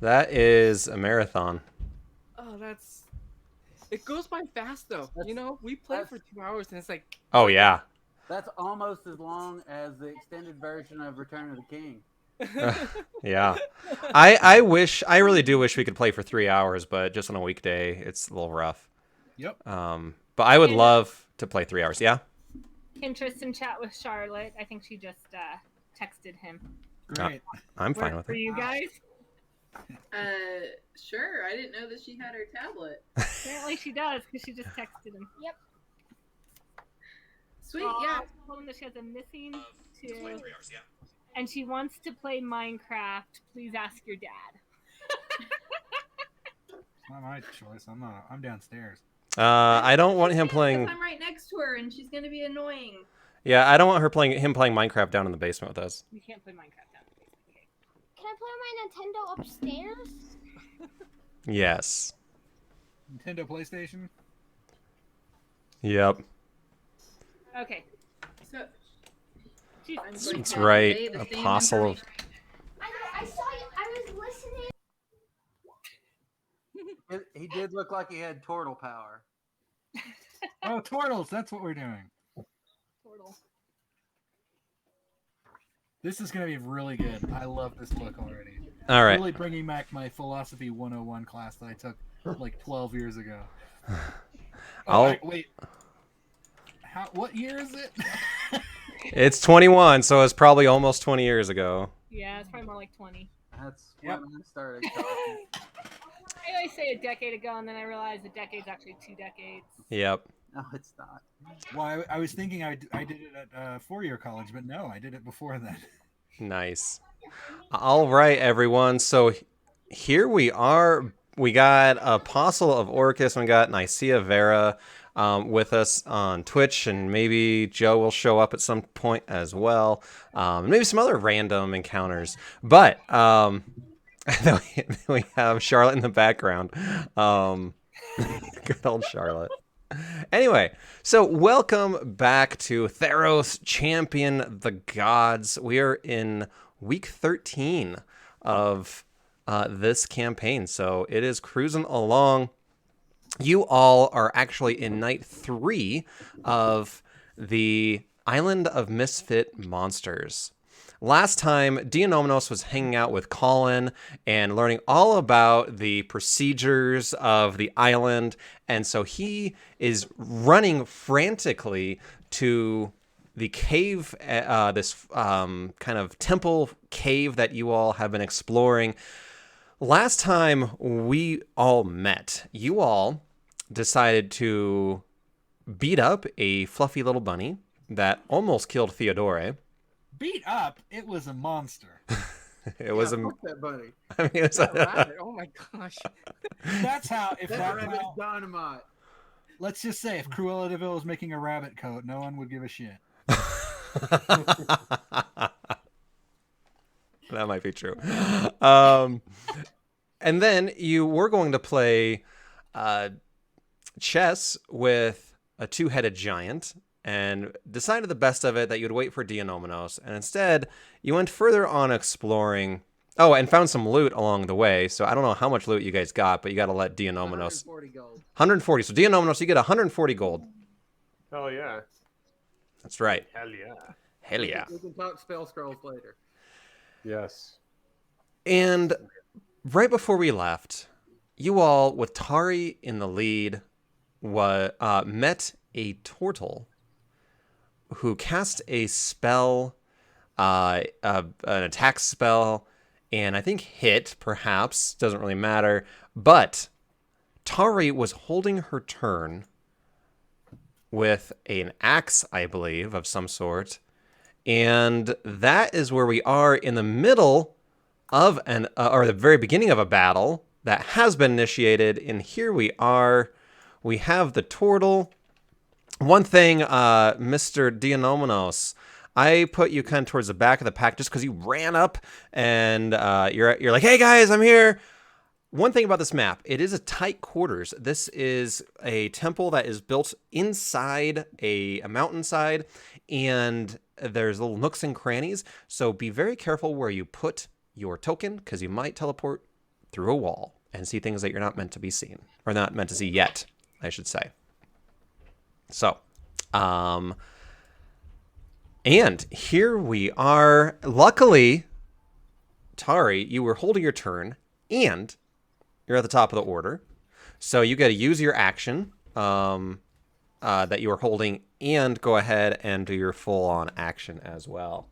That is a marathon. Oh, that's. It goes by fast though. We play for 2 hours and it's like. Oh yeah. That's almost as long as the extended version of Return of the King. Yeah. I really do wish we could play for 3 hours, but just on a weekday, it's a little rough. Yep. But I would love to play 3 hours. Yeah. Interesting chat with Charlotte. I think she just texted him. Great. I'm fine with For it. you guys? Sure. I didn't know that she had her tablet. Apparently she does because she just texted him. Yep. Sweet, yeah. I told him that she has a missing to. 3 hours, yeah. And she wants to play Minecraft. Please ask your dad. It's not my choice. I'm downstairs. I don't want him playing. I'm right next to her, and she's gonna be annoying. Yeah, I don't want him playing Minecraft down in the basement with us. You can't play Minecraft down in the basement. Okay. Can I play my Nintendo upstairs? Yes. Nintendo PlayStation. Yep. Okay. So That's right. Apostle of. I saw you. I was listening. He did look like he had turtle power. Oh, Turtles. That's what we're doing. Portal. This is going to be really good. I love this book already. All right. Really bringing back my Philosophy 101 class that I took like 12 years ago. Wait. What year is it? It's 21, so it's probably almost 20 years ago. Yeah, it's probably more like 20. That's when I started talking. I always say a decade ago, and then I realized a decade's actually 2 decades. Yep. No, it's not. Well, I was thinking I did it at 4-year college, but no, I did it before that. Nice. All right, everyone. So here we are. We got Apostle of Orcus, and we got Nicaea Vera with us on Twitch, and maybe Joe will show up at some point as well. And maybe some other random encounters. But we have Charlotte in the background. Good old Charlotte. Anyway, so welcome back to Theros Champion the Gods. We are in week 13 of this campaign, so it is cruising along. You all are actually in night 3 of the Island of Misfit Monsters. Last time, Dionomos was hanging out with Colin and learning all about the procedures of the island, and so he is running frantically to the cave, this kind of temple cave that you all have been exploring. Last time we all met, you all decided to beat up a fluffy little bunny that almost killed Theodore. Beat up? It was a monster. It was fuck that bunny. I mean, it was Rabbit. Oh my gosh. That's how. That rabbit's dynamite. Let's just say, if Cruella de Vil was making a rabbit coat, no one would give a shit. That might be true. And then you were going to play chess with a 2-headed giant and decided the best of it that you'd wait for Dionomos. And instead, you went further on exploring. Oh, and found some loot along the way. So I don't know how much loot you guys got, but you got to let Dionomos. 140 gold. 140. So Dionomos, you get 140 gold. Hell yeah. That's right. Hell yeah. Hell yeah. We can talk spell scrolls later. Yes. And right before we left, you all, with Tari in the lead, met a turtle who cast a spell, an attack spell, and I think hit, perhaps, doesn't really matter. But Tari was holding her turn with an axe, I believe, of some sort. And that is where we are in the middle of or the very beginning of a battle that has been initiated. And here we are. We have the turtle. One thing, Mr. Dionomos, I put you kind of towards the back of the pack just because you ran up and you're like, hey guys, I'm here. One thing about this map, it is a tight quarters. This is a temple that is built inside a mountainside, and there's little nooks and crannies. So be very careful where you put your token, because you might teleport through a wall and see things that you're not meant to be seen, or not meant to see yet, I should say. So, and here we are. Luckily, Tari, you were holding your turn, and you're at the top of the order. So you got to use your action that you were holding, and go ahead and do your full-on action as well.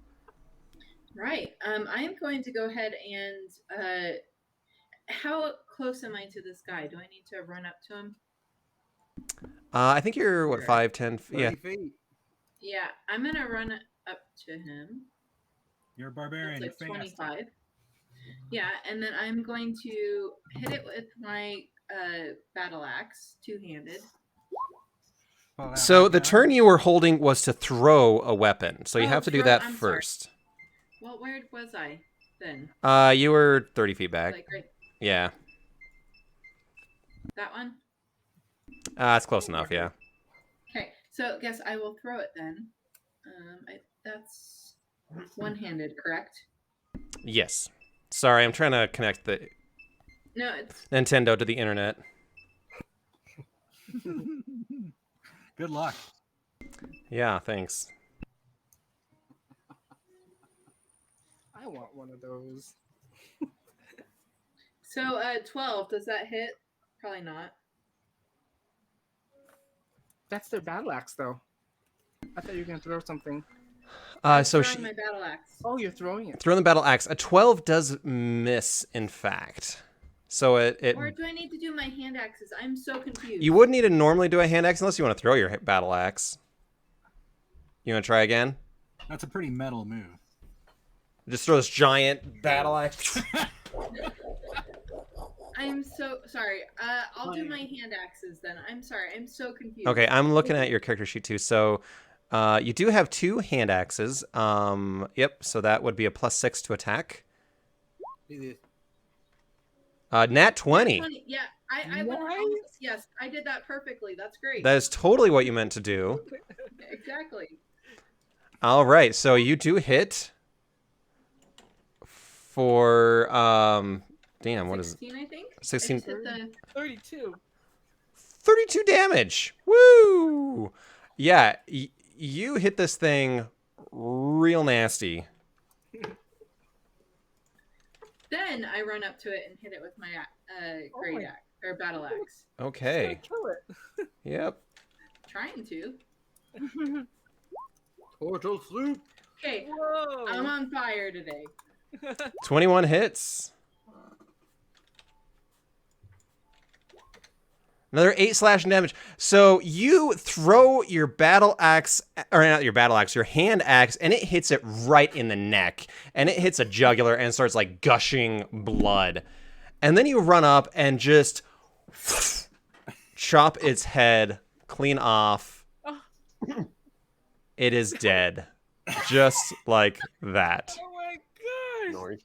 Right. I am going to go ahead and how close am I to this guy? Do I need to run up to him? I think you're, what, 5, 10? 30 Yeah. feet. Yeah, I'm gonna run up to him. You're a barbarian. It's like You're fast. 25. Yeah, and then I'm going to hit it with my battle axe, two-handed. Pull out So that the gun. turn you were holding was to throw a weapon. So you Oh, have to do throw- that I'm sorry. first. Well, where was I then? You were 30 feet back. Like right, Yeah. that one? That's close enough, yeah. Okay, so guess I will throw it then. That's one-handed, correct? Yes. Sorry, I'm trying to connect the No, it's Nintendo to the internet. Good luck. Yeah, thanks. I want one of those. so 12. Does that hit? Probably not. That's their battle axe, though. I thought you were gonna throw something. So Throwing she my battle axe. Oh, you're throwing it. throw the battle axe. A 12 does miss, in fact. So it Or do I need to do my hand axes? I'm so confused. you would need to normally do a hand axe unless you want to throw your battle axe. You want to try again? That's a pretty metal move. Just throw this giant battle axe. I'm so sorry. I'll do my hand axes then. I'm sorry. I'm so confused. Okay, I'm looking at your character sheet too. So you do have 2 hand axes. Yep, so that would be a +6 to attack. Nat 20. Yeah, I would. Nice. Yes, I did that perfectly. That's great. That is totally what you meant to do. Exactly. All right, so you do hit for damn, what is it? 16, I think. 16. I just hit the 32. 32 damage. Woo! Yeah, you hit this thing real nasty. Then I run up to it and hit it with my great my- axe or battle axe. Okay. Kill it. Yep. Trying to. Portal sloop. Okay, Whoa. I'm on fire today. 21 hits. Another 8 slashing damage. So you throw your battle axe, or not your battle axe, your hand axe, and it hits it right in the neck. And it hits a jugular and starts like gushing blood. And then you run up and just chop its head clean off. It is dead. Just like that. Oh my gosh. Nice.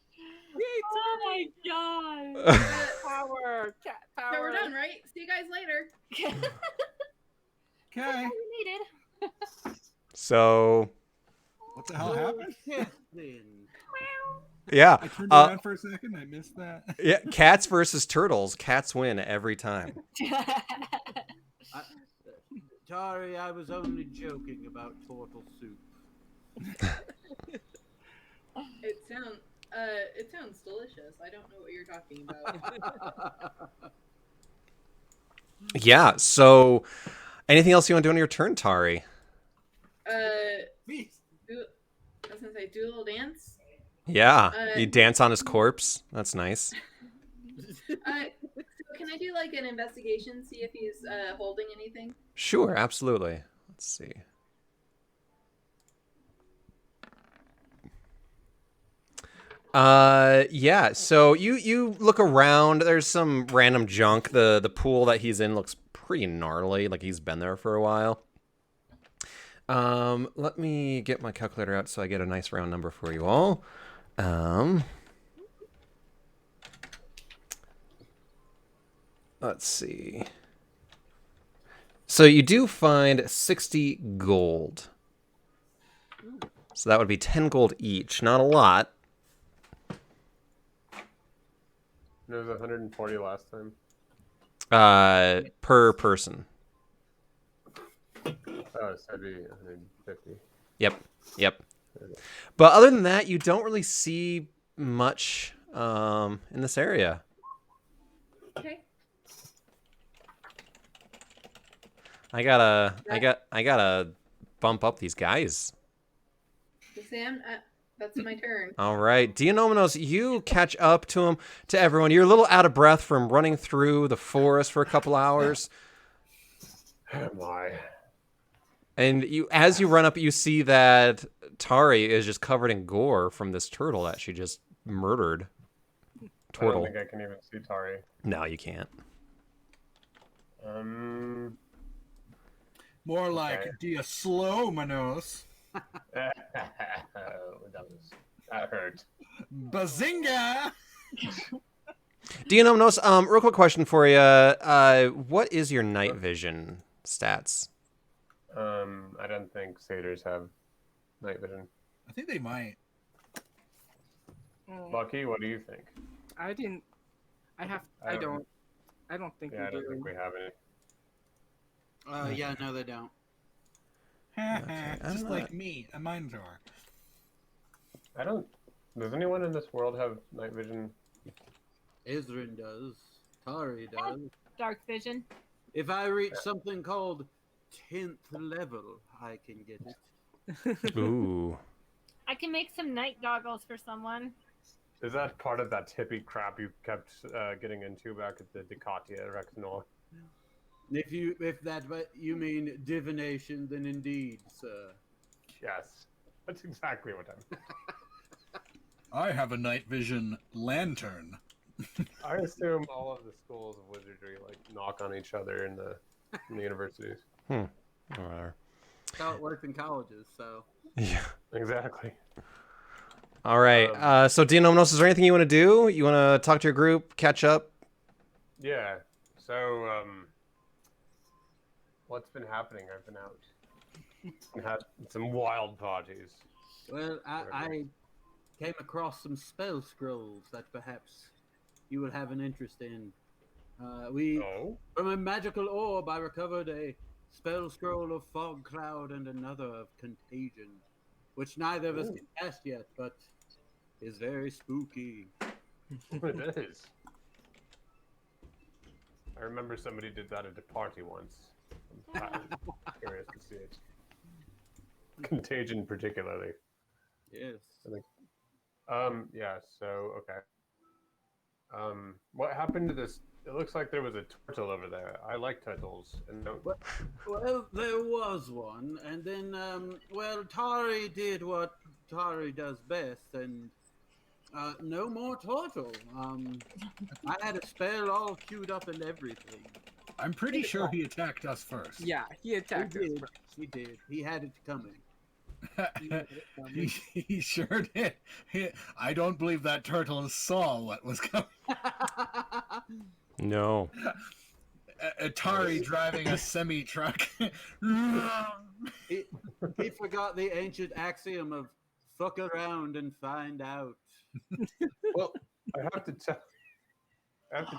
Oh my god. Cat power. Cat power. So we're done, right? See you guys later. Okay. You needed. So, What the hell happened? yeah. I turned around for a second. I missed that. Yeah, cats versus turtles. Cats win every time. Tari, I was only joking about turtle soup. It sounds delicious. I don't know what you're talking about. Yeah, so anything else you want to do on your turn, Tari? I was gonna say, do a little dance. Yeah, you dance on his corpse. That's nice. So can I do like an investigation, see if he's holding anything? Sure, absolutely. Let's see. Yeah, so you look around, there's some random junk. The pool that he's in looks pretty gnarly, like he's been there for a while. Let me get my calculator out so I get a nice round number for you all. Let's see. So you do find 60 gold. So that would be 10 gold each. Not a lot. And it was 140 last time. Per person. Oh, so that'd be 150. Yep. But other than that, you don't really see much in this area. Okay. I gotta bump up these guys. Sam, that's my turn. All right, Dionominos, you catch up to everyone. You're a little out of breath from running through the forest for a couple hours. Am I? And as you run up, you see that Tari is just covered in gore from this turtle that she just murdered. I Turtle. don't think I can even see Tari. No, you can't. More like Okay. do you slow, Manos? That hurt. Bazinga! Dionominos, real quick question for you. What is your night vision stats? I don't think satyrs have night vision. I think they might. Bucky, what do you think? I didn't. I don't think Yeah, I we don't do. think we have any. Yeah, no, they don't. Just like me, a Minotaur. I don't. Does anyone in this world have night vision? Ezrin does. Tari does. Dark vision. If I reach something called 10th level, I can get it. Ooh. I can make some night goggles for someone. Is that part of that hippie crap you kept getting into back at the Ducati at Rexnor? If that what you mean divination, then indeed, sir. Yes, that's exactly what I'm. I have a night vision lantern. I assume all of the schools of wizardry like knock on each other in the universities. Whatever. That's how it works in colleges, so. Yeah. Exactly. All right. So, Dionominos, is there anything you want to do? You want to talk to your group, catch up? Yeah. So, what's been happening? I've been out and had some wild parties. Well, I came across some spell scrolls that perhaps you will have an interest in. From a magical orb, I recovered a spell scroll of fog cloud and another of contagion, which neither of us can cast yet, but is very spooky. It is. I remember somebody did that at a party once. I'm curious to see it. Contagion, particularly. Yes. Yeah. So okay. What happened to this? It looks like there was a turtle over there. I like turtles. And Well, there was one, and then, Tari did what Tari does best, and no more turtle. I had a spell all queued up and everything. I'm pretty sure he attacked us first. Yeah, he attacked us. did. He did. He had it coming. He sure did. I don't believe that turtle saw what was coming. No. Atari driving a semi-truck. He forgot the ancient axiom of fuck around and find out. well, I have to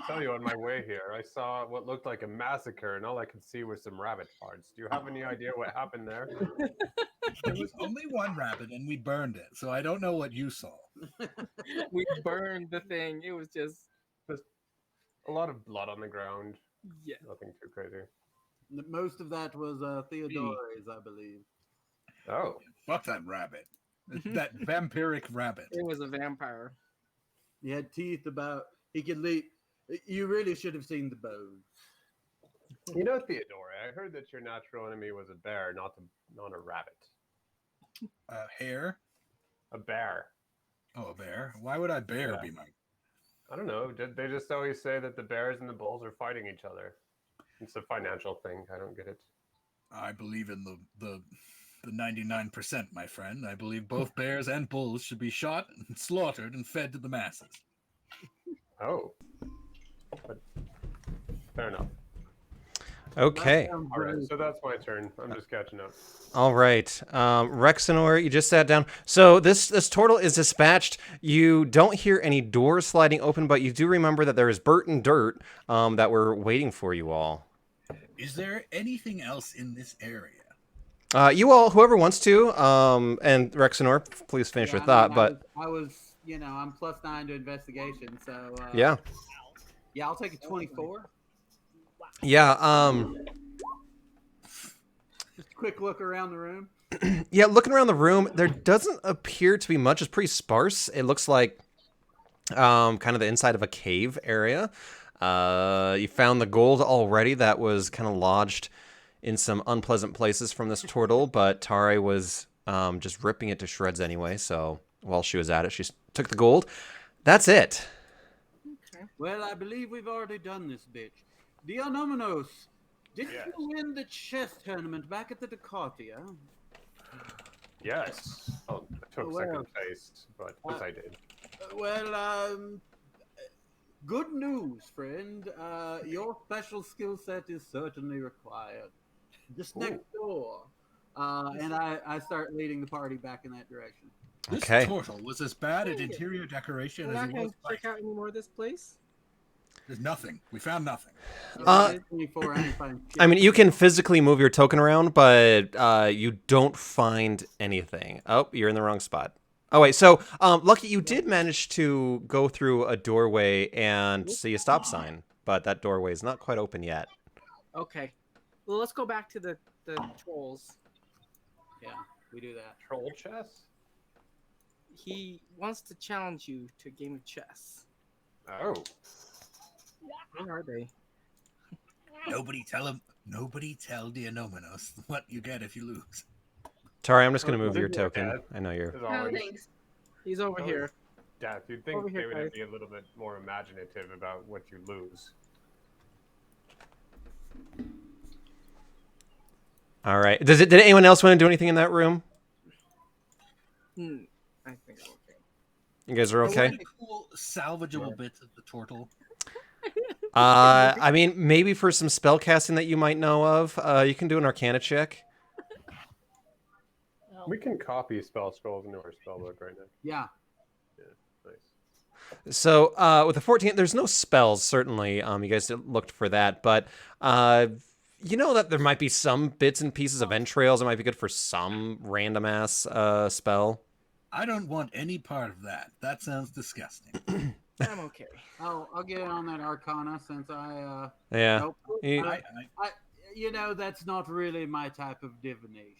tell you, on my way here, I saw what looked like a massacre, and all I could see were some rabbit parts. Do you have any idea what happened there? There was only one rabbit, and we burned it, so I don't know what you saw. We burned the thing. It was just A lot of blood on the ground. yeah. Nothing too crazy. Most of that was Theodore's, I believe. Oh. Fuck that rabbit. That vampiric rabbit. It was a vampire. He had teeth about. He could leap. You really should have seen the bones. You know, Theodore, I heard that your natural enemy was a bear, not a rabbit. Hare? A bear. Oh, a bear? Why would a bear be my... I don't know. They just always say that the bears and the bulls are fighting each other. It's a financial thing. I don't get it. I believe in the 99%, my friend. I believe both bears and bulls should be shot and slaughtered and fed to the masses. Oh. But fair enough. Okay. All right, so that's my turn. I'm just catching up. All right. Rexenor, you just sat down. So this turtle is dispatched. You don't hear any doors sliding open, but you do remember that there is Bert and Dirt that were waiting for you all. Is there anything else in this area? You all, whoever wants to, and Rexenor, please finish your thought. But I was, I'm +9 to investigation, so yeah, I'll take a 24. yeah. Just a quick look around the room. Yeah, looking around the room, there doesn't appear to be much. It's pretty sparse. It looks like kind of the inside of a cave area. You found the gold already that was kind of lodged in some unpleasant places from this turtle, but Tari was just ripping it to shreds anyway, so while she was at it, she took the gold. That's it. Okay. Well, I believe we've already done this, bitch. Dionomenos, did Yes. you win the chess tournament back at the Decartia? Yes. Oh, I took Well, second place, but yes, I did. Good news, friend. Your special skill set is certainly required. Just next door. And I start leading the party back in that direction. This Okay. turtle was as bad at interior decoration We're as not he going was. to check out any more of this place? There's nothing. We found nothing. 24, I ain't finding shit. I mean, you can physically move your token around, but you don't find anything. Oh, you're in the wrong spot. Oh, wait. So, Lucky, you did manage to go through a doorway and see a stop sign, but that doorway is not quite open yet. Okay. Well, let's go back to the trolls. Yeah, we do that. Troll chess? He wants to challenge you to a game of chess. Oh. Where are they? Nobody tell Dionomenos what you get if you lose. Tari, I'm just going to move Oh, your yeah. token. I know you're... As Oh, always. thanks. He's over Oh. here. Death. You'd think Over here, they would guys. be a little bit more imaginative about what you lose. All right. Did anyone else want to do anything in that room? I think I'm okay. You guys are Are there okay? any cool salvageable bits of the turtle? I mean, maybe for some spell casting that you might know of, you can do an Arcana check. We can copy spell scrolls into our spell book right now. Yeah. Nice. So with the 14, there's no spells, certainly. You guys looked for that, but you know that there might be some bits and pieces of entrails that might be good for some random-ass spell. I don't want any part of that. That sounds disgusting. I'm okay. I'll get on that Arcana since I Yeah. nope. You- That's not really my type of divination.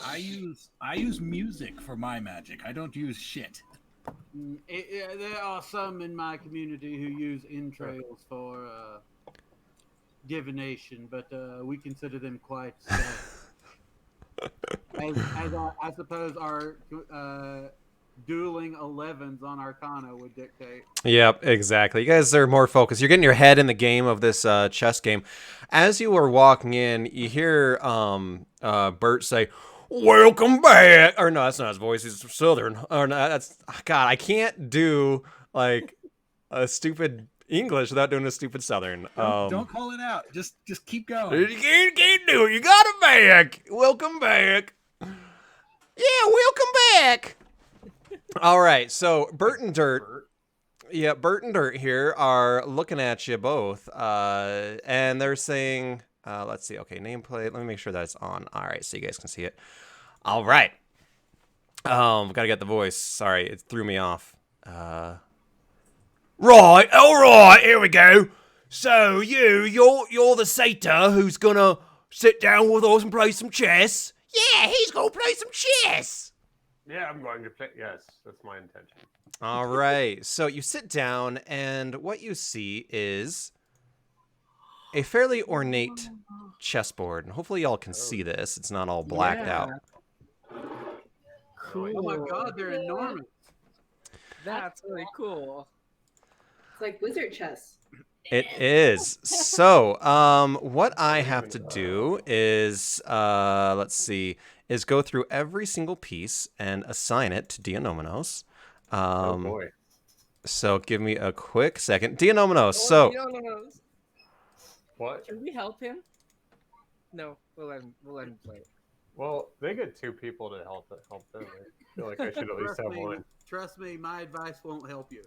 I use music for my magic. I don't use shit. There are some in my community who use entrails for divination, but we consider them quite as I suppose our dueling 11s on Arcana would dictate. Yep, exactly. You guys are more focused. You're getting your head in the game of this chess game. As you are walking in, you hear Bert say, "Welcome back." Or no, that's not his voice. He's Southern. Or no, that's God. I can't do like a stupid English without doing a stupid Southern. Don't call it out. Just keep going. You can't do it. You got it back. Welcome back. Yeah, welcome back. All right, so Bert and Dirt. Yeah, Bert and Dirt here are looking at you both, and they're saying, let's see, okay, nameplate. Let me make sure that it's on. All right, so you guys can see it. All right. Gotta get the voice. Sorry, it threw me off. Right, all right, here we go. So you're the satyr who's gonna sit down with us and play some chess? Yeah, he's gonna play some chess. Yeah, I'm going to play. Yes, that's my intention. All right. So you sit down, and what you see is a fairly ornate chessboard. And hopefully y'all can see this. It's not all blacked out. Cool. Oh my god, they're enormous. That's really cool. It's like wizard chess. It is. So, what I have to do is, let's see, is go through every single piece and assign it to Dionomenos. Oh boy. So give me a quick second. Dionomenos, so... Dionomenos. What? Can we help him? No, we'll let him play it. Well, they get 2 people to help them. I feel like I should at least have one. Trust me, my advice won't help you.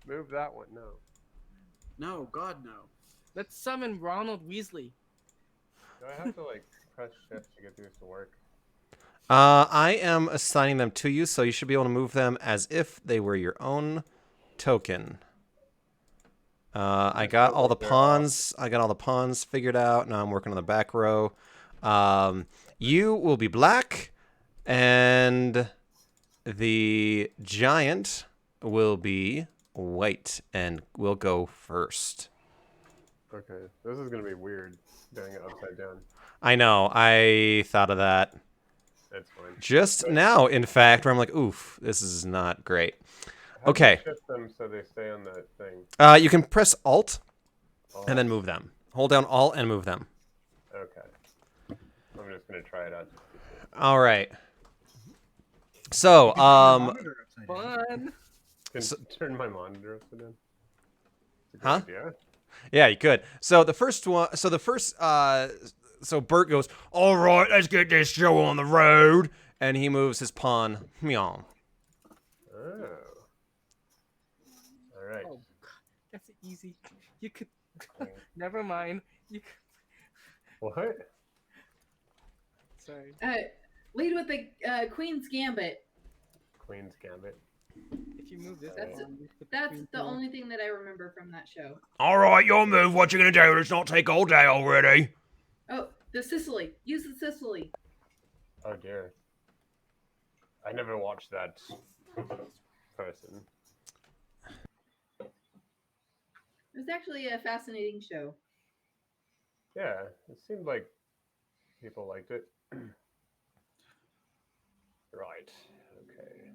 Move that one. No. No, God, no. Let's summon Ronald Weasley. Do I have to like press shift to get these to work? I am assigning them to you, so you should be able to move them as if they were your own token. I got all the pawns. I got all the pawns figured out. Now I'm working on the back row. You will be black, and the giant will be white, and will go first. Okay, this is gonna be weird doing it upside down. I know. I thought of that That's fine. just now, in fact, where I'm like, oof, this is not great. How do Okay. you shift them so they stay on that thing? You can press Alt and then move them. Hold down Alt and move them. Okay. I'm just gonna try it out. All right. So, Fun. Can turn my monitor upside down. Huh? Yeah. Yeah, you could. So the first one. So so Bert goes, "All right, let's get this show on the road," and he moves his pawn. Meow. Oh. All right. Oh, that's easy. You could. Never mind. You could. What? Sorry. Lead with the Queen's Gambit. Queen's Gambit. If you move this, That's one, you put That's queen the here. only thing that I remember from that show. All right, your move. What you gonna do? Let's not take all day already. Oh, the Sicily. Use the Sicily. Oh dear. I never watched that person. It was actually a fascinating show. Yeah, it seemed like people liked it. Right. Okay.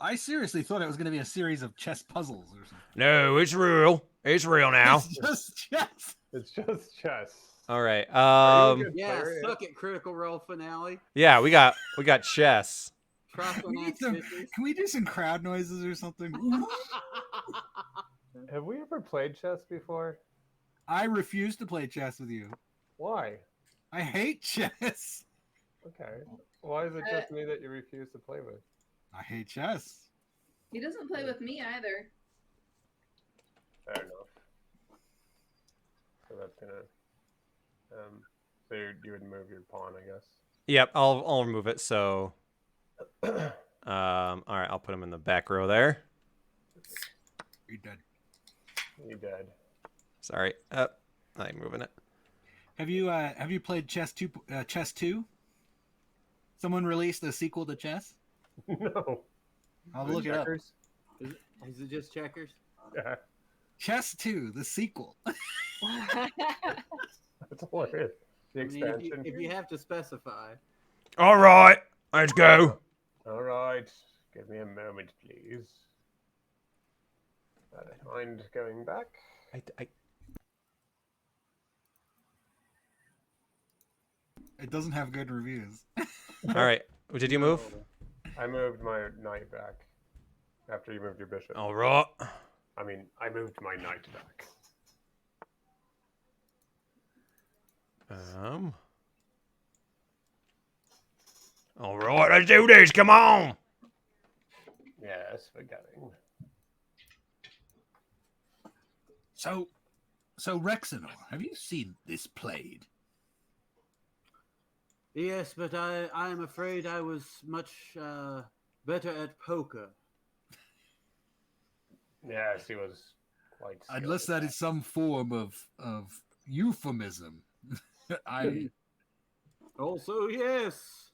I seriously thought it was going to be a series of chess puzzles or something. No, it's real. It's real now. It's just chess. It's just chess. All right. Are you a good Yeah, player? suck it, Critical Role finale. Yeah, we got chess. Cross We on need that some, bitches. can we do some crowd noises or something? Have we ever played chess before? I refuse to play chess with you. Why? I hate chess. Okay. Why is it just me that you refuse to play with? I hate chess. He doesn't play with me either. Fair enough. So that's gonna. So you would move your pawn, I guess. Yep, I'll remove it. So, all right, I'll put him in the back row there. You're dead. You dead. Sorry. I'm moving it. Have you played Chess 2? Chess 2? Someone released a sequel to Chess. No. I'll The look it up. checkers? Is it just checkers? Yeah. Chess 2, the sequel. That's hilarious. The I mean, expansion. if you have to specify. All right, let's go. All right. Give me a moment, please. I don't mind going back. It doesn't have good reviews. All right. Did you move? I moved my knight back after you moved your bishop. All right. I mean, I moved my knight back. All right, let's do this. Come on. Yes, forgetting. So Rexenor, have you seen this played? Yes, but I'm afraid I was much better at poker. Yes, he was quite. Unless skilled that at is some form of euphemism. I Also, yes.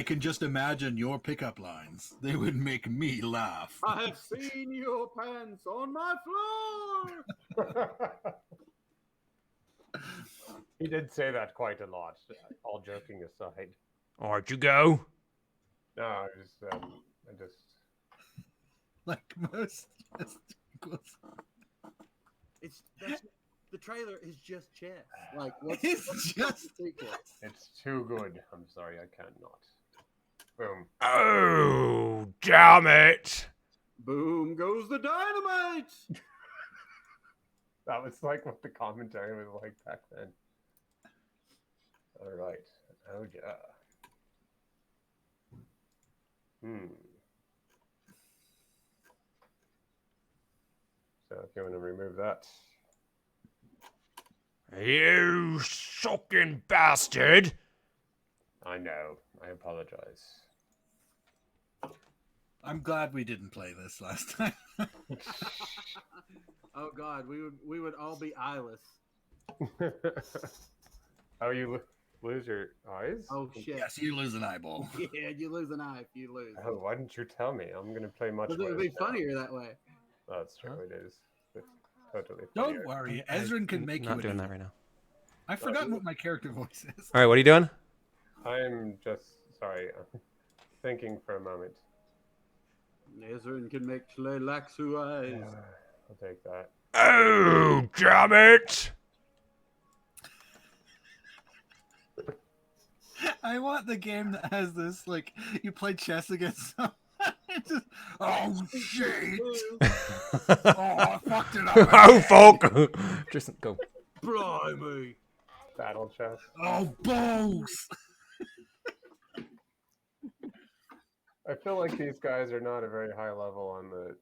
can just imagine your pickup lines. They would make me laugh. I've seen your pants on my floor. He did say that quite a lot. All joking aside. All right, you go. No, I just. Like most chess sequels. The trailer is just chess. Like what's It's just the sequel? It's too good. I'm sorry, I can't not. Boom. Oh, damn it. Boom goes the dynamite! That was like what the commentary was like back then. All right. Oh yeah. So if you want to remove that. You sucking bastard! I know. I apologize. I'm glad we didn't play this last time. Oh God, we would all be eyeless. Oh, you lose your eyes? Oh shit. Yes, you lose an eyeball. Yeah, you lose an eye if you lose. Oh, why didn't you tell me? I'm gonna play much Because it would worse be now. funnier that way. That's true. It is. It's totally funnier. Don't worry, Ezrin can make you Not an doing that evil. right now. I've forgotten what my character voice is. All right, what are you doing? I'm just sorry. I'm thinking for a moment. Ezrin can make Tleilaxu eyes. I'll take that. Oh, damn it! I want the game that has this, like, you play chess against someone. It's just, oh, shit. Oh, I fucked it up. Oh, fuck! Just go. Blimey. Battle chess. Oh, balls. I feel like these guys are not a very high level on the,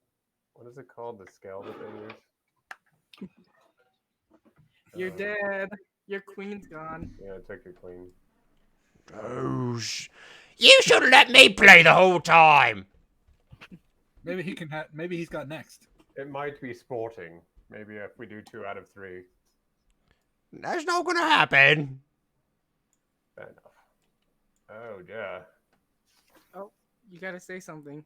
what is it called? The scale that they use? You're dead. Your queen's gone. Yeah, I took your queen. Oh, you should have let me play the whole time! Maybe he can maybe he's got next. It might be sporting. Maybe if we do 2 out of 3. That's not gonna happen. Fair enough. Oh, yeah. Oh, you gotta say something.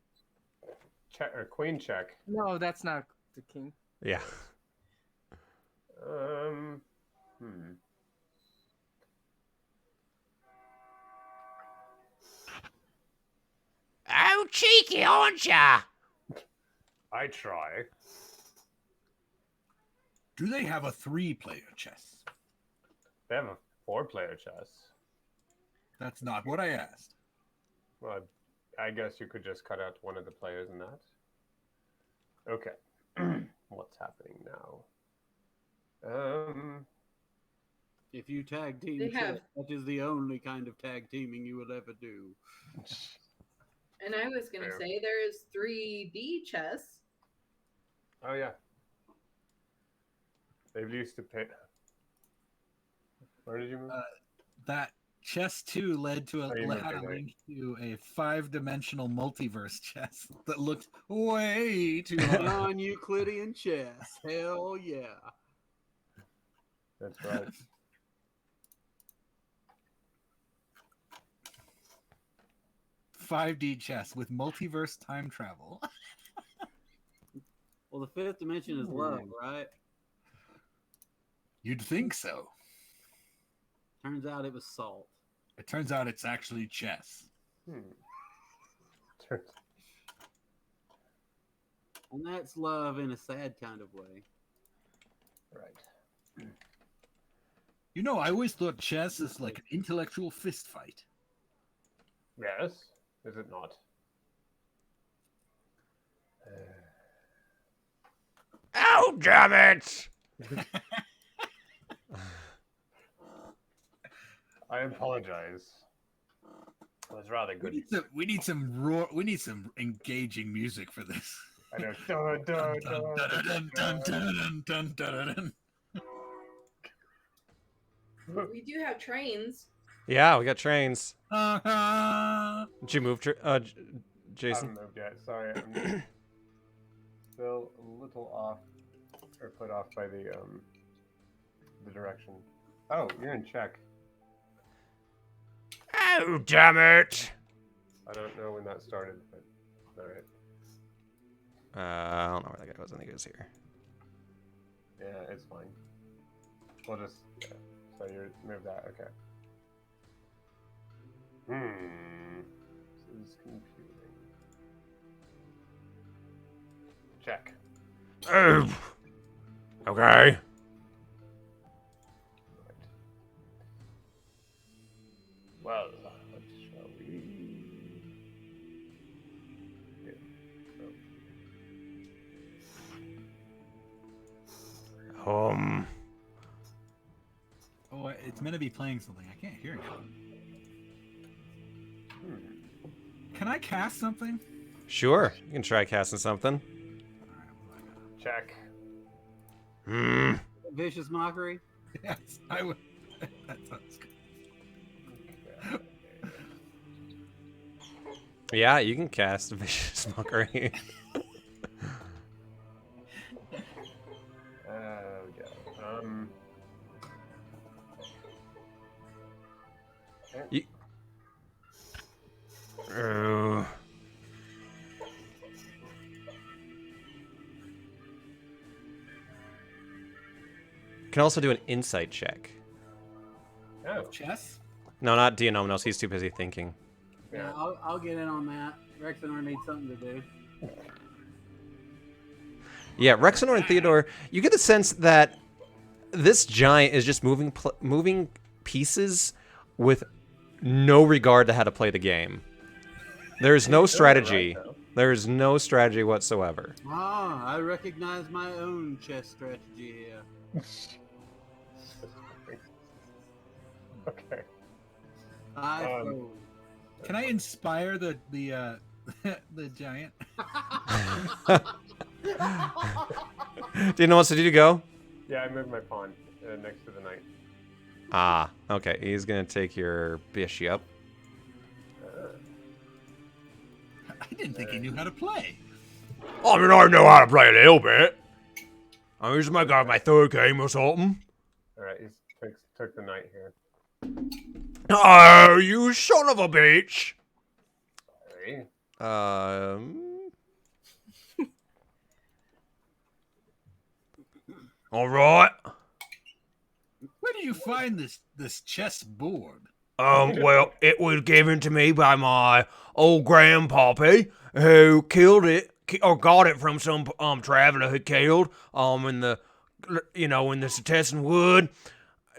Check or queen check. No, that's not the king. Yeah. Hmm. Oh, cheeky, aren't ya? I try. Do they have a 3-player chess? They have a 4-player chess. That's not what I asked. Well, I guess you could just cut out one of the players in that. Okay. What's happening now? If you tag team They have- chess, that is the only kind of tag teaming you will ever do. And I was gonna Fair. say there is 3D chess. Oh yeah. They used to pay. Where did you move? That chess 2 led to Oh, you moved had it, a right. link to a 5-dimensional multiverse chess that looked way too hard. Non-Euclidean chess. Hell yeah. That's right. .5D chess with multiverse time travel. Well, the 5th dimension is love, right? You'd think so. Turns out it was salt. It turns out it's actually chess. Turns- And that's love in a sad kind of way. right. You know, I always thought chess is like an intellectual fist fight. Yes. Is it not? Oh, damn it! I apologize. It was rather good. We need some engaging music for this. I know. Dun, dun, dun, Dun, dun, dun, dun, dun, dun. We do have trains. Yeah, we got trains. Uh-huh. Did you move, I Jason? haven't moved yet. Sorry, I'm still a little off, or put off by the direction. Oh, you're in check. Oh, damn it! I don't know when that started, but all right. I don't know where that guy was. I think it was here. Yeah, it's fine. We'll just. Yeah. So you move that. Okay. This is computing. Check. Oh. Okay. Right. Well, what shall we do? Oh, it's meant to be playing something. I can't hear now. Can I cast something? Sure, you can try casting something. Check. Vicious mockery. Yes, I would. That sounds good. Yeah, you can cast Vicious Mockery. Yeah. You... Can also do an insight check. Oh. Chess? No, not Dionomos. He's too busy thinking. Yeah, I'll get in on that. Rexenor needs something to do. Yeah, Rexenor and Theodore, you get the sense that this giant is just moving pieces with no regard to how to play the game. There's no strategy. There is no strategy whatsoever. Ah, I recognize my own chess strategy here. Okay. Can I inspire the the giant? Do you know what to do to go? Yeah, I moved my pawn next to the knight. Ah, okay. He's gonna take your bishop. I didn't think he knew how to play. I mean, I know how to play a little bit. I mean, this might got my third game or something. Alright, he took the knight here. Oh, you son of a bitch! Hey. All right. Where do you find this chess board? Well, it was given to me by my old grandpappy, who killed it, or got it from some traveler who killed in the, in the Setessan wood.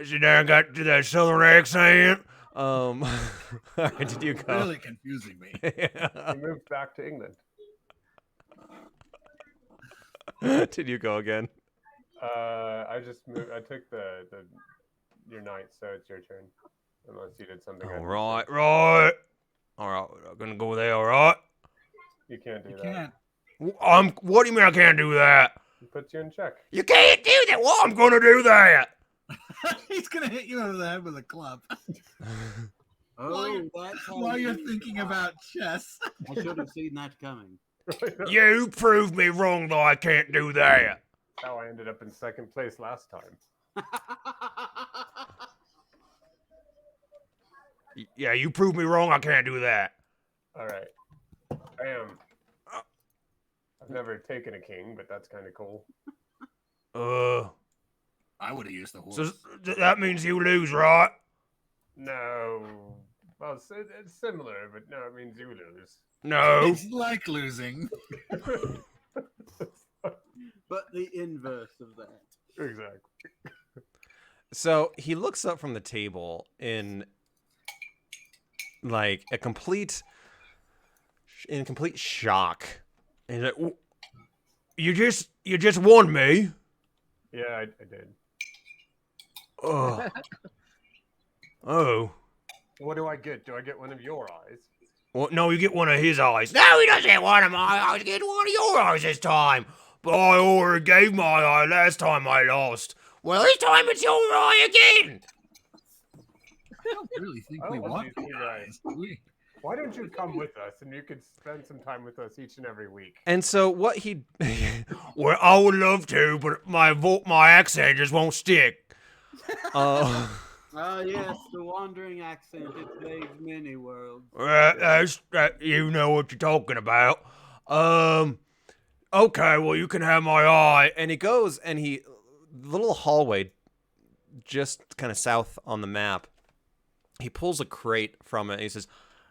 She done got to that southern accent. Did you go? Really confusing me. He moved back to England. Did you go again? I just moved. I took your knight, so it's your turn. Unless you did something. All right. All right, I'm gonna go there. All right. You can't do You that. can't. What do you mean I can't do that? He puts you in check. You can't do that. Well, I'm gonna do that. He's gonna hit you over the head with a club. Oh, that's how While you're thinking about chess. I should have seen that coming. You proved me wrong, though. I can't do that. How I ended up in second place last time. Yeah, you proved me wrong. I can't do that. All right. Bam. I've never taken a king, but that's kind of cool. I would have used the horse. So that means you lose, right? No. Well, it's similar, but no, it means you lose. No. It's like losing. But the inverse of that. Exactly. So he looks up from the table in like a complete shock. And he's like, you just won me. Yeah, I did. Oh. Oh. What do I get? Do I get one of your eyes? Well, no, you get one of his eyes. No, he doesn't get one of my eyes. Get one of your eyes this time. But I already gave my eye last time I lost. Well, this time it's your eye again. I don't really think we want you your eyes. Do we? Why don't you come with us and you could spend some time with us each and every week? And so what he... well, I would love to, but my accent just won't stick. Oh, yes, the wandering accent. It plays many worlds. You know what you're talking about. Okay, well, you can have my eye. And he goes, and the little hallway, just kind of south on the map, he pulls a crate from it, and he says,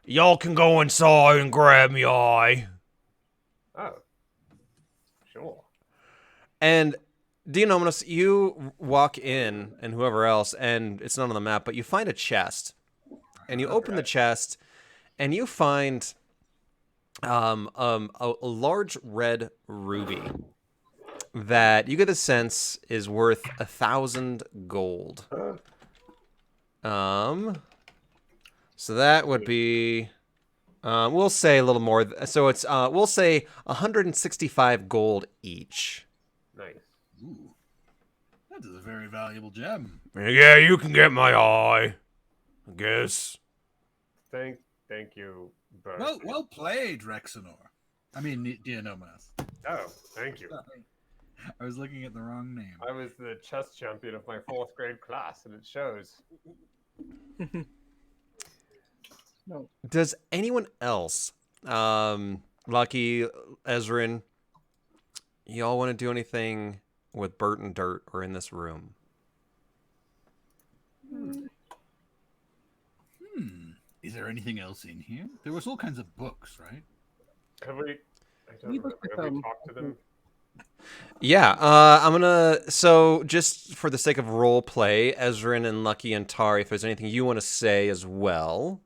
y'all can go inside and grab me eye. Oh. Sure. And Dionomos, you walk in, and whoever else, and it's not on the map, but you find a chest. And you open the chest, and you find a large red ruby that you get the sense is worth 1,000 gold. So that would be, we'll say a little more. So it's, we'll say 165 gold each. Nice. Ooh, that is a very valuable gem. Yeah, you can get my eye, I guess. Thank you, Bert. Well played, Rexenor. I mean, Dianomas. Oh, thank you. I was looking at the wrong name. I was the chess champion of my 4th grade class, and it shows. No. Does anyone else, Lucky, Ezrin, y'all want to do anything with Bert and Dirt or in this room? Is there anything else in here? There was all kinds of books, right? Have we? I don't We remember. looked at Have we them. talked to them? Yeah, I'm gonna. So, just for the sake of role play, Ezrin and Lucky and Tari, if there's anything you want to say as well,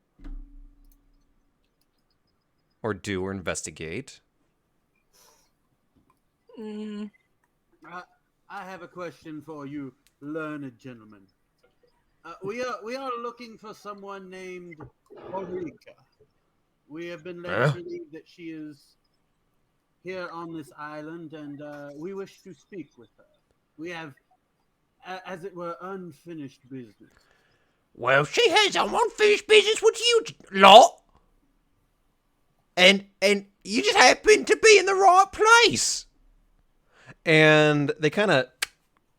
or do, or investigate. I have a question for you, learned gentlemen. We are looking for someone named Ulrika. We have been led to believe that she is here on this island, and we wish to speak with her. We have, as it were, unfinished business. Well, she has some unfinished business with you lot, and you just happen to be in the right place. And they kind of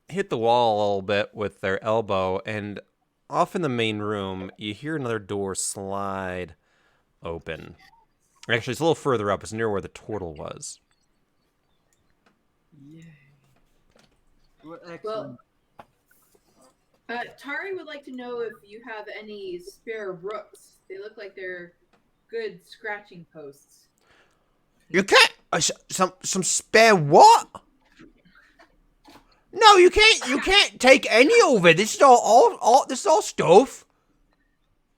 hit the wall a little bit with their elbow, and off in the main room, you hear another door slide open. Actually, it's a little further up. It's near where the turtle was. Yay. Well, excellent. Tari would like to know if you have any spare rooks. They look like they're good scratching posts. You can't. Some spare what? No, you can't. You can't take any of it. This is all. This is all stuff.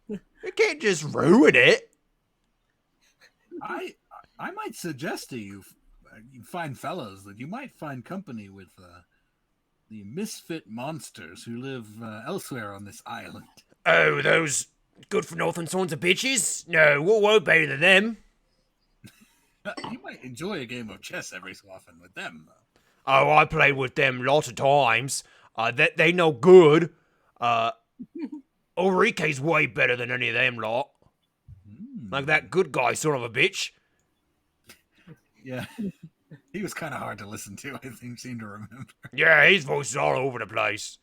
You can't just ruin it. I might suggest to you, you fine fellows, that you might find company with the Misfit monsters who live elsewhere on this island. Oh, those good-for-nothing sons of bitches? No, we'll way better than them. You might enjoy a game of chess every so often with them, though. Oh, I played with them lots of times. They no good. Ulrike's way better than any of them lot. Like that good guy son of a bitch. Yeah. He was kind of hard to listen to, I seem to remember. Yeah, his voice is all over the place.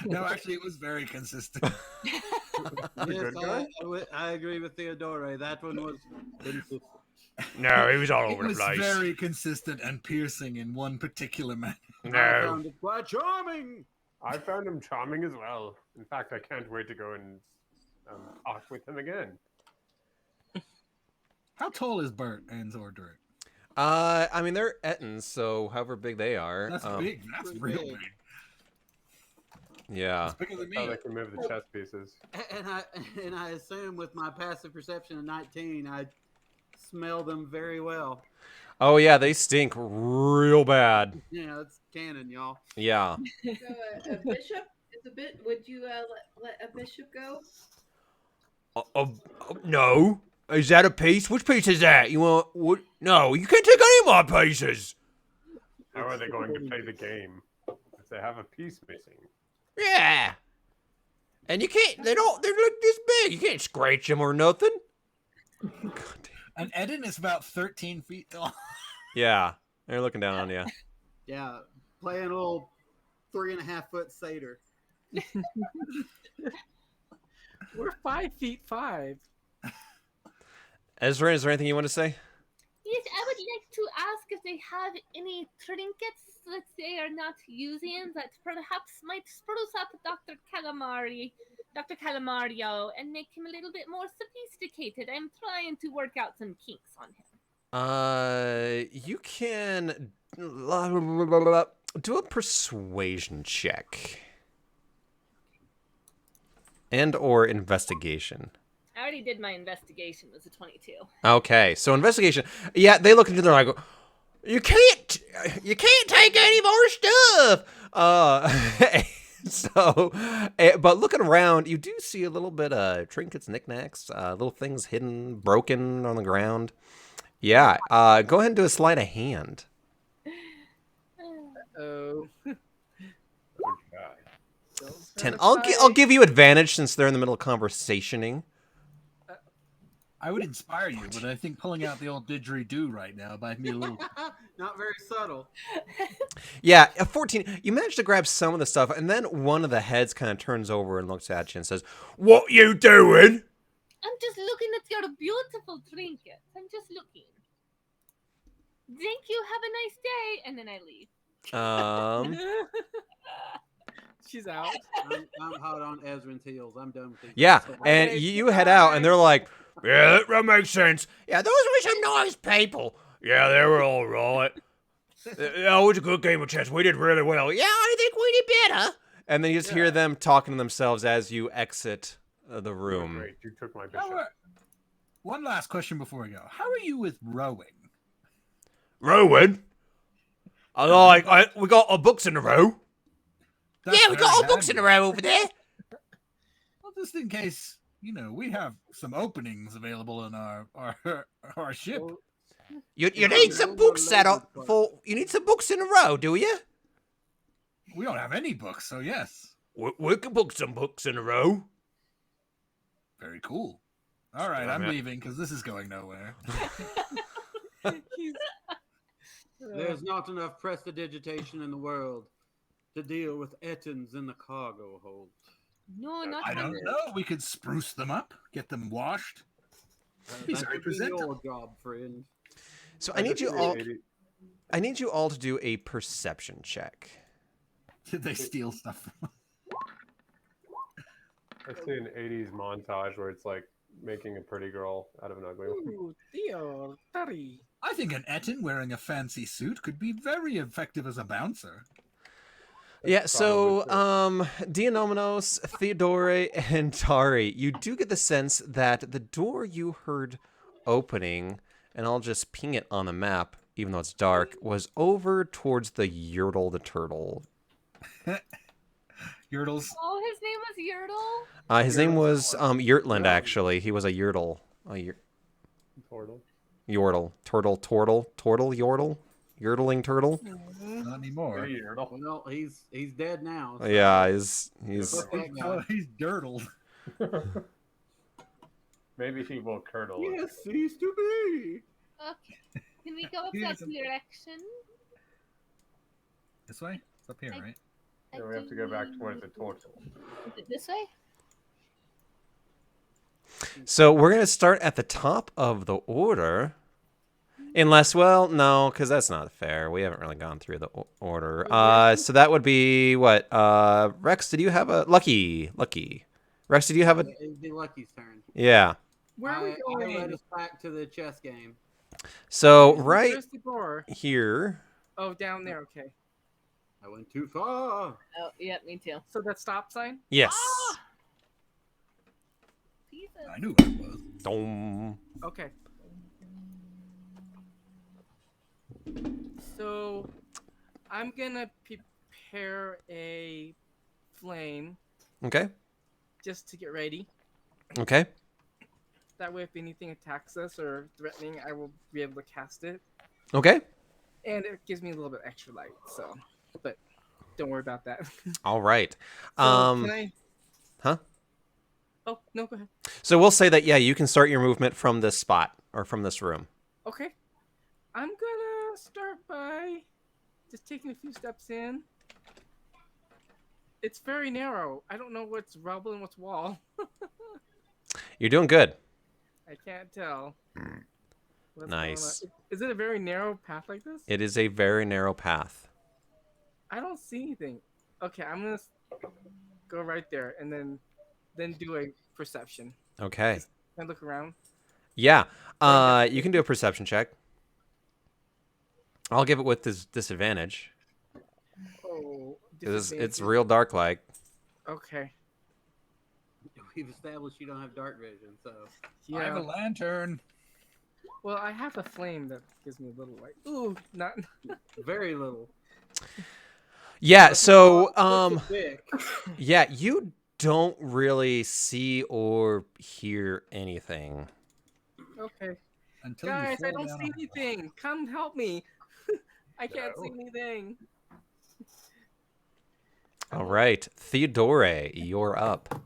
No, actually, it was very consistent. Yes, I agree with Theodore. That one was consistent. No, he was all It over the was place. very consistent and piercing in one particular manner. I No. found it quite charming. I found him charming as well. In fact, I can't wait to go and talk with him again. How tall is Bert and Zordrick? I mean, they're Ettins, so however big they are. That's big. That's pretty real big. big. Yeah. It's bigger than me. How they can move the chess pieces. And I assume with my passive perception of 19, I smell them very well. Oh, yeah, they stink real bad. Yeah, it's canon, y'all. Yeah. So a bishop is a bit. Would you let a bishop go? No. Is that a piece? Which piece is that? You want... What? No, you can't take any of my pieces. How are they going to play the game if they have a piece missing? Yeah. And you can't... They're like this big. You can't scratch them or nothing. God damn. And Eden is about 13 feet tall. Yeah. They're looking down on you. Yeah, playing a little 3.5-foot satyr. We're 5'5". Ezra, is there anything you want to say? Yes, I would like to ask if they have any trinkets that they are not using that perhaps might spruce up Dr. Calamario, and make him a little bit more sophisticated. I'm trying to work out some kinks on him. You can do a persuasion check. And or investigation. I already did my investigation. It was a 22. Okay, so investigation. Yeah, they look into their eye and go, You can't take any more stuff. But looking around, you do see a little bit of trinkets, knickknacks, little things hidden, broken on the ground. Yeah. Go ahead and do a sleight of hand. Oh. Good guy. 10. I'll give you advantage since they're in the middle of conversationing. I would inspire you, but I think pulling out the old didgeridoo right now might be a little. Not very subtle. Yeah, a 14. You managed to grab some of the stuff, and then one of the heads kind of turns over and looks at you and says, "What you doing?" I'm just looking at your beautiful trinkets. I'm just looking. Thank you. Have a nice day. And then I leave. She's out. I'm hot on Ezrin's heels. I'm done with these. Yeah, So- and Okay, you head out, and they're like, "Yeah, that makes sense. Yeah, those were some nice people. Yeah, they were all right. Yeah, it was a good game of chess. We did really well. Yeah, I think we did better." And then you just hear them talking to themselves as you exit the room. Great, you took my bishop. One last question before we go. How are you with rowing? Rowan, we got our books in a row. That's Yeah, we got very our books in a handy. row over there. Well, just in case, we have some openings available in our ship. Well, You Yeah, need yeah. some books set up for. You need some books in a row, do you? We don't have any books, so yes. We can book some books in a row. Very cool. All right, Yeah, I'm man. leaving because this is going nowhere. He's- There's not enough prestidigitation in the world to deal with Ettins in the cargo hold. No, not I don't one. know. We could spruce them up, get them washed. He's That very would be presentable. your job, friend. So I need you all. 80. I need you all to do a perception check. Did they steal stuff from I see an 80s montage where it's like making a pretty girl out of an ugly one. Ooh, Theo, Tari. I think an Etin wearing a fancy suit could be very effective as a bouncer. Yeah, so probably Dionominos, Theodore, and Tari, you do get the sense that the door you heard opening, and I'll just ping it on the map, even though it's dark, was over towards the Yertle the turtle. Yertles. Oh, his name was Yertle? His name was Yertland, actually. He was a Yertle. Portal. Yordle. Turtle, Yordle? Yertling turtle? Not anymore. Hey, Yertle. Well, he's dead now. so- Yeah, he's Fuck that guy. He's dirtled. Maybe he will curdle. Yes, cease to be. Okay. Can we go up He that doesn't- direction? This way? It's up here, right? Yeah, we have to go back towards the turtle. Is it this way? So we're going to start at the top of the order. Unless, well, no, because that's not fair. We haven't really gone through the order. So that would be what? Rex, did you have a... Lucky. Rex, did you have a... It'd be Lucky's turn. Yeah. Where are we I going? led us back to the chess game. So Where's right the door? here... Oh, down there. Okay. I went too far. Oh, yeah, me too. So that stop sign. Yes. Jesus. I knew what it was. Dom. Okay. So, I'm gonna prepare a flame Okay. just to get ready. Okay. That way, if anything attacks us or threatening, I will be able to cast it, Okay. and it gives me a little bit extra light. So, but don't worry about that. All right. So, can I? Huh? Oh no, go ahead. So we'll say that, yeah, you can start your movement from this spot or from this room. Okay. I'm gonna start by just taking a few steps in. It's very narrow. I don't know what's rubble and what's wall. You're doing good. I can't tell. What's Nice. going on. Is it a very narrow path like this? It is a very narrow path. I don't see anything. Okay, I'm gonna go right there and then do a perception. Okay. Can I look around? Yeah. You can do a perception check. I'll give it with this disadvantage. Oh, It's disadvantage. real dark like. Okay. We've established you don't have dark vision, so I have a Yeah. lantern. Well, I have a flame that gives me a little light. Ooh, not. Very little. Yeah, so What's a dick? yeah, you don't really see or hear anything. Okay, Until guys, you I fall don't down see a hole. anything. Come help me. I can't see No. anything. All right, Theodore, you're up.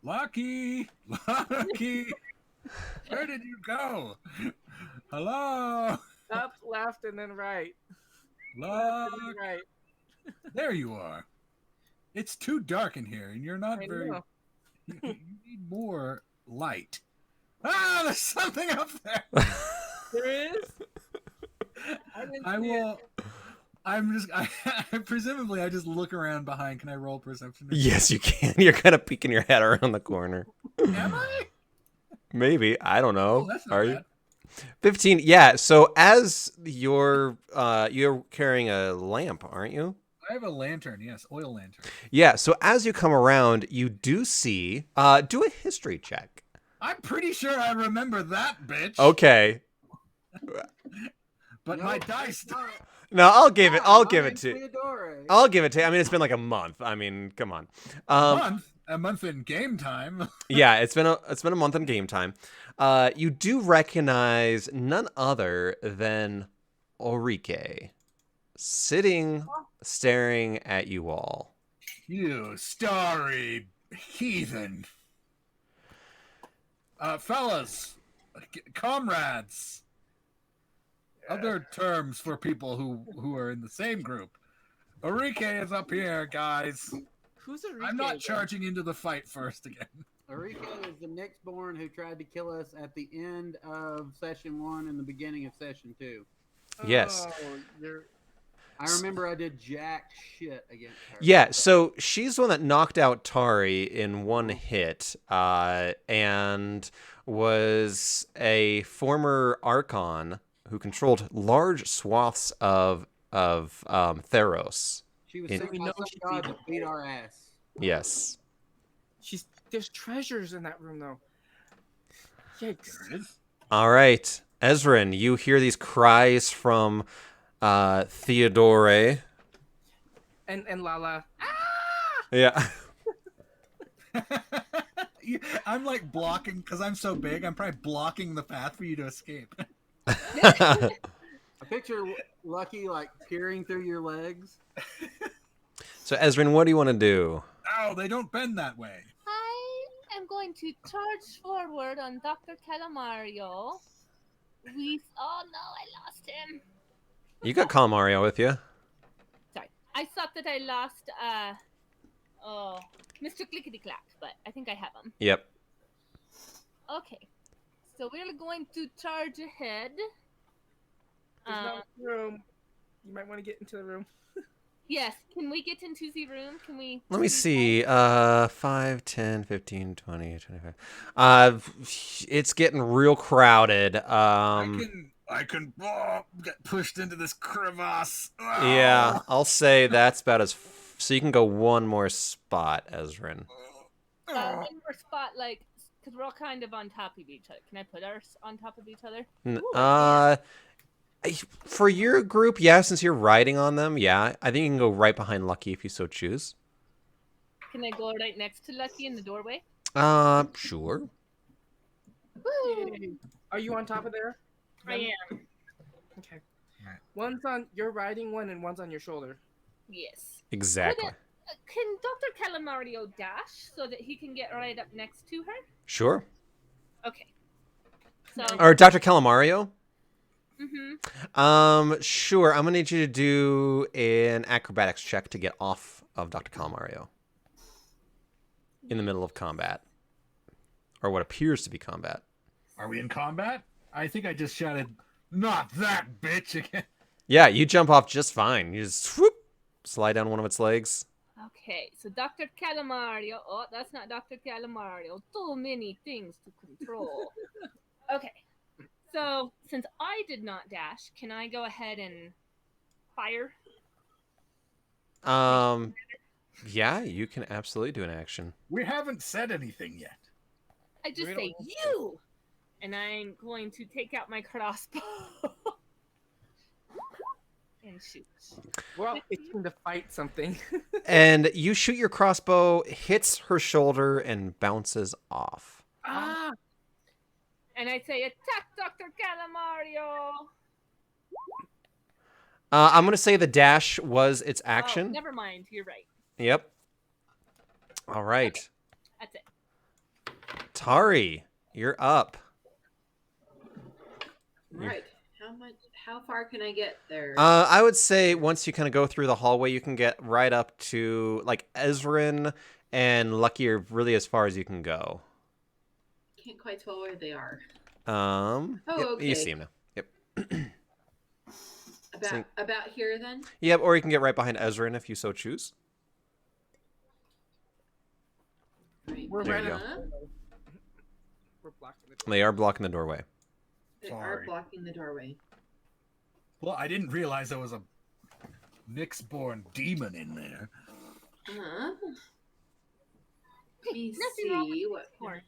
Lucky, Lucky, where did you go? Hello, Up, left, and then right. Left Luck. and then right. There you are. It's too dark in here, and you're not I very. know. You need more light. Ah, there's something up there. There is. I didn't I see will. I'm just. Presumably, I just look around behind. Can I roll perception? Yes, you can. You're kind of peeking your head around the corner. Am I? Maybe. I don't know. Oh, that's not Are bad. you? 15. Yeah, so as you're carrying a lamp, aren't you? I have a lantern. Yes, oil lantern. Yeah, so as you come around, you do see do a history check. I'm pretty sure I remember that bitch. Okay. But my dice. that's not- No, I'll give it Hi, my to name's Theodore. I'll give it to you. I mean, it's been like a month. I mean, come on. A month in game time. Yeah, it's been a month in game time. You do recognize none other than Orike sitting staring at you all. You starry heathen. Fellas, comrades. Other terms for people who are in the same group. Orike is up here, guys. Who's a I'm not charging into the fight first again. Arika is the next born who tried to kill us at the end of session 1 and the beginning of session 2. Yes. I remember I did jack shit against her. Yeah, so she's the one that knocked out Tari in one hit, and was a former Archon who controlled large swaths of Theros. She was In- sent We by know some she's god to evil. beat our ass. Yes. There's treasures in that room though. Yikes. All right, Ezrin, you hear these cries from Theodore. And Lala. Yeah. I'm like blocking because I'm so big. I'm probably blocking the path for you to escape. I picture Lucky like peering through your legs. So, Ezrin, what do you want to do? Oh, they don't bend that way. I am going to charge forward on Dr. Calamario. Oh no, I lost him. You got Calmario with you. Sorry. I thought that I lost Mr. Clickety Clack, but I think I have him. Yep. Okay. So we're going to charge ahead. There's no room. You might want to get into the room. Yes, can we get into the room? Can we? Let me see. 5, 10, 15, 20, 25. It's getting real crowded. I can get pushed into this crevasse. Yeah, I'll say that's about as. So you can go one more spot, Ezrin. One more spot, like, because we're all kind of on top of each other. Can I put ours on top of each other? For your group, yeah, since you're riding on them, yeah. I think you can go right behind Lucky if you so choose. Can I go right next to Lucky in the doorway? Sure. Yay. Are you on top of there? I am. Okay. One's on you're riding one and one's on your shoulder. Yes. Exactly. Can Dr. Calamario dash so that he can get right up next to her? Sure. Okay. So. Or Dr. Calamario? Mm-hmm. Sure. I'm gonna need you to do an acrobatics check to get off of Dr. Calamario in the middle of combat, or what appears to be combat. Are we in combat? I think I just shouted, "Not that bitch!" again. Yeah, you jump off just fine. You just whoop, slide down one of its legs. Okay, so Dr. Calamario. Oh, that's not Dr. Calamario. Too many things to control. Okay. So, since I did not dash, can I go ahead and fire? Yeah, you can absolutely do an action. We haven't said anything yet. I just We say don't- you, and I'm going to take out my crossbow and shoot. We're all itching to fight something. And you shoot your crossbow, hits her shoulder, and bounces off. Ah! And I say, attack Dr. Calamario! I'm going to say the dash was its Oh, action. never mind. You're right. Yep. All right. Okay. That's it. Tari, you're up. Right. How far can I get there? I would say once you kind of go through the hallway, you can get right up to like Ezrin and Lucky are really as far as you can go. Can't quite tell where they are. Oh, yep, okay. You see him now. Yep. About here then? Yep, or you can get right behind Ezrin if you so choose. Right. We're There right you up. go. We're blocking the door. They are blocking the doorway. They are Sorry. blocking the doorway. Well, I didn't realize there was a Nyx-born demon in there. Uh-huh. Let me Nothing wrong with see what. Corn.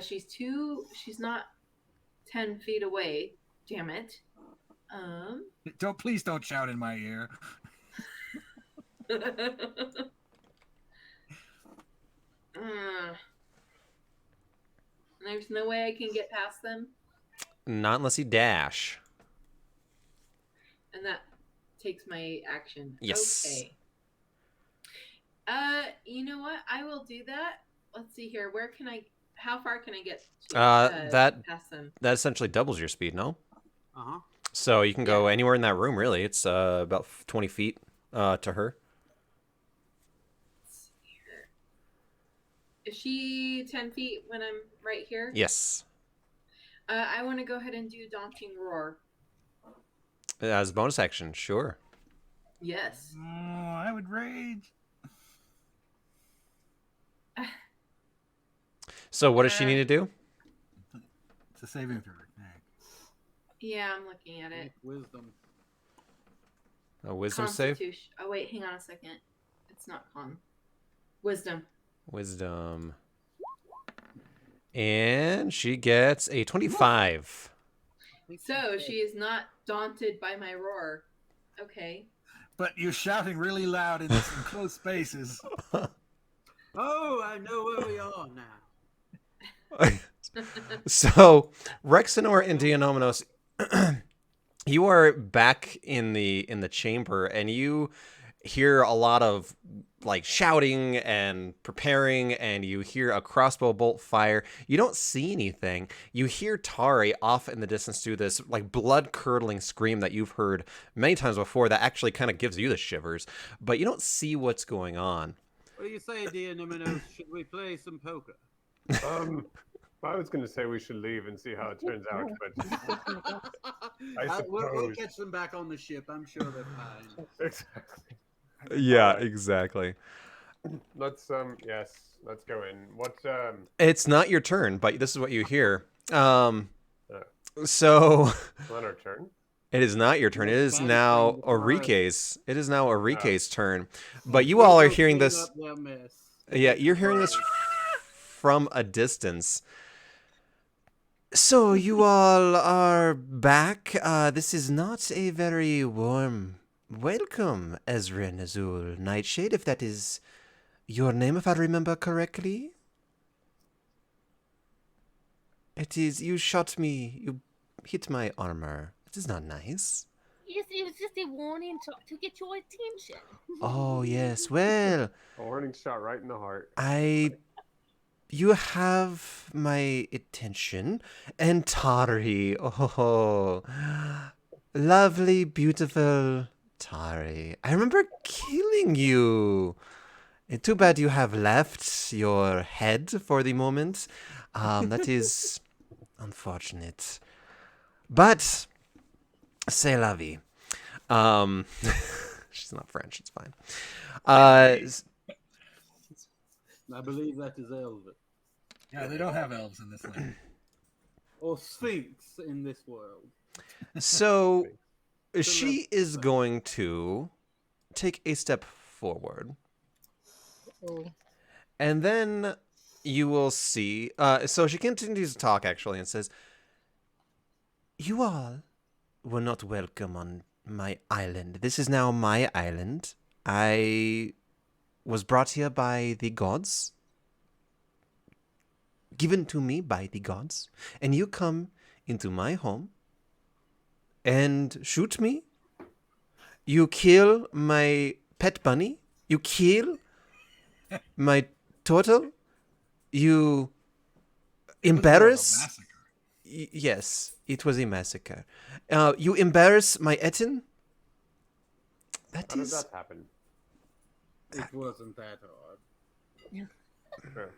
She's not 10 feet away. Damn it. Please don't shout in my ear. There's no way I can get past them, Not unless you dash. and that takes my action. Yes. Okay. You know what? I will do that. Let's see here. How far can I get past them? That essentially doubles your speed, no? Uh-huh. So you can go anywhere in that room, really. It's about 20 feet to her. Let's see here. Is she 10 feet when I'm right here? Yes. I want to go ahead and do Daunting Roar. As a bonus action, sure. Yes. Oh, I would rage. So what does she need to do? It's a saving throw, I think. Yeah, I'm looking at it. Wisdom. A wisdom save? Constitution. Oh, wait, hang on a second. It's not con. Wisdom. Wisdom. And she gets a 25. So she is not daunted by my roar. Okay. But you're shouting really loud in some close spaces. Oh, I know where we are now. So, Rexenor and Dionomenos, you are back in the chamber, and you hear a lot of like shouting and preparing, and you hear a crossbow bolt fire. You don't see anything. You hear Tari off in the distance do this like blood curdling scream that you've heard many times before that actually kind of gives you the shivers, but you don't see what's going on. What do you say, dear Numinos? Should we play some poker? I was going to say we should leave and see how it turns out, but We'll catch them back on the ship. I'm sure they're fine. Exactly. Yeah, exactly. Let's go in. It's not your turn, but this is what you hear. So It's not our turn. it is not your turn. It is now Orike's. It is now Orike's turn. But you all are hearing this. Yeah, you're hearing this from a distance. So you all are back. This is not a very warm welcome, Ezrin Azul Nightshade, if that is your name, if I remember correctly. It is. You shot me. You hit my armor. It is not nice. Yes, it was just a warning to get your attention. Oh, yes. Well, A warning shot right in the heart. you have my attention. And Tari. Oh, lovely, beautiful Tari. I remember killing you. Too bad you have left your head for the moment. That is unfortunate. But, c'est la vie. She's not French, it's fine. I believe that is Elven. Yeah, they don't have elves in this land. Or Sphinx in this world. So, she is going to take a step forward. Oh. And then you will see. So she continues to talk, actually, and says, "You all were not welcome on my island. This is now my island. I was brought here by the gods, given to me by the gods, and you come into my home and shoot me. You kill my pet bunny. You kill my turtle. You It was more of a embarrass. massacre. Yes, it was a massacre. You embarrass my Etin. That How did is. that happen? It wasn't that hard. Sure.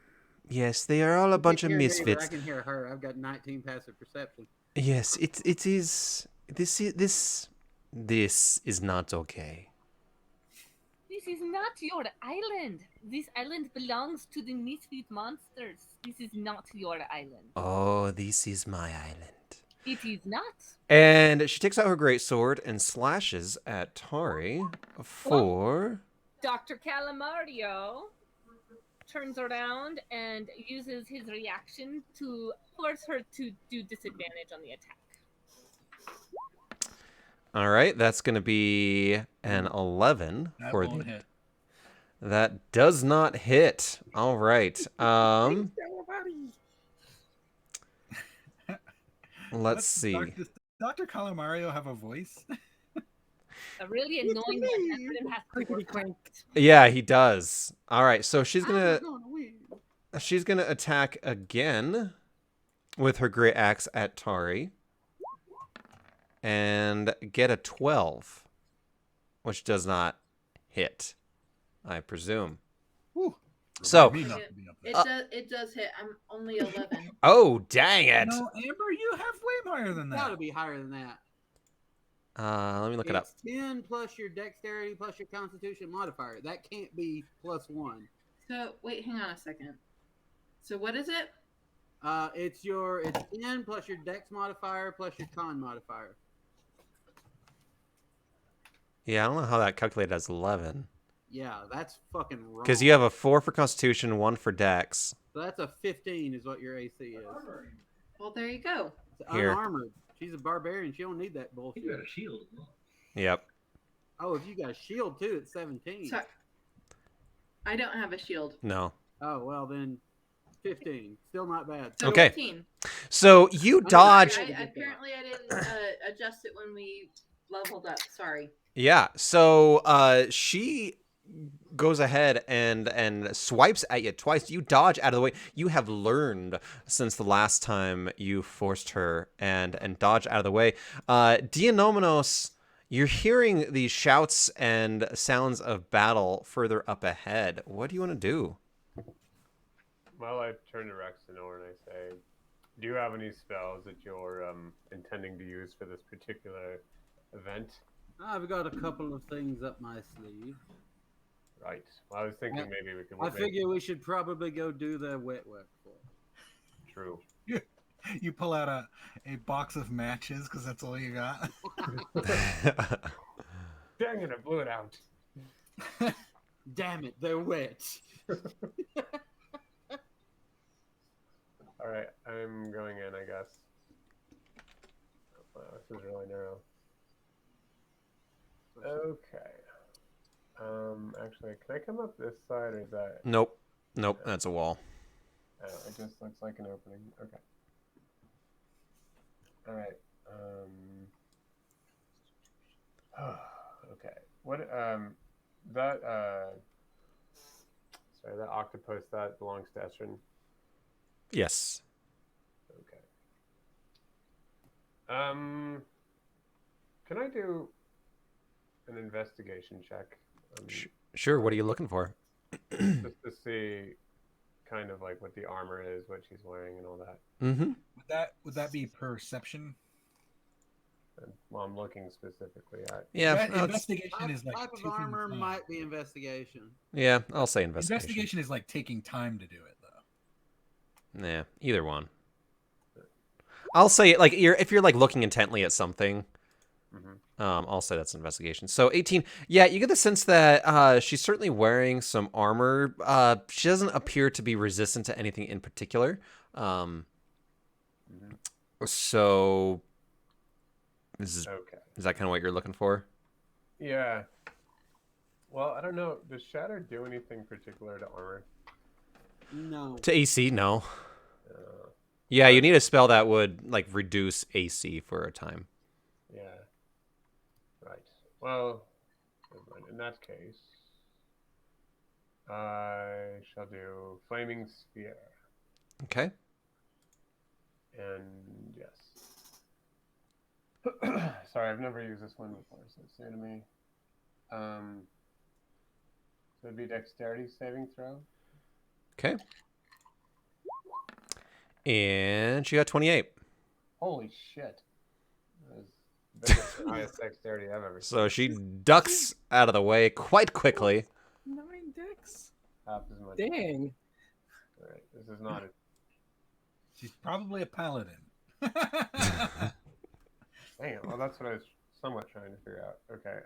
Yes, they are all a bunch of You can hear me, but I misfits. can hear her. I've got 19 passive perception. Yes, it is. This is not okay. This is not your island. This island belongs to the Misfit monsters. This is not your island. Oh, this is my island. It is not. And she takes out her great sword and slashes at Tari for. Dr. Calamario turns around and uses his reaction to force her to do disadvantage on the attack. All right, that's going to be an 11 That for won't hit. That does not hit. All right. Let's see. Does Dr. Calamario have a voice? A really annoying one. That has to work. Yeah, he does. All right, so she's gonna attack again with her great axe at Tari and get a 12, which does not hit, I presume. Whew. So, Me not to be up there. It does hit. I'm only 11. oh dang it! No, Amber, you have way higher than It's got to that. be higher than that. Let me look it up. It's 10 plus your dexterity plus your constitution modifier. That can't be +1. So wait, hang on a second. So what is it? It's 10 plus your dex modifier plus your con modifier. Yeah, I don't know how that calculated as 11. Yeah, that's fucking wrong. Because you have a 4 for Constitution, 1 for Dex. So that's a 15 is what your AC is. Well, there you go. It's Here. unarmored. She's a barbarian. She don't need that bullshit. You got a shield. Yep. Oh, if you got a shield too, it's 17. So, I don't have a shield. No. Oh, well then 15. Still not bad. So Okay. 15. So you dodge. Sorry, apparently I didn't adjust it when we leveled up. Sorry. Yeah. So she goes ahead and swipes at you twice. You dodge out of the way. You have learned since the last time you forced her and dodge out of the way. Dianominos, you're hearing these shouts and sounds of battle further up ahead. What do you want to do? Well, I turn to Rexenor and I say, do you have any spells that you're intending to use for this particular event? I've got a couple of things up my sleeve. Right. Well, I was thinking maybe we could. I figure we should probably go do the wet work for it. True. You pull out a box of matches because that's all you got. Dang it! I blew it out. Damn it, they're wet. All right, I'm going in, I guess. Wow, this is really narrow. Okay. Actually, can I come up this side, or is that? Nope. Nope. That's a wall. Oh, it just looks like an opening. Okay. All right. Okay. What? That. Sorry, that octopus that belongs to Estrin. Yes. Okay. Can I do an investigation check? Sure. What are you looking for? Just to see kind of like what the armor is, what she's wearing, and all that. Mm-hmm. Would that be perception? And, well, I'm looking specifically at. Yeah. Investigation is like Type of taking armor time. might be investigation. Yeah. I'll say investigation. Investigation is like taking time to do it, though. Yeah. Either one. I'll say like if you're like looking intently at something, I'll say that's an investigation. So 18. Yeah, you get the sense that she's certainly wearing some armor. She doesn't appear to be resistant to anything in particular. So is that kind of what you're looking for? Yeah. Well, I don't know. Does Shatter do anything particular to armor? No. To AC, no. Yeah, you need a spell that would like reduce AC for a time. Yeah. Right. Well, in that case, I shall do Flaming Sphere. Okay. And yes. Sorry, I've never used this one before, so it's new to me. So it'd be Dexterity saving throw. Okay. And she got 28. Holy shit. That was the biggest and highest dexterity I've ever seen. So she ducks out of the way quite quickly. 9 dex. Half as much. Dang. All right, this is not a... She's probably a paladin. Damn, well, that's what I was somewhat trying to figure out. Okay,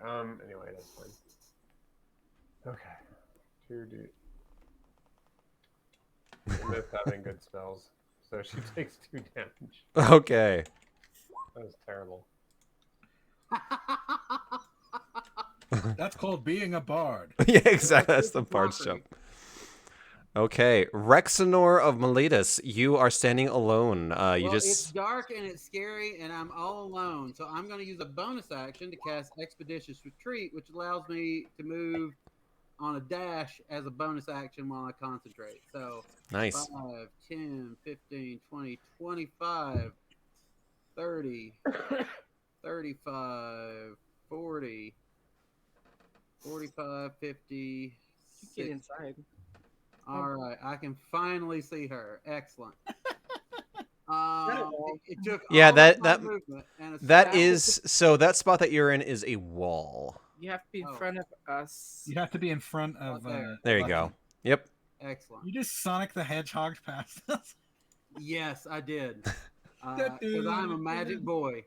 anyway, that's fine. Okay. 2D. I miss having good spells. So she takes 2 damage. Okay. That was terrible. That's called being a bard. Yeah, exactly. That's the bard's jump. Okay, Rexenor of Miletus, you are standing alone. It's dark and it's scary, and I'm all alone. So I'm going to use a bonus action to cast Expeditious Retreat, which allows me to move on a dash as a bonus action while I concentrate. So nice. 5, 10, 15, 20, 25, 30, 35, 40, 45, 50. Get inside. All right, I can finally see her. Excellent. It took yeah, all of my movement and a that spell. is so that spot that you're in is a wall. You have to be in front of us. You have to be in front of. There you go. Yep. Excellent. You just Sonic the Hedgehog past us. Yes, I did. Because I'm a magic boy.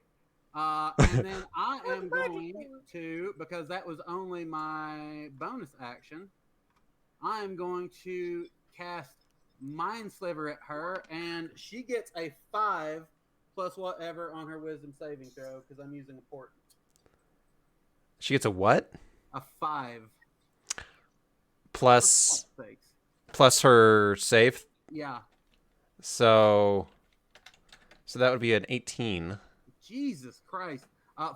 And then I am going to, because that was only my bonus action, I am going to cast Mind Sliver at her, and she gets a 5 plus whatever on her Wisdom saving throw because I'm using a portent. She gets a what? A 5. Plus her save. Yeah. So that would be an 18. Jesus Christ.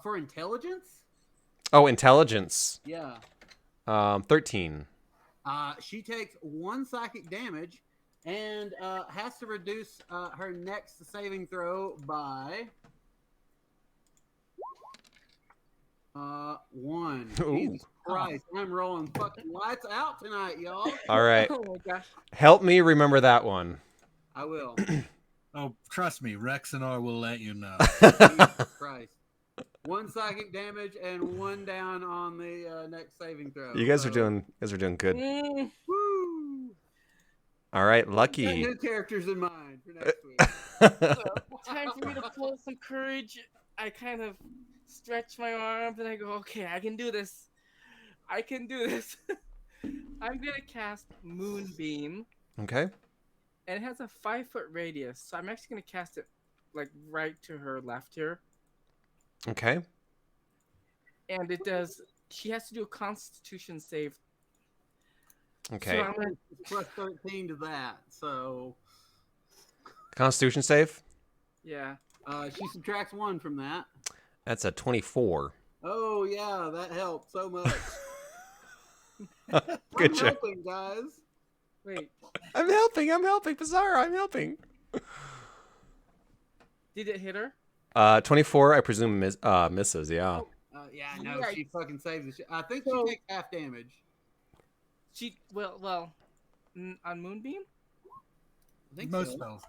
For intelligence? Oh, intelligence. Yeah. 13. She takes 1 psychic damage and has to reduce her next saving throw by 1. Ooh. Jesus Christ, I'm rolling fucking lights out tonight, y'all. All right. Oh my gosh. Help me remember that one. I will. Oh, trust me, Rexenor will let you know. Jesus Christ. 1 psychic damage and 1 down on the next saving throw. You guys are doing good. Woo! All right, Got Lucky. new characters in mind for next week. Time for me to pull some courage. I kind of stretch my arms and I go, okay, I can do this. I can do this. I'm going to cast Moonbeam. Okay. And it has a 5-foot radius. So I'm actually going to cast it like right to her left here. Okay. And it does, she has to do a Constitution save. Okay. So I'm gonna, Plus 13 to that, so... Constitution save? yeah. She subtracts 1 from that. That's a 24. Oh, yeah, that helped so much. Good I'm job. helping, guys. Wait, I'm helping. Bizarre, I'm helping. did it hit her? 24, I presume misses, yeah. Yeah, no, Yeah. she fucking saves the shit. I think So- she takes half damage. She, well, on Moonbeam? I think Most so. spells do.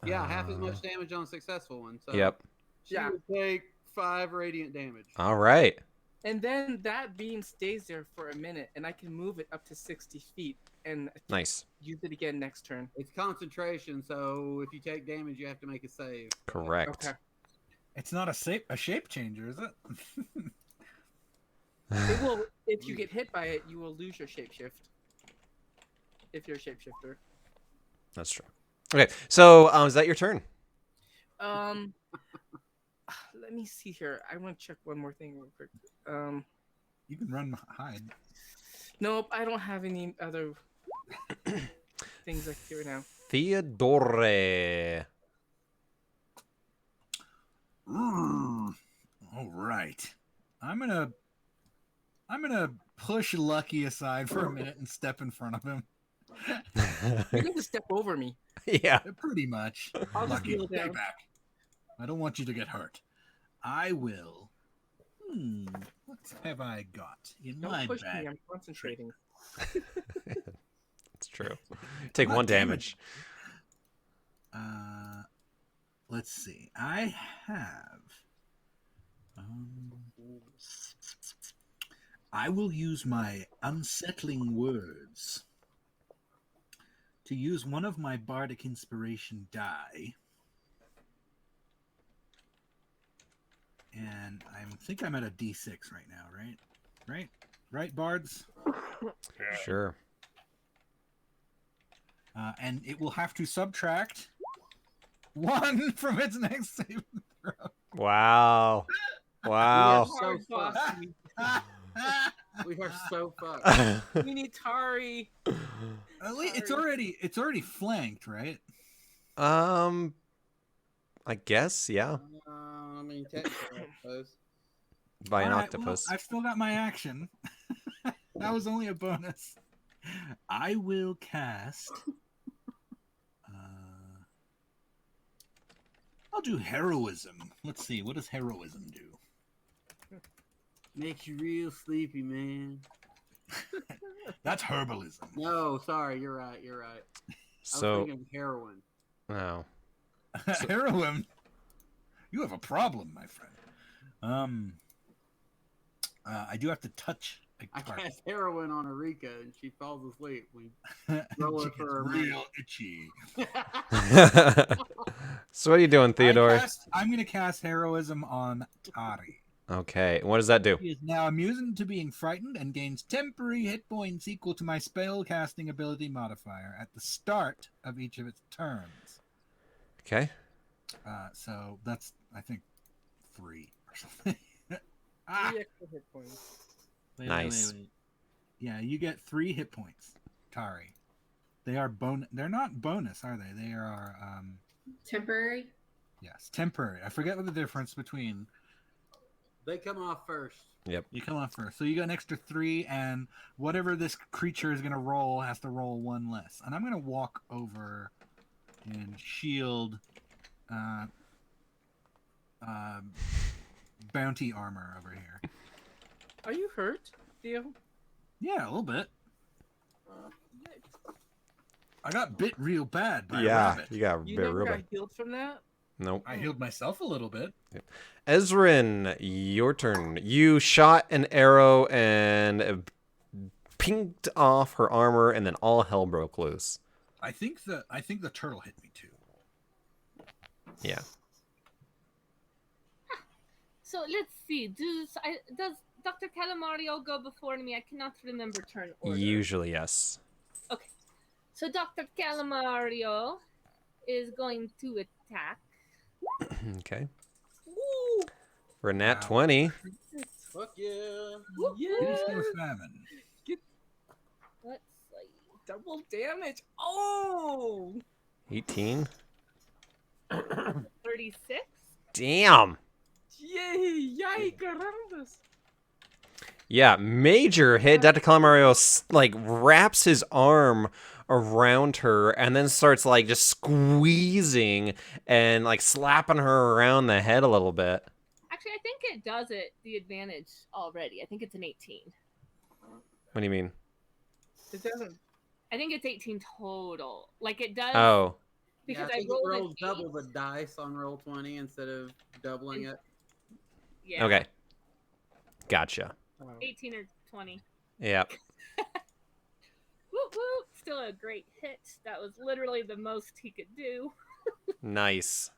Yeah, half as much damage on a successful one. So Yep. she Yeah. would take 5 radiant damage. All right. And then that beam stays there for a minute, and I can move it up to 60 feet and Nice. use it again next turn. It's concentration, so if you take damage, you have to make a save. Correct. Okay. It's not a shape changer, is it? It will. If you get hit by it, you will lose your shapeshift. If you're a shapeshifter. That's true. Okay, so is that your turn? Um, let me see here. I want to check one more thing real quick. You can run hide. Nope, I don't have any other things like here now. Theodore. All right. I'm gonna push Lucky aside for a minute and step in front of him. You're going to step over me. Yeah. Pretty much. I'll just Lucky, kneel stay down. back. I don't want you to get hurt. I will. What have I got in Don't my push bag? me. I'm concentrating. That's true. Take Not 1 damage. damage. Let's see. I have. I will use my unsettling words to use one of my bardic inspiration die. And I think I'm at a D6 right now, right? Right, bards? Sure. And it will have to subtract 1 from its next saving throw. Wow. Wow. So Boss, fucked. We are so fucked. we need Tari. It's already flanked, right? I guess, yeah. I mean, technically, I suppose. By an All right, octopus. Well, I've still got my action. That was only a bonus. I will cast. I'll do heroism. Let's see. What does heroism do? Makes you real sleepy, man. That's herbalism. No, sorry, you're right. I was So, thinking heroin. no. Heroin. You have a problem, my friend. I do have to touch a I target. cast heroin on Erika and she falls asleep. We She roll it gets for a real itchy. So what are you doing, Theodore? I'm going to cast heroism on Tari. Okay. What does that do? He is now immune to being frightened and gains temporary hit points equal to my spell casting ability modifier at the start of each of its turns. Okay. So that's, I think, 3 or something. 3 extra hit points. Nice. Wait. Yeah, you get 3 hit points, Tari. They are They're not bonus, are they? They are Temporary? yes, temporary. I forget what the difference between. They come off first. Yep. You come off first, so you got an extra 3, and whatever this creature is going to roll has to roll 1 less. And I'm going to walk over and shield bounty armor over here. Are you hurt, Theo? Yeah, a little bit. I got bit real bad by a Yeah, rabbit. you got You bit never real got bad. healed from that? Nope. I healed myself a little bit. Ezrin, your turn. You shot an arrow and pinged off her armor, and then all hell broke loose. I think the turtle hit me too. Yeah. So let's see. Does Dr. Calamario go before me? I cannot remember turn order. Usually, yes. Okay. So Dr. Calamario is going to attack. Okay. Woo! For a nat Wow. 20. Fuck yeah. Yeah! Famine. Let's see. Double damage. Oh! 18. 36. Damn. Yay! Yay! Carambas! Yeah, major hit. Dr. Calamario wraps his arm around her and then starts just squeezing and slapping her around the head a little bit. Actually, I think it does it the advantage already. I think it's an 18. What do you mean? It doesn't. I think it's 18 total. It does. Oh, Because I I think rolled it an rolls double 8. the dice on roll 20 instead of doubling it. Yeah. okay. Gotcha. 18 or 20. Yep. Whoop whoop! Still a great hit. That was literally the most he could do. Nice.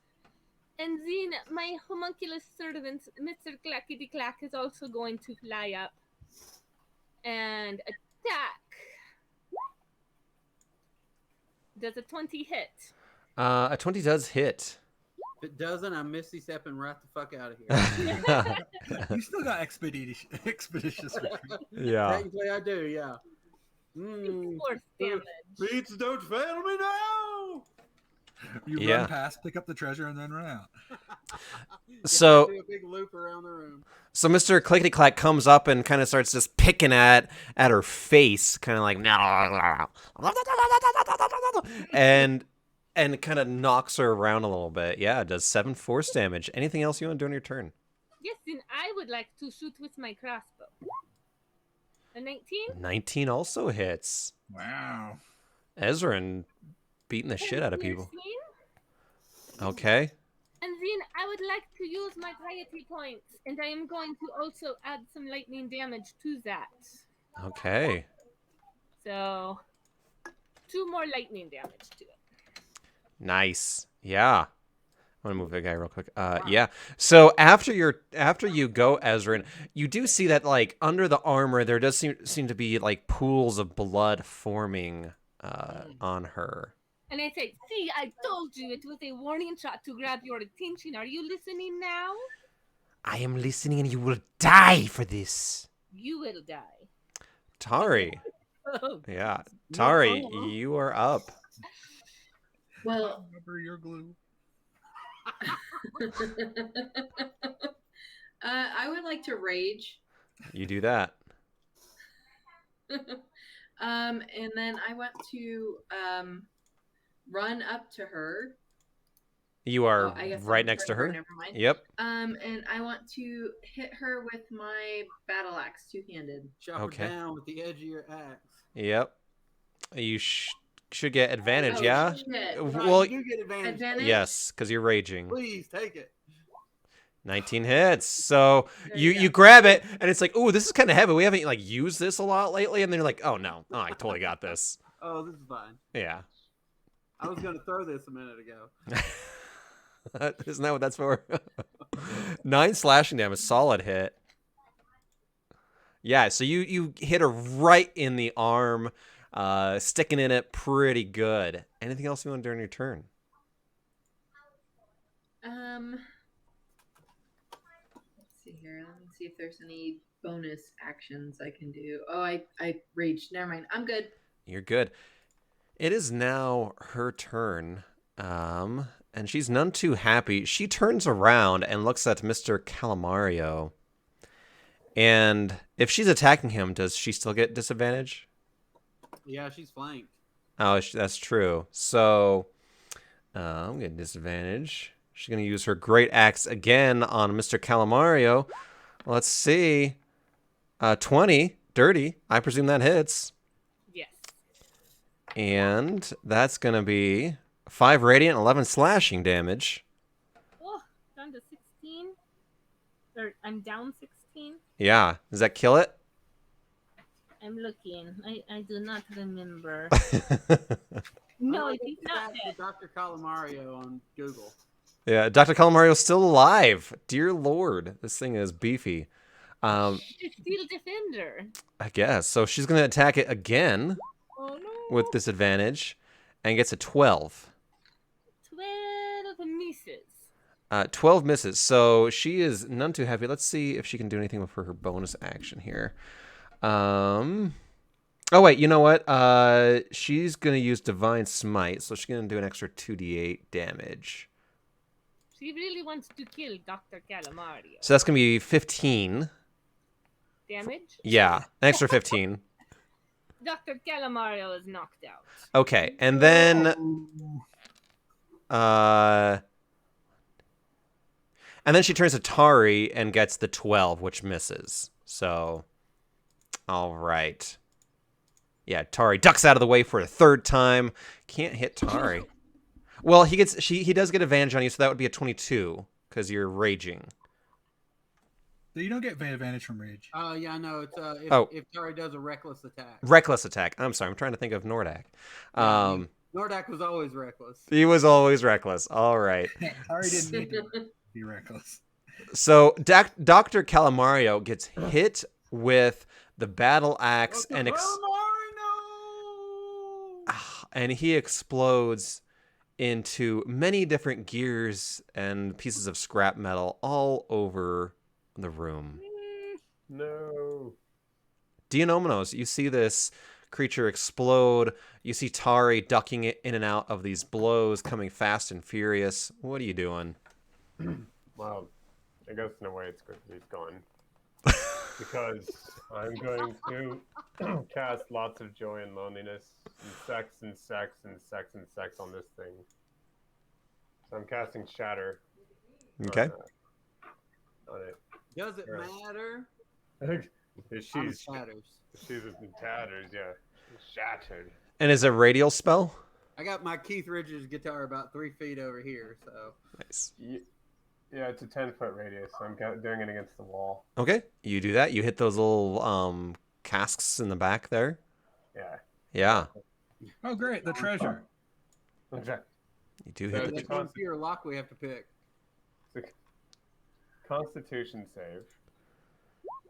And then my homunculus servant, Mr. Clackety Clack, is also going to fly up and attack. Does a 20 hit? A 20 does hit. If it doesn't, I'm Misty stepping right the fuck out of here. You still got expeditious retreat. Yeah. Technically, I do. Yeah. Force damage. Beats don't fail me now. You Yeah. run past, pick up the treasure, and then run out. So- do a big loop around the room. So Mr. Clickety Clack comes up and kind of starts just picking at her face, kind of like and kind of knocks her around a little bit. Yeah, it does 7 force damage. Anything else you want to do on your turn? Yes, and I would like to shoot with my crossbow. A 19? 19 also hits. Wow. Ezran beating the shit out of people. 13? Okay. And then I would like to use my piety points, and I am going to also add some lightning damage to that. Okay. So, 2 more lightning damage to it. Nice. Yeah. I'm gonna move the guy real quick. Yeah. So after you go, Ezran, you do see that like under the armor there does seem to be like pools of blood forming on her. And I say, see, I told you it was a warning shot to grab your attention. Are you listening now? I am listening, and you will die for this. You will die. Tari. Yeah. Tari, you are up. Well, Remember your glue. I would like to rage. You do that. And then I want to run up to her. You are I guess right I'm next to her. Never mind. Yep. And I want to hit her with my battle axe, two-handed. Chop Okay. her down with the edge of your axe. Yep. You should get advantage, Oh, yeah? shit. Well, you do get advantage. Advantage? yes, because you're raging. Please take it. 19 hits. So There you you go. grab it, and it's like, ooh, this is kind of heavy. We haven't like used this a lot lately. And then you're like, oh no, I totally got this. Oh, this is fine. Yeah. I was gonna throw this a minute ago. Isn't that what that's for? 9 slashing damage, solid hit. Yeah, so you hit her right in the arm, sticking in it pretty good. Anything else you want to do on your turn? Let's see here. Let me see if there's any bonus actions I can do. Oh, I raged. Never mind. I'm good. You're good. It is now her turn. And she's none too happy. She turns around and looks at Mr. Calamario. And if she's attacking him, does she still get disadvantage? Yeah, she's flanked. Oh, that's true. So, I'm getting disadvantage. She's going to use her great axe again on Mr. Calamario. Let's see. 20, dirty. I presume that hits. Yes. And that's going to be 5 radiant, 11 slashing damage. Oh, down to 16. Or I'm down 16. Yeah. Does that kill it? I'm looking. I do not remember. No, it is not dead. Dr. Calamario on Google. Yeah, Dr. Calamario's still alive. Dear Lord, this thing is beefy. She's still defender. I guess. So she's going to attack it again Oh no. with disadvantage and gets a 12. 12 misses. 12 misses. So she is none too happy. Let's see if she can do anything for her bonus action here. Oh, wait. You know what? She's going to use Divine Smite. So she's going to do an extra 2d8 damage. She really wants to kill Dr. Calamario. So that's going to be 15. Damage? Yeah, an extra 15. Dr. Calamario is knocked out. Okay, and then she turns to Tari and gets the 12, which misses. So, all right. Yeah, Tari ducks out of the way for a third time. Can't hit Tari. Well, he does get advantage on you, so that would be a 22 because you're raging. So you don't get advantage from rage. Yeah, no, it's if Tari does a reckless attack. Reckless attack. I'm sorry, I'm trying to think of Nordak. Nordak was always reckless. He was always reckless. All right. Tari didn't need to be reckless. So Dr. Calamario gets hit with the battle axe Dr. and he explodes into many different gears and pieces of scrap metal all over the room. No. Dionomenos, you see this creature explode. You see Tari ducking it in and out of these blows, coming fast and furious. What are you doing? Well, I guess in a way it's good that he's gone. Because I'm going to cast lots of joy and loneliness and sex and sex and sex and sex on this thing. So I'm casting Shatter. Okay. On it. Does it Right. matter? She's I'm shatters. in tatters, yeah. Shattered. And is it a radial spell? I got my Keith Richards guitar about 3 feet over here, so. Nice. Yeah, it's a 10-foot radius. So I'm doing it against the wall. Okay, you do that. You hit those little casks in the back there. Yeah. Yeah, Oh, great. The treasure. Okay. you do So hit That's one pure lock we have to pick. It's a Constitution save.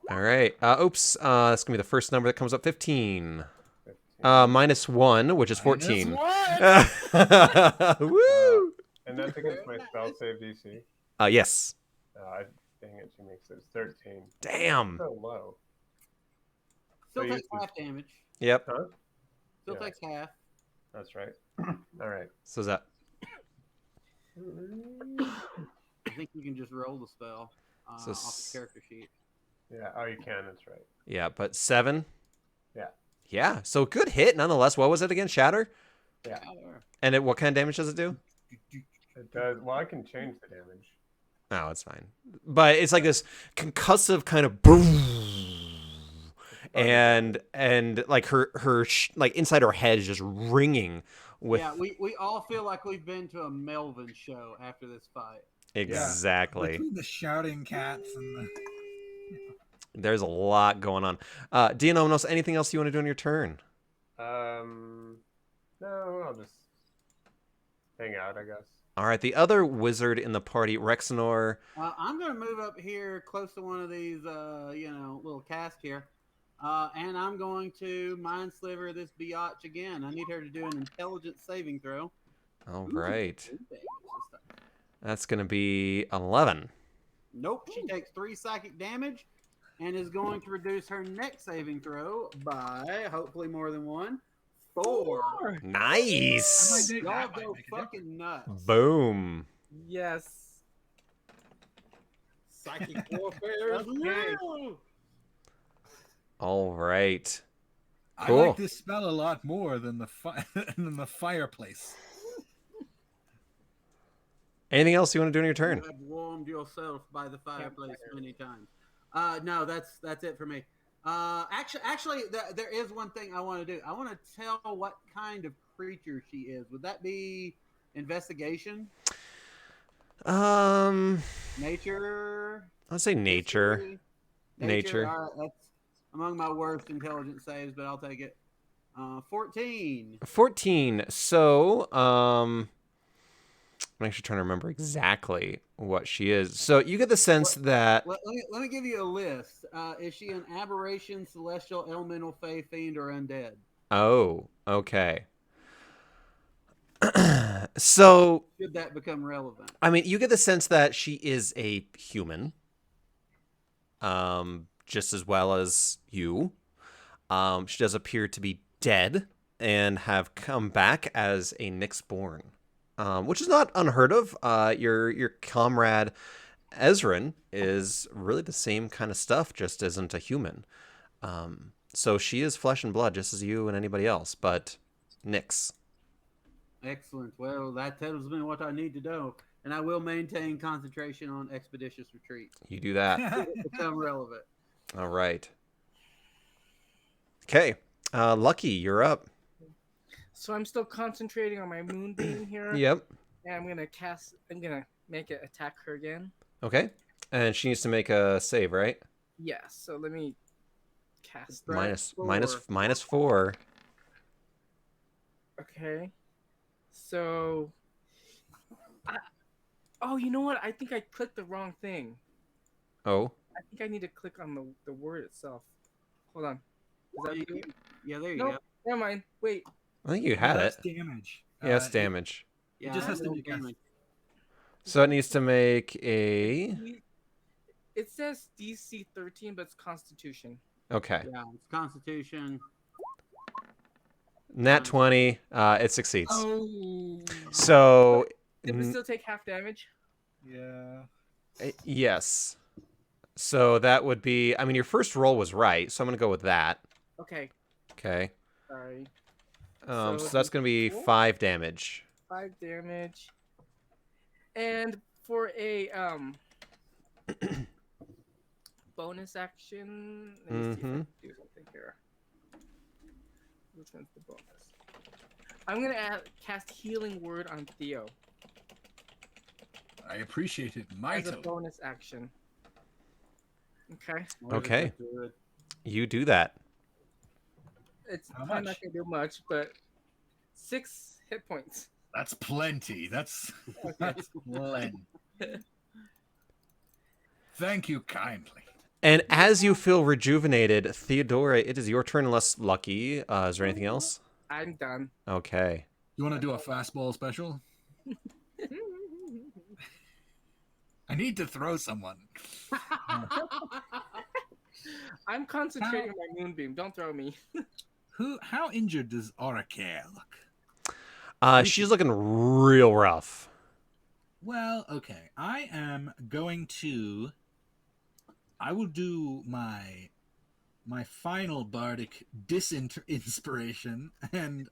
All right. Oops. That's going to be the first number that comes up. 15. 15. -1, which is 14. Minus Woo! And that's against my spell save DC. Yes. Dang it, she makes it 13. Damn. So low. Still So takes you- half damage. Yep. Huh? Still Yeah. takes half. That's right. All right. So is that I think you can just roll the spell So off the character sheet. Yeah. Oh, you can. That's right. yeah, but 7. Yeah. Yeah. So good hit nonetheless. What was it again? Shatter. Yeah. And what kind of damage does it do? It does. Well, I can change the damage. Oh, it's fine. But it's like this concussive kind of boom, and like her like inside her head is just ringing with Yeah, we all feel like we've been to a Melvin show after this fight. exactly. Between the shouting cats and the... There's a lot going on. Dionomenos, anything else you want to do on your turn? No, I'll just hang out, I guess. All right, the other wizard in the party, Rexenor. I'm going to move up here close to one of these, little casks here. And I'm going to mind sliver this biatch again. I need her to do an intelligence saving throw. All right. Ooh, damage this time. That's going to be 11. Nope, she takes 3 psychic damage and is going to reduce her next saving throw by hopefully more than 1. 4. Nice. That Y'all might go make a fucking nuts. Boom. Yes. Psychic warfare is real. All right. I Cool. like this spell a lot more than the than the fireplace. Anything else you want to do on your turn? You have warmed yourself by the fireplace many times. No, that's it for me. Actually, there is one thing I want to do. I want to tell what kind of creature she is. Would that be investigation, nature? I'll say nature. history? Nature. All right, that's among my worst intelligence saves, but I'll take it. 14. 14. So, I'm actually trying to remember exactly what she is. So you get the sense that Let me give you a list. Is she an aberration, celestial, elemental, fey, fiend, or undead? oh, okay. So, Should that become relevant? I mean, you get the sense that she is a human, just as well as you. She does appear to be dead and have come back as a Nyxborn, which is not unheard of. Your comrade Ezrin is really the same kind of stuff, just isn't a human. So she is flesh and blood, just as you and anybody else, but Nyx. Excellent. Well, that tells me what I need to know, and I will maintain concentration on expeditious retreat. You do that. Should it become relevant? All right. Okay. Lucky, you're up. So I'm still concentrating on my moonbeam here. Yep. And I'm gonna make it attack her again. Okay. And she needs to make a save, right? Yeah, so let me cast Right. that. Minus 4. Okay. So, oh, you know what? I think I clicked the wrong thing. Oh. I think I need to click on the word itself. Hold on. Does that do it? Yeah, there you Nope. go. Never mind. Wait. I think you No, had that's it. damage. Yeah, it's damage. Yeah, It just has to no make a damage. So it needs to make a... It says DC 13, but it's Constitution. Okay. Yeah, it's Constitution. Nat 20, it succeeds. Oh. So... Did it still take half damage? Yeah. Yes. So that would be... I mean, your first roll was right, so I'm going to go with that. Okay. Okay. Sorry. So that's going to be 5 damage. 5 damage. And for a bonus action, let me see if I can do something here. Which one's the bonus? I'm gonna cast Healing Word on Theo I appreciate it as a mightily. bonus action. Okay. Okay. You do that. It's How probably not much? gonna do much, but 6 hit points. That's plenty. That's plenty. Thank you kindly. And as you feel rejuvenated, Theodora, it is your turn unless Lucky. Is there anything else? I'm done. Okay. You want to do a fastball special? I need to throw someone. I'm concentrating on my moonbeam. Don't throw me. How injured does Auricare look? She's looking real rough. Well, okay. I will do my final bardic disinspiration and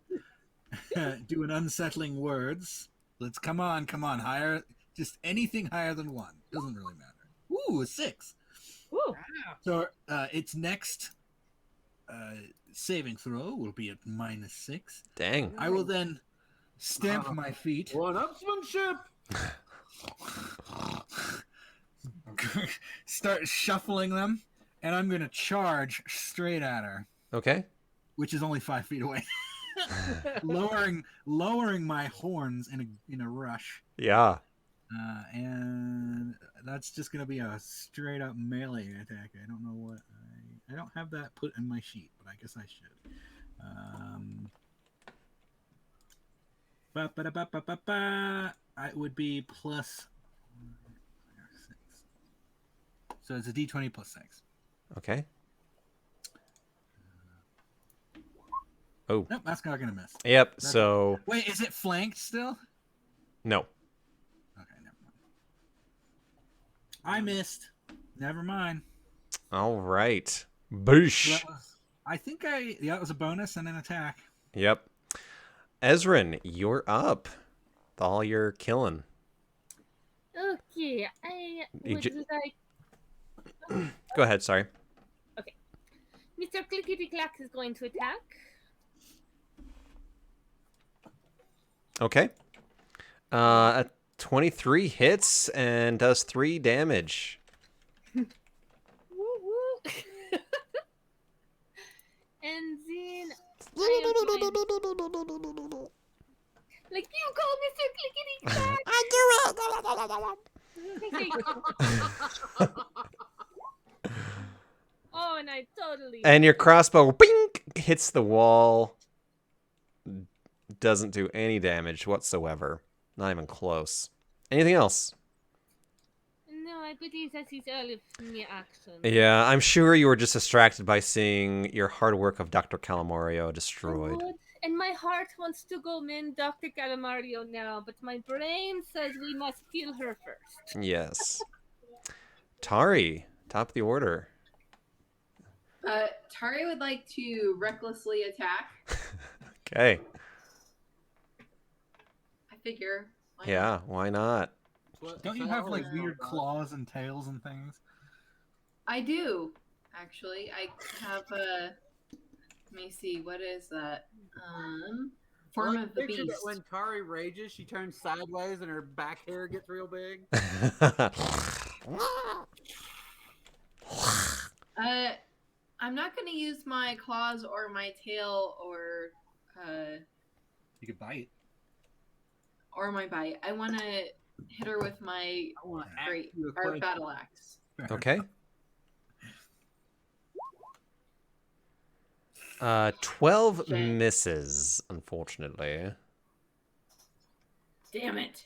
do an unsettling words. Let's come on, higher. Just anything higher than 1. Doesn't really matter. Ooh, a 6. Ooh. So its next saving throw will be at -6. Dang. I will then stamp my feet. One-upsmanship! Start shuffling them, and I'm going to charge straight at her, Okay. which is only 5 feet away. lowering my horns in a rush. Yeah. And that's just going to be a straight up melee attack. I don't know what I don't have that put in my sheet, but I guess I should. It would be plus 6. So it's a D20 plus 6. Okay. Oh. Nope, that's not going to miss. Yep. So. Wait, is it flanked still? No. Okay, never mind. I missed. Never mind. All right. Boosh. I think that was a bonus and an attack. Yep. Ezrin, you're up. With all your killing. Okay, I would like. Go ahead. Sorry. Okay, Mr. Clickety Clack is going to attack. Okay. A 23 hits and does 3 damage. Woo woo. And then like you go, Mr. Clickety Clack. I do it. Oh, and I totally. And your crossbow bink, hits the wall. Doesn't do any damage whatsoever. Not even close. Anything else? No, I believe that is all of my action. Yeah, I'm sure you were just distracted by seeing your hard work of Dr. Calamario destroyed. Good. And my heart wants to go mend Dr. Calamario now, but my brain says we must kill her first. Yes. Tari, top of the order. Tari would like to recklessly attack. Okay. I figure. Yeah, why not? Don't you have like weird claws and tails and things? I do, actually. I have a. Let me see. What is that? Form of the Picture that beast. when Tari rages, she turns sideways and her back hair gets real big. I'm not going to use my claws or my tail or. You could bite. or my bite. I want to hit her with my I want to great you a our question. battle axe. Okay. 12 Shame. misses, unfortunately. Damn it.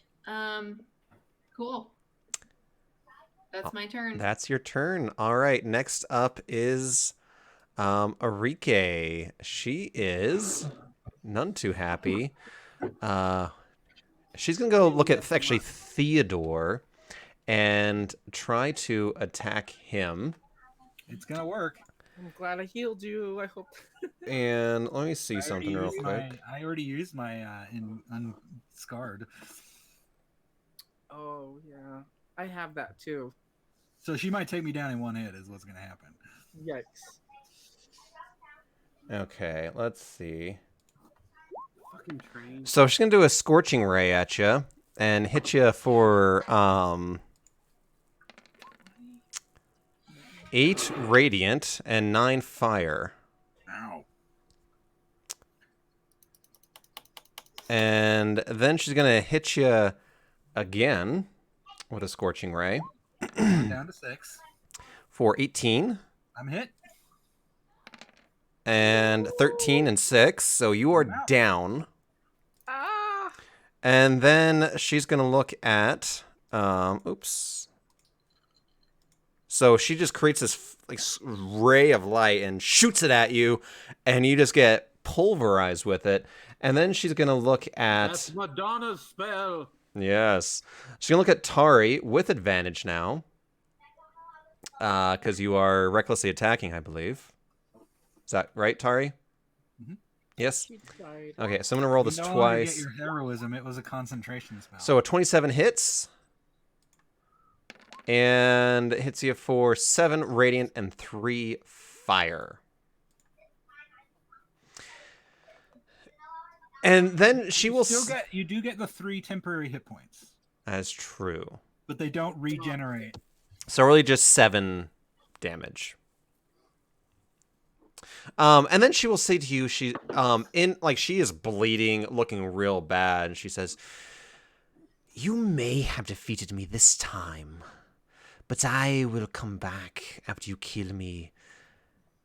Cool. That's my turn. That's your turn. All right. Next up is Arike. She is none too happy. She's gonna go look at actually Theodore and try to attack him. It's gonna work. I'm glad I healed you. I hope. And let me see something real quick. I already used my unscarred. Oh yeah, I have that too. So she might take me down in one hit. Is what's gonna happen. Yikes. Okay, let's see. Fucking train. So she's gonna do a scorching ray at you and hit you for 8 radiant and 9 fire. Ow. And then she's gonna hit you again with a scorching ray Down to 6. for 18 I'm hit. and 13 and 6. So you are I'm out. down. Ah. And then she's gonna look at oops. So she just creates this like ray of light and shoots it at you, and you just get pulverized with it. And then she's gonna look at That's Madonna's spell. yes, she's gonna look at Tari with advantage now, because you are recklessly attacking, I believe. Is that right, Tari? Mhm. Yes. She died. Okay, so I'm gonna roll this You no longer twice. get your heroism. It was a concentration spell. So a 27 hits. And it hits you for 7 radiant and 3 fire. And then she will you do get the 3 temporary hit points, That's true. but they don't regenerate. So really just 7 damage. And then she will say to you, she she is bleeding, looking real bad, and she says, "You may have defeated me this time, but I will come back after you kill me,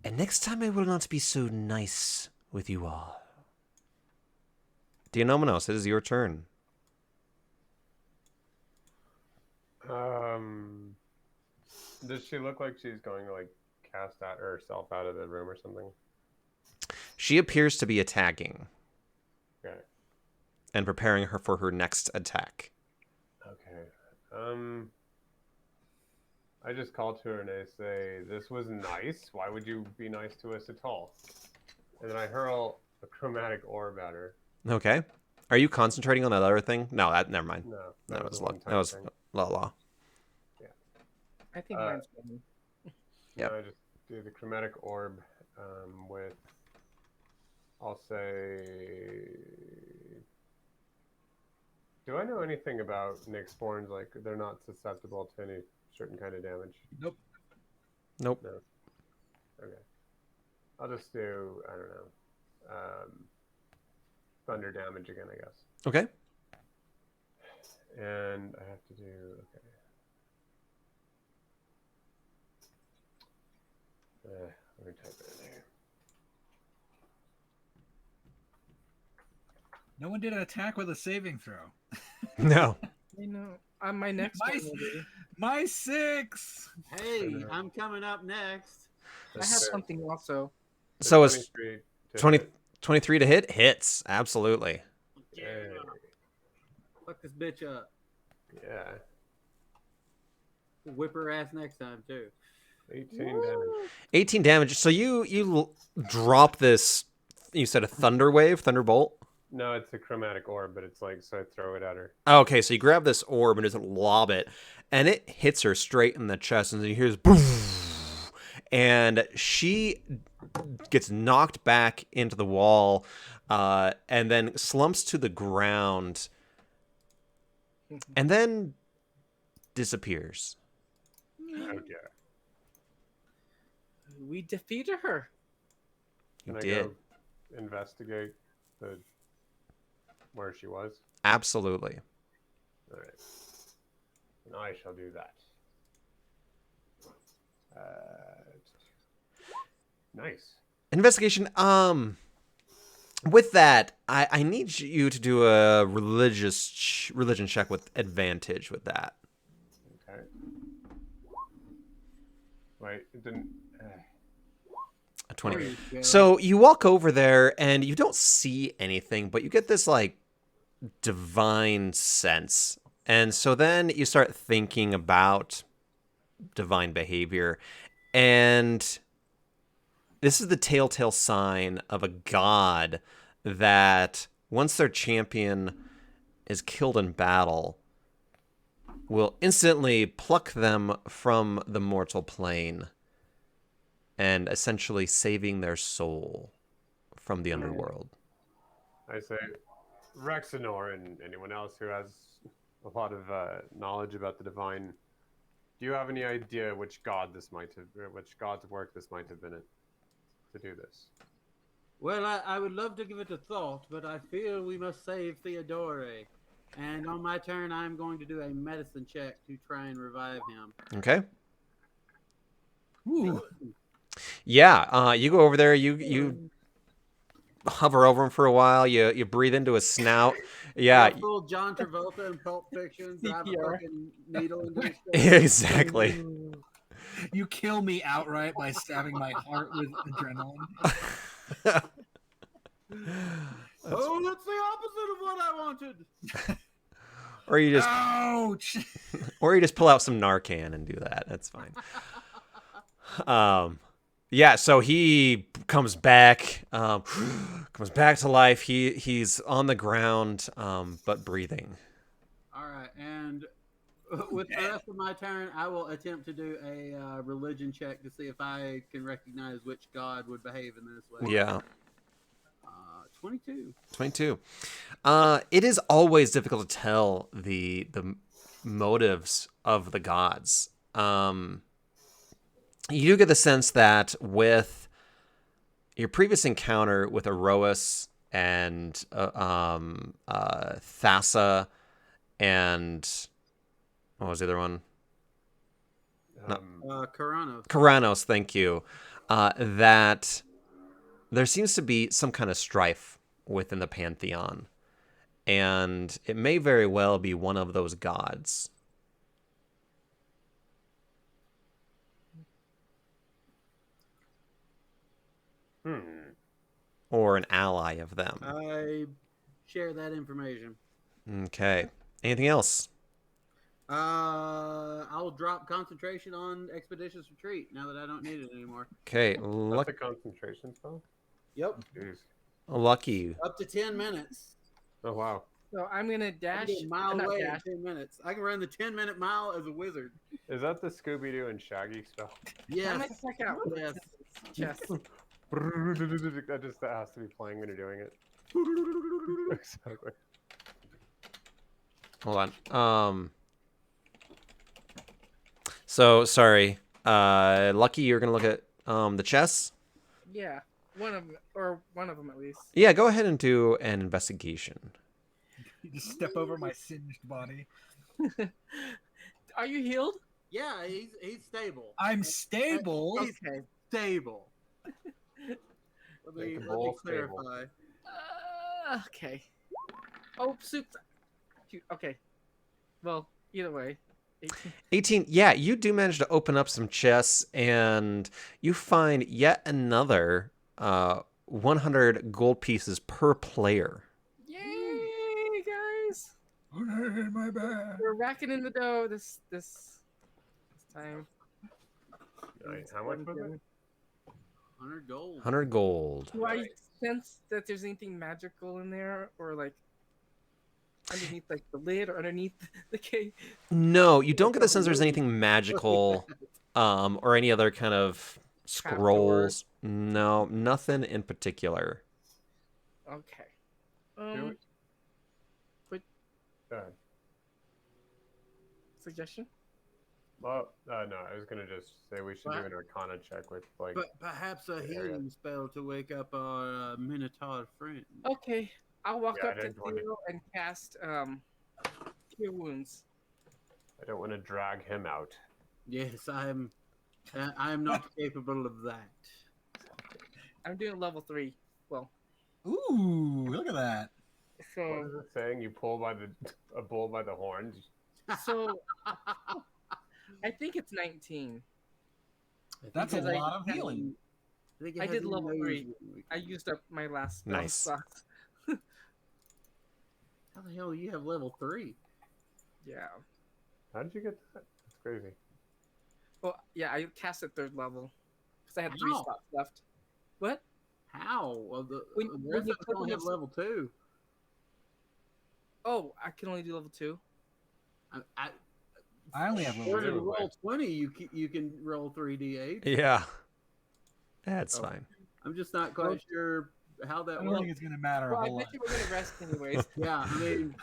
and next time I will not be so nice with you all." Dianomenos, it is your turn. Does she look like she's going to like cast out herself out of the room or something? She appears to be attacking Okay. and preparing her for her next attack. Okay. I just call to her and I say, "This was nice. Why would you be nice to us at all?" And then I hurl a chromatic orb at her. Okay. Are you concentrating on that other thing? No, never mind. No, That was a one-time that was thing. la. I think mine's funny. Yep. No, I just do the chromatic orb with, I'll say, do I know anything about Nick spawns? Like, they're not susceptible to any certain kind of damage? Nope. Nope. No. Okay. I'll just do, I don't know, thunder damage again, I guess. Okay. And I have to do, okay. Let me type it in here. No one did an attack with a saving throw. No. You know, on my next My- one will be. My 6. Hey, I'm coming up next. I have something also. So it's 23 to 20, hit. 23 to hit? Hits. Absolutely. Hey, Fuck this bitch up. yeah. Whip her ass next time too. 18 damage. 18 damage. So you drop this, you said a thunder wave, thunderbolt? No, it's a chromatic orb, but it's like, so I throw it at her. Okay, so you grab this orb and just lob it, and it hits her straight in the chest, and you hear this boom, and she gets knocked back into the wall, and then slumps to the ground, and then disappears. Okay. We defeated her. You Can I did. go investigate the where she was? Absolutely. All right. And I shall do that. Nice. Investigation. With that, I need you to do a religion check with advantage with that. Okay. Wait, it didn't. A 20. There you go. So you walk over there and you don't see anything, but you get this like divine sense. And so then you start thinking about divine behavior. And this is the telltale sign of a god that once their champion is killed in battle, will instantly pluck them from the mortal plane and essentially saving their soul from the underworld. I say, Rexenor and anyone else who has a lot of knowledge about the divine. Do you have any idea which god this might have, or which god's work this might have been to do this? Well, I would love to give it a thought, but I feel we must save Theodore. And on my turn, I'm going to do a medicine check to try and revive him. Okay. Ooh. Yeah, you go over there, you hover over him for a while, you breathe into his snout. Yeah, Full John Travolta in Pulp Fiction, drive a CPR. fucking needle into his face. exactly. You kill me outright by stabbing my heart with adrenaline. Oh, that's the opposite of what I wanted. Or you just Ouch! or you just pull out some Narcan and do that. That's fine. Yeah, so he comes back to life. He's on the ground, but breathing. All right, and with the rest of my turn, I will attempt to do a religion check to see if I can recognize which god would behave in this way. Yeah. 22. 22. It is always difficult to tell the motives of the gods. You do get the sense that with your previous encounter with Erois and Thassa and what was the other one? Karanos. Karanos, thank you. That there seems to be some kind of strife within the pantheon, and it may very well be one of those gods. Or an ally of them. I share that information. Okay. Anything else? I'll drop concentration on Expeditious Retreat now that I don't need it anymore. Okay. That's a concentration spell? Yep. Jeez. Lucky. Up to 10 minutes. Oh, wow. So I'm gonna I dash. can get a mile not away in dash. 10 minutes. I can run the 10-minute mile as a wizard. Is that the Scooby-Doo and Shaggy spell? I Yes. might check out Yes. chess. That just has to be playing when you're doing it. Exactly. Hold on. So sorry. Lucky, you're gonna look at the chess. Yeah, one of them at least. Yeah, go ahead and do an investigation. You just step over my singed body. Are you healed? Yeah, he's stable. I'm stable. He's Okay. stable. Let Make me the ball stable. clarify. Okay. Oh, soup. Okay. Well, either way. 18. 18. Yeah, you do manage to open up some chests, and you find yet another 100 gold pieces per player. Yay, guys! In my bag. We're racking in the dough this time. Nice. How much was it? 100 gold. 100 gold. Do I sense that there's anything magical in there, or like underneath like the lid, or underneath the cake? No, you don't get the sense there's anything magical, or any other kind of scrolls. No, nothing in particular. Okay. Do it. Go ahead. Suggestion? Well, no, I was gonna just say we should do an Arcana check with like. But perhaps a area. healing spell to wake up our Minotaur friend. Okay. I'll walk Yeah, I up to didn't want to- Theo and cast Cure Wounds. I don't want to drag him out. Yes, I'm not capable of that. I'm doing level 3. Well, Ooh, look at that. What so is it saying? You pull by a bull by the horns. so I think it's 19. That's a Because lot of healing. think it I has did a level nose 3. wound. I used up my last spell Nice. slots. How the hell do you have level 3? Yeah. How did you get that? That's crazy. Well, yeah, I cast at 3rd level because I had 3 Ow. spots left. What? How? Well, the When rest you of us click on only have this- level 2. Oh, I can only do level 2. I only have level Or in 2. roll 20, you can roll 3d8. Yeah. That's Oh. fine. I'm just not quite Well- sure how I that don't works. think it's going to matter Well, a I whole bet lot. you we're gonna rest anyways. Yeah, I mean,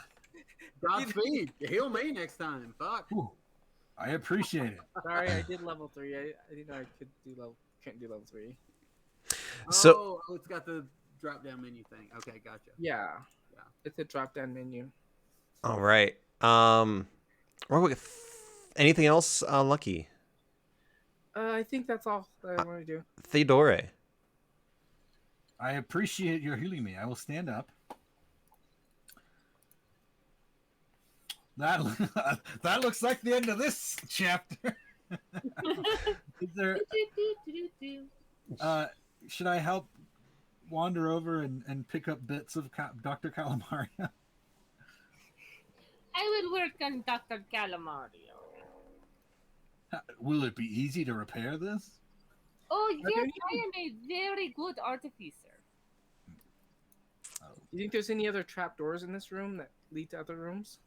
Godspeed. Heal me next time. Fuck. Ooh, I appreciate it. Sorry, I did level 3. I didn't know I couldn't do level 3. So- Oh, it's got the drop down menu thing. Okay, gotcha. Yeah. Yeah. It's a drop down menu. All right. Anything else, Lucky? I think that's all that I want to do. Theodore. I appreciate your healing me. I will stand up. That that looks like the end of this chapter. Is there? Should I help wander over and pick up bits of Dr. Calamaria? I will work on Dr. Calamario. Will it be easy to repair this? Oh, there yes, any- I am a very good artificer. Oh. Do you think there's any other trapdoors in this room that lead to other rooms?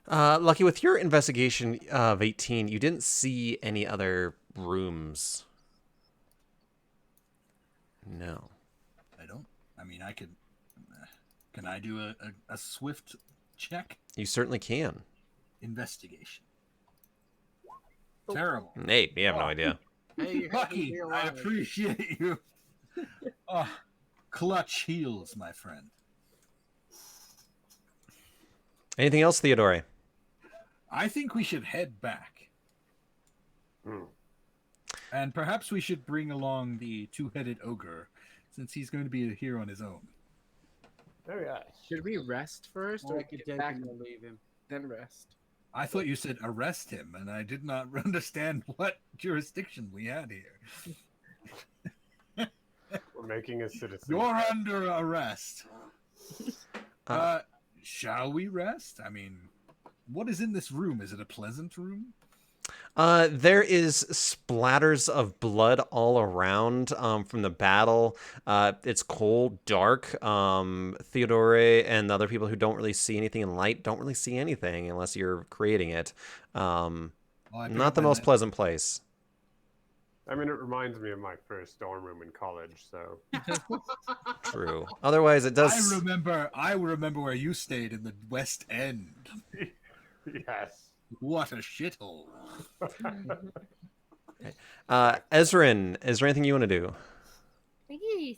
Lucky, with your investigation of 18, you didn't see any other rooms. No. I don't. I mean, I could. Can I do a swift check? You certainly can. Investigation. Oh. Terrible. Nate, you have no idea. Hey, you're happy to Lucky, be I alive. appreciate you. Oh, clutch heals, my friend. Anything else, Theodore? I think we should head back. Hmm. And perhaps we should bring along the two-headed ogre, since he's going to be here on his own. Oh yeah. Should we rest first, Or or I could get take back him and leave him. then rest? I thought you said arrest him, and I did not understand what jurisdiction we had here. We're making a citizen. You're under arrest. Shall we rest? I mean, what is in this room? Is it a pleasant room? There is splatters of blood all around from the battle. It's cold, dark. Theodore and the other people who don't really see anything in light don't really see anything unless you're creating it. Well, I Not the bet most that- pleasant place. I mean, it reminds me of my first dorm room in college. So True. Otherwise, it does. I remember where you stayed in the West End. yes. What a shithole. Ezrin, is there anything you want to do? Yes,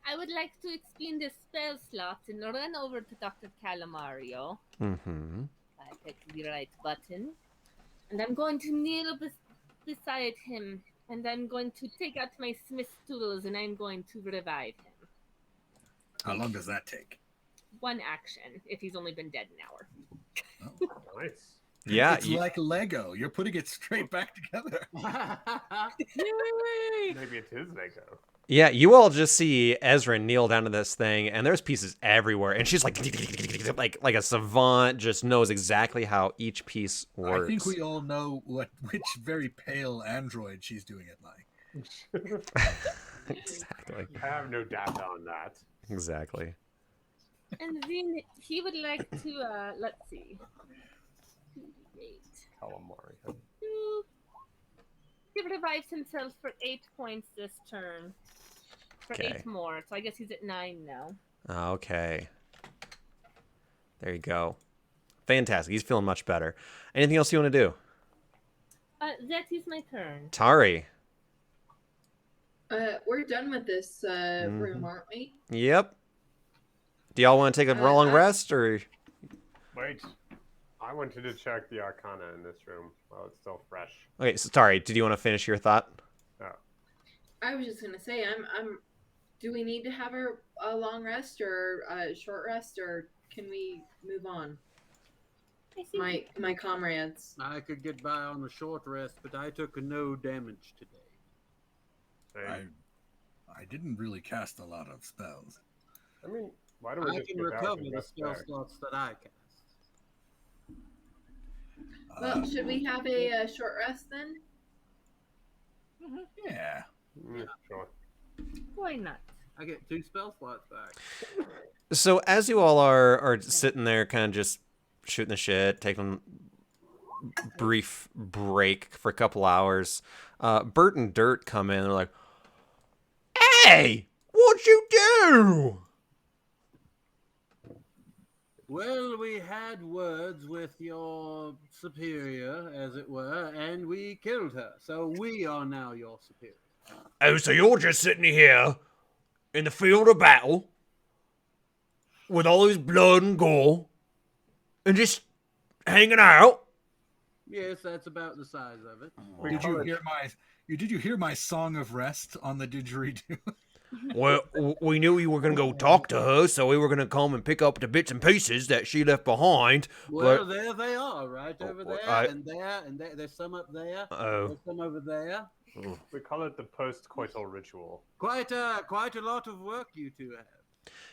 I would like to explain the spell slots and run over to Dr. Calamario. Mm-hmm. I click the right button. And I'm going to kneel beside him. And I'm going to take out my smith tools and I'm going to revive him. How long does that take? 1 action, if he's only been dead an hour. Nice. Yeah. It's like Lego. You're putting it straight back together. Yay! Maybe it is Lego. Yeah, you all just see Ezrin kneel down to this thing, and there's pieces everywhere, and she's like a savant, just knows exactly how each piece works. I think we all know which very pale android she's doing it like. Exactly. I have no data on that. Exactly. And then he would like to, let's see. 8. Calamari. He revives himself for 8 points this turn. For Okay. 8 more, so I guess he's at 9 now. Okay. There you go. Fantastic. He's feeling much better. Anything else you want to do? That is my turn. Tari. We're done with this room, Mhm. aren't we? Yep. Do y'all want to take a long rest, or? Wait. I wanted to check the Arcana in this room while it's still fresh. Okay, so sorry. Did you want to finish your thought? Oh. I was just gonna say, I'm. Do we need to have a long rest or a short rest, or can we move on? My comrades. I could get by on a short rest, but I took no damage today. I didn't really cast a lot of spells. I mean, why don't we I just can get out recover and the rest spell there? slots that I cast. Well, should we have a short rest then? Yeah. Sure. Why not? I get 2 spell slots back. So as you all are sitting there, kind of just shooting the shit, taking a brief break for a couple hours, Bert and Dirt come in. They're like, "Hey, what'd you do?" Well, we had words with your superior, as it were, and we killed her. So we are now your superior. Oh, so you're just sitting here in the field of battle with all this blood and gore and just hanging out? Yes, that's about the size of it. Did you hear my song of rest on the didgeridoo? Well, we knew you were going to go talk to her, so we were going to come and pick up the bits and pieces that she left behind. Well, but there they are, right over there, and there, and there. There's some up there. There's some over there. We call it the post-coital ritual. Quite a lot of work you two have.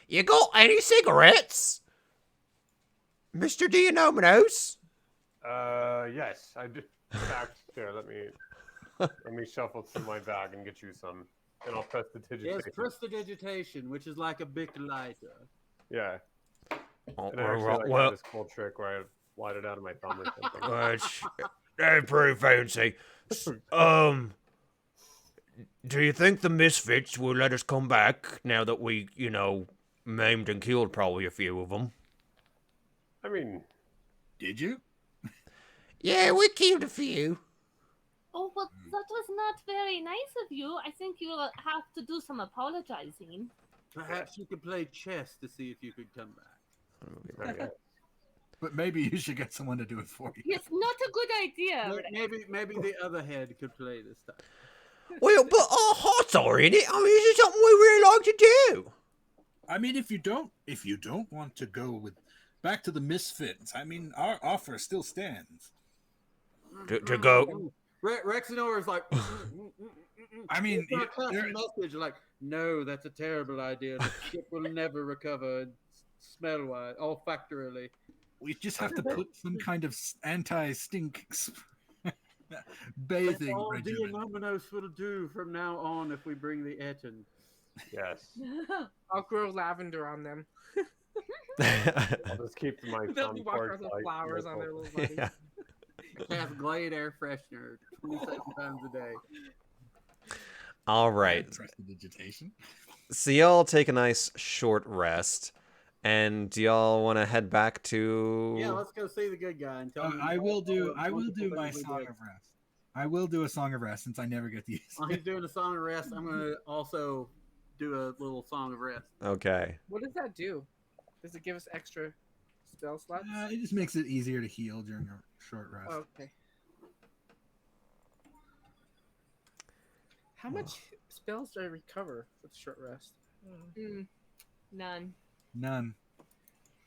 You got any cigarettes, Mr. Dianominos? Yes, I do. In fact, here, let me shuffle through my bag and get you some, and I'll press the digitation. Yes, prestidigitation, which is like a big lighter. Yeah. Oh, And I actually have this cool trick where I light it out of my thumb or something. That's pretty fancy. Do you think the Misfits will let us come back now that we, maimed and killed probably a few of them? I mean, Did you? Yeah, we killed a few. Oh, but that was not very nice of you. I think you'll have to do some apologizing. Perhaps you could play chess to see if you could come back. But maybe you should get someone to do it for you. It's not a good idea. Maybe the other head could play this time. Well, but our hearts are in it. I mean, this is something we really like to do. I mean, if you don't want to go back to the Misfits, I mean, our offer still stands. To go. Rexenor is like. I mean, message like, no, that's a terrible idea. The ship will never recover smell-wise, olfactorily. We just have to put some kind of anti-stink bathing all regimen. Dianominos will do from now on if we bring the Eton. Yes. I'll grow lavender on them. I'll just keep my They'll be walking around with like, flowers on their little bodies. Yeah. Have Glade air freshener 27 times a day. All right. Prestidigitation. So y'all take a nice short rest. And do y'all want to head back to? Yeah, let's go see the good guy and tell him. I will do my song of rest. I will do a song of rest since I never get to use While he's doing a song of rest, I'm going to also do a little song of rest. Okay. What does that do? Does it give us extra spell slots? It just makes it easier to heal during a short rest. Okay. How much spells do I recover with short rest? None. None.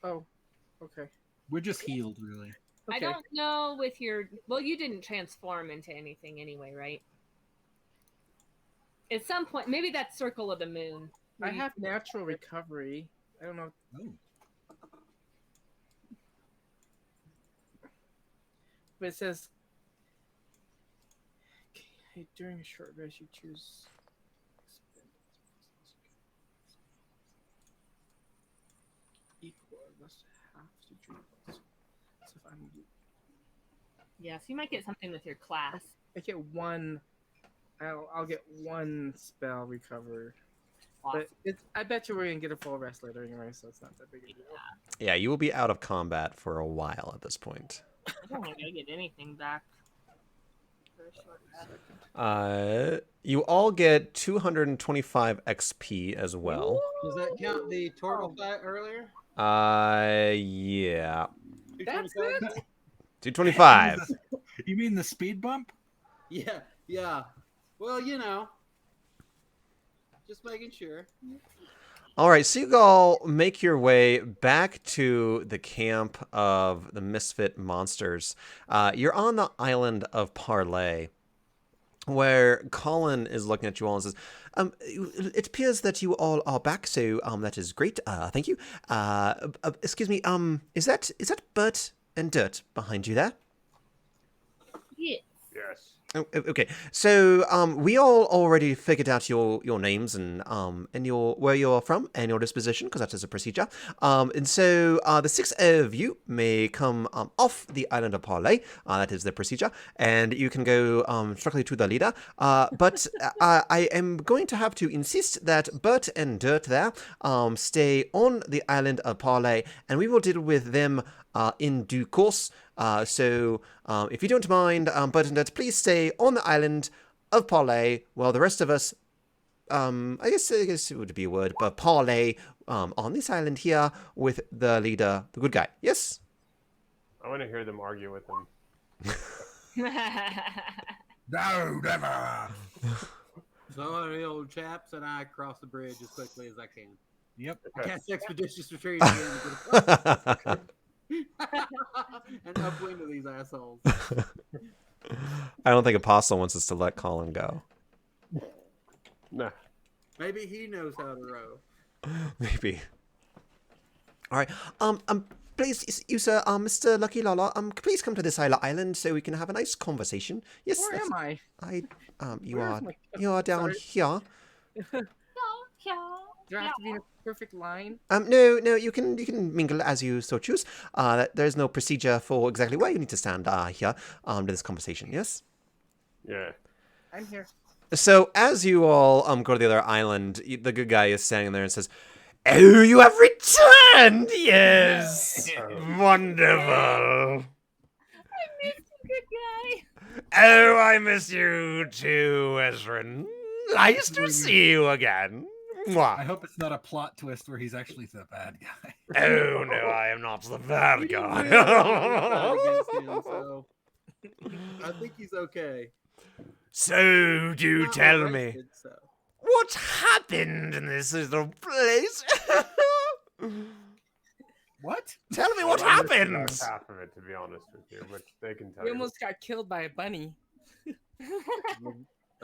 Oh, okay. We're just healed, really. I don't know with your... Well, you didn't transform into anything anyway, right? At some point, maybe that's Circle of the Moon. I have natural recovery. I don't know. Oh. But it says... Okay, during a short rest, you choose... Equal or less half to drink. So if I'm... Yeah, so you might get something with your class. I get one... I'll get one spell recovered. Awesome. But I bet you we're going to get a full rest later anyway, so it's not that big a deal. Yeah, you will be out of combat for a while at this point. I don't think I get anything back. for a short rest. You all get 225 XP as well. Does that count the turtle fight earlier? Yeah. That's 225? it? 225. You mean the speed bump? Yeah. Well, just making sure. All right, so you all make your way back to the camp of the Misfit monsters. You're on the island of Parlay, where Colin is looking at you all and says, it appears that you all are back, so that is great. Thank you. Excuse me, is that Bert and Dirt behind you there? Yes. Yes. Oh, okay, so we all already figured out your names and your where you're from and your disposition, because that is a procedure. And so the 6 of you may come off the island of Parlay. That is the procedure, and you can go strictly to the leader. But I am going to have to insist that Bert and Dirt there stay on the island of Parlay, and we will deal with them in due course. So if you don't mind, Bert and Dirt, please stay on the island of Parlay, while the rest of us, I guess it would be a word, but Parlay on this island here with the leader, the good guy. Yes? I want to hear them argue with him. No, never. Sorry, old chaps, and I cross the bridge as quickly as I can. Yep. Cast expeditious retreat again. And upwind to these assholes. I don't think Apostle wants us to let Colin go. Nah. Maybe he knows how to row. Maybe. All right. Please, you sir, Mr. Lucky Lala, please come to this island so we can have a nice conversation. Yes. Where am I? You are down here. Do I have to be in a perfect line? No, you can mingle as you so choose. There's no procedure for exactly where you need to stand here to this conversation. Yes. Yeah. I'm here. So as you all go to the other island, the good guy is standing there and says, "Oh, you have returned! Yes, wonderful. I missed you, good guy. Oh, I miss you too, Ezrin. Nice to see you again." I Mwah. hope it's not a plot twist where he's actually the bad guy. Oh no, I am not the bad We didn't guy. really against him, so I think he's okay. So do Not tell me, arrested, so. what happened in this little place? What? Tell me what I missed happened. about half of it, to be honest with you, but they can tell We you. almost got killed by a bunny.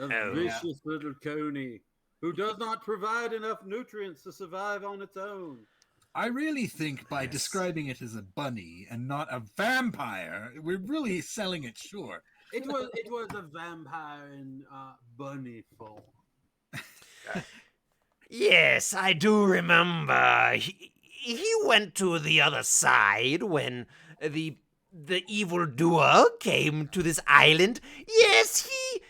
A Oh, vicious little coney who does not provide enough nutrients to survive on its own. I really think by describing it as a bunny and not a vampire, we're really selling it short. It was a vampire in bunny form. Yes, I do remember. He went to the other side when the evildoer came to this island. Yes, he,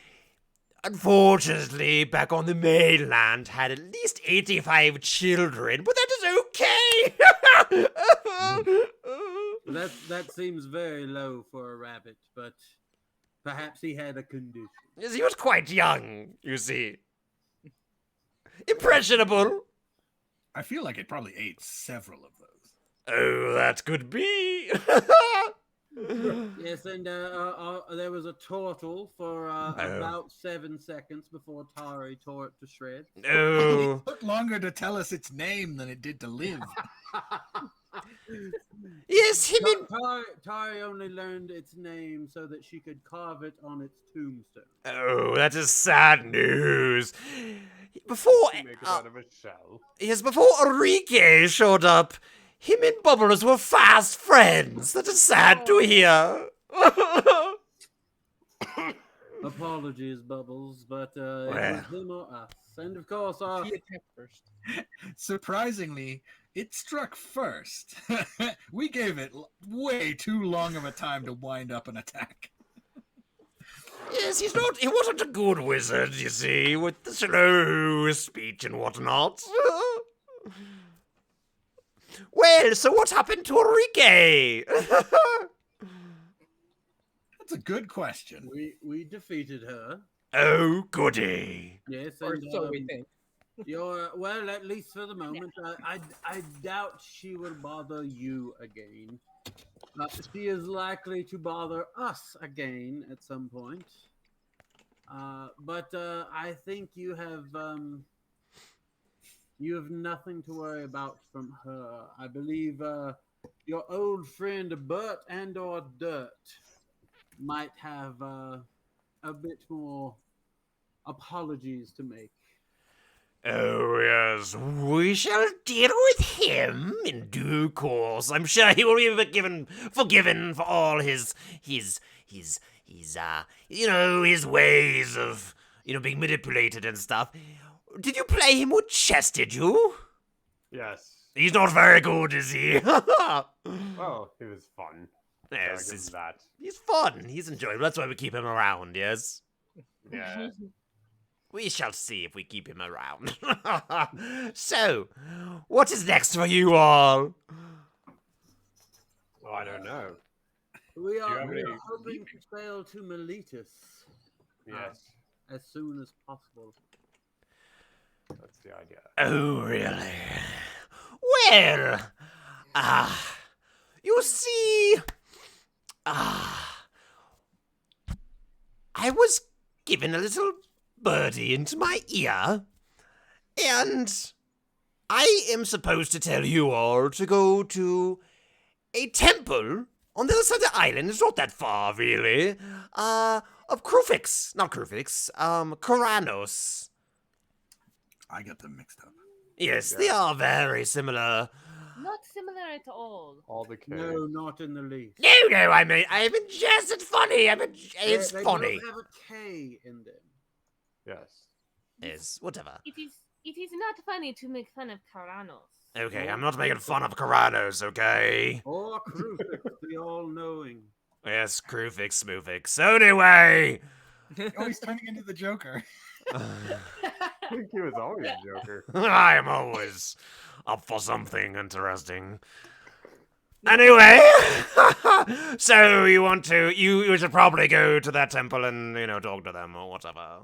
unfortunately, back on the mainland, had at least 85 children, but that is okay. That seems very low for a rabbit, but perhaps he had a condition. Yes, he was quite young, you see. Impressionable. I feel like it probably ate several of those. Oh, that could be. Yes, and there was a turtle for about 7 seconds before Tari tore it to shreds. Oh. It took longer to tell us its name than it did to live. Yes, him and... Tari only learned its name so that she could carve it on its tombstone. Oh, that is sad news. Before... Make it out of a shell. Yes, before Enrique showed up, him and Bubbles were fast friends. That is sad to hear. Apologies, Bubbles, but it was him or us. And of course, He attacked first. Surprisingly, it struck first. We gave it way too long of a time to wind up an attack. Yes, he wasn't a good wizard, you see, with the slow speech and whatnot. Well, so what happened to Enrique? That's a good question. We defeated her. Oh, goody. Yes, Or and so we think. you're well, at least for the moment. I doubt she will bother you again. She is likely to bother us again at some point. But I think you have nothing to worry about from her. I believe your old friend Bert and or Dirt might have a bit more apologies to make. Oh, yes, we shall deal with him in due course. I'm sure he will be forgiven for all his, his ways of, being manipulated and stuff. Did you play him with chess, did you? Yes. He's not very good, is he? Well, it was fun. Yes, Give him that. he's fun. He's enjoyable. That's why we keep him around, yes? Yeah. We shall see if we keep him around. So, what is next for you all? Oh, I don't know. We are have any- hoping to sail to Miletus Yes, as soon as possible. that's the idea. Oh, really? Well, you see, I was given a little birdie into my ear, and I am supposed to tell you all to go to a temple on the other side of the island. It's not that far, really. Of Krufix. Not Krufix. Koranos. I get them mixed up. Yes, they are very similar. Not similar at all. All the kids. No, not in the least. No, I mean, just, it's funny. It's they funny. don't have a K in them. Yes. It's whatever. It is not funny to make fun of Caranos. Okay, I'm not making fun of Koranos, okay? Or Krufix, the all-knowing. Yes, Krufix, Smoofix. So anyway. Oh, he's turning into the Joker. I think he was always a Joker. I am always up for something interesting. Anyway, so you should probably go to that temple and, talk to them or whatever.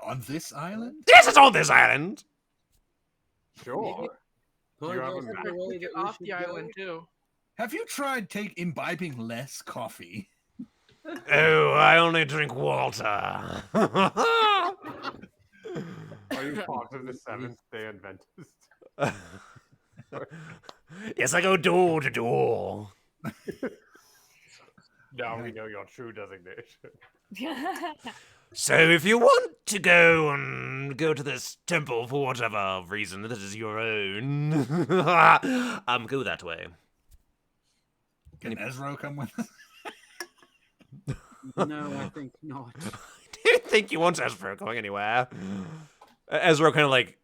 On this island? Yes, it's on this island. Sure. Point have out a the map? way We get that we off should the go. island too. Have you tried imbibing less coffee? Oh, I only drink water. Are you part of the Seventh-day Adventist? Yes, I go door to door. Now we know your true designation. So if you want to go to this temple for whatever reason that is your own, go that way. Can Ezra come with us? No, I think not. I don't think you want Ezra going anywhere. Ezra kind of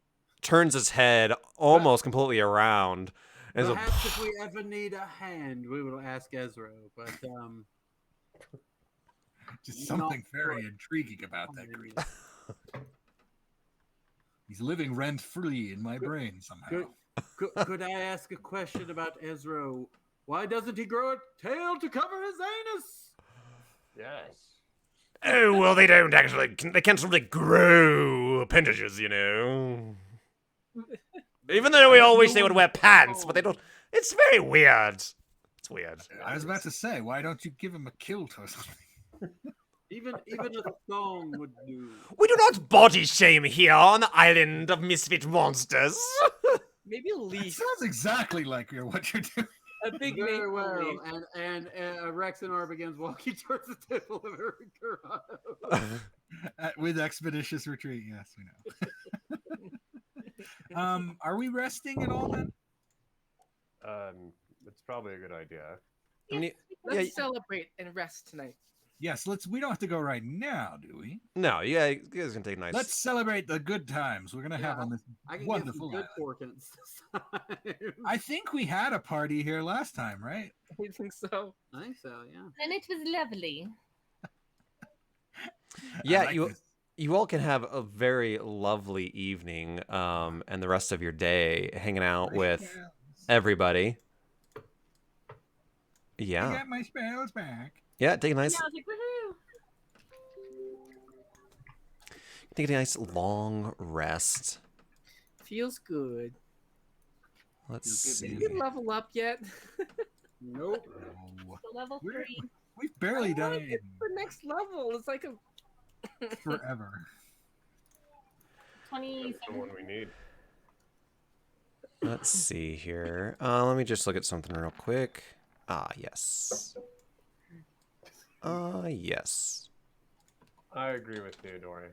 turns his head almost completely around. And so, Perhaps if we ever need a hand, we will ask Ezra. But Just something Not very quite. intriguing about that creature. He's living rent-free in my brain somehow. could I ask a question about Ezra? Why doesn't he grow a tail to cover his anus? Yes. oh, well, they don't actually, they can't really grow appendages, Even though we all wish they would wear pants, but they don't. It's very weird. It's weird. I was about to say, why don't you give him a kilt or something? Even a thong would do. We do not body shame here on the island of misfit monsters. Maybe a It leaf. sounds exactly like what you're doing. A big Very maple well. leaf. And Rexenar begins walking towards the temple of Ericurado. With expeditious retreat, yes, we know. Are we resting at all then? It's probably a good idea. I mean, Let's yeah, celebrate and rest tonight. Yes, we don't have to go right now, do we? no, yeah, you guys can take a nice. Let's celebrate the good times we're gonna have Yeah, on this I can wonderful get some good island. portents this time. I think we had a party here last time, right? I think so. I think so, yeah. And it was lovely. Yeah, I like you this. you all can have a very lovely evening, and the rest of your day hanging out with everybody. I Yeah. got my spells back. Yeah, take a Yeah, nice, I was like, woohoo! take a nice long rest. Feels good. Let's Feels good, see. Did we level up yet? Nope. No. So level We're- 3. We've barely I done wanna it get to the next level. It's like a forever. That's the 27. one we need. Let's see here. Let me just look at something real quick. Yes. Yes. I agree with Theodore.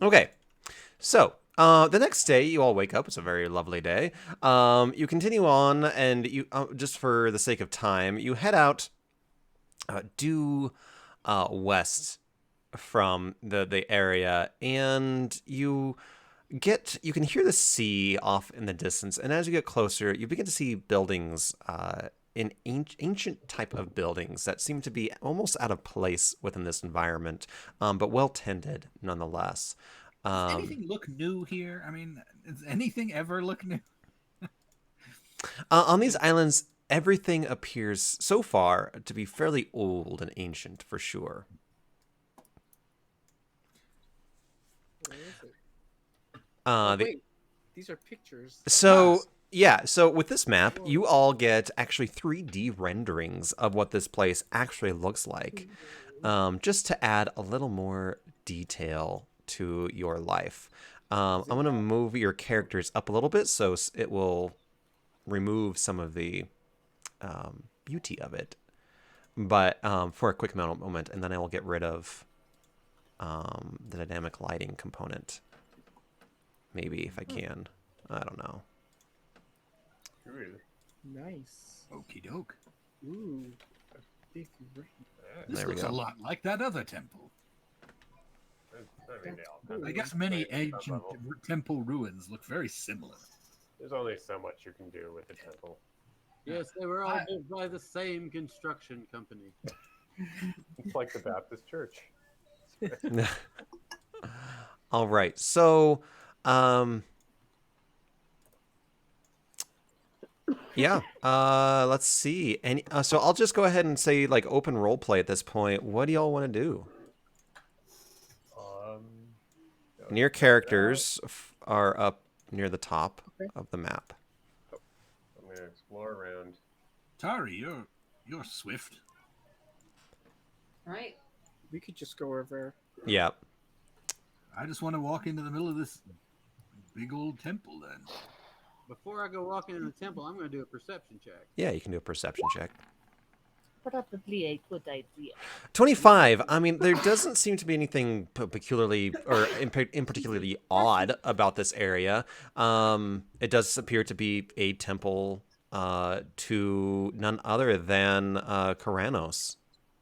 Okay. So, the next day, you all wake up. It's a very lovely day. You continue on, and you, just for the sake of time, you head out due west from the area, and you can hear the sea off in the distance. And as you get closer, you begin to see buildings, in ancient type of buildings that seem to be almost out of place within this environment, but well tended nonetheless. Does anything look new here? I mean, does anything ever look new? On these islands, everything appears so far to be fairly old and ancient for sure. Where is it? Oh, wait, these are pictures. So yeah, so with this map, you all get actually 3D renderings of what this place actually looks like, just to add a little more detail to your life. I'm going to move your characters up a little bit so it will remove some of the beauty of it. But for a quick moment, and then I will get rid of the dynamic lighting component. Maybe if I can. I don't know. Ooh. Nice. Okie doke. Ooh, big ring. This There we looks go. a lot like that other temple. I mean, they all kind I of guess look many the same at some ancient level. temple ruins look very similar. There's only so much you can do with the temple. Yes, they were all built by the same construction company. It's like the Baptist church. All right. So, yeah. Let's see. And so I'll just go ahead and say like open role play at this point. What do y'all want to do? Near characters are up near the top of the map. I'm gonna explore around. Tari, you're swift. Right. We could just go over. Yeah. I just want to walk into the middle of this big old temple then. Before I go walking in the temple, I'm going to do a perception check. Yeah, you can do a perception check. Probably a good idea. 25. I mean, there doesn't seem to be anything peculiarly or in particularly odd about this area. It does appear to be a temple to none other than Karanos.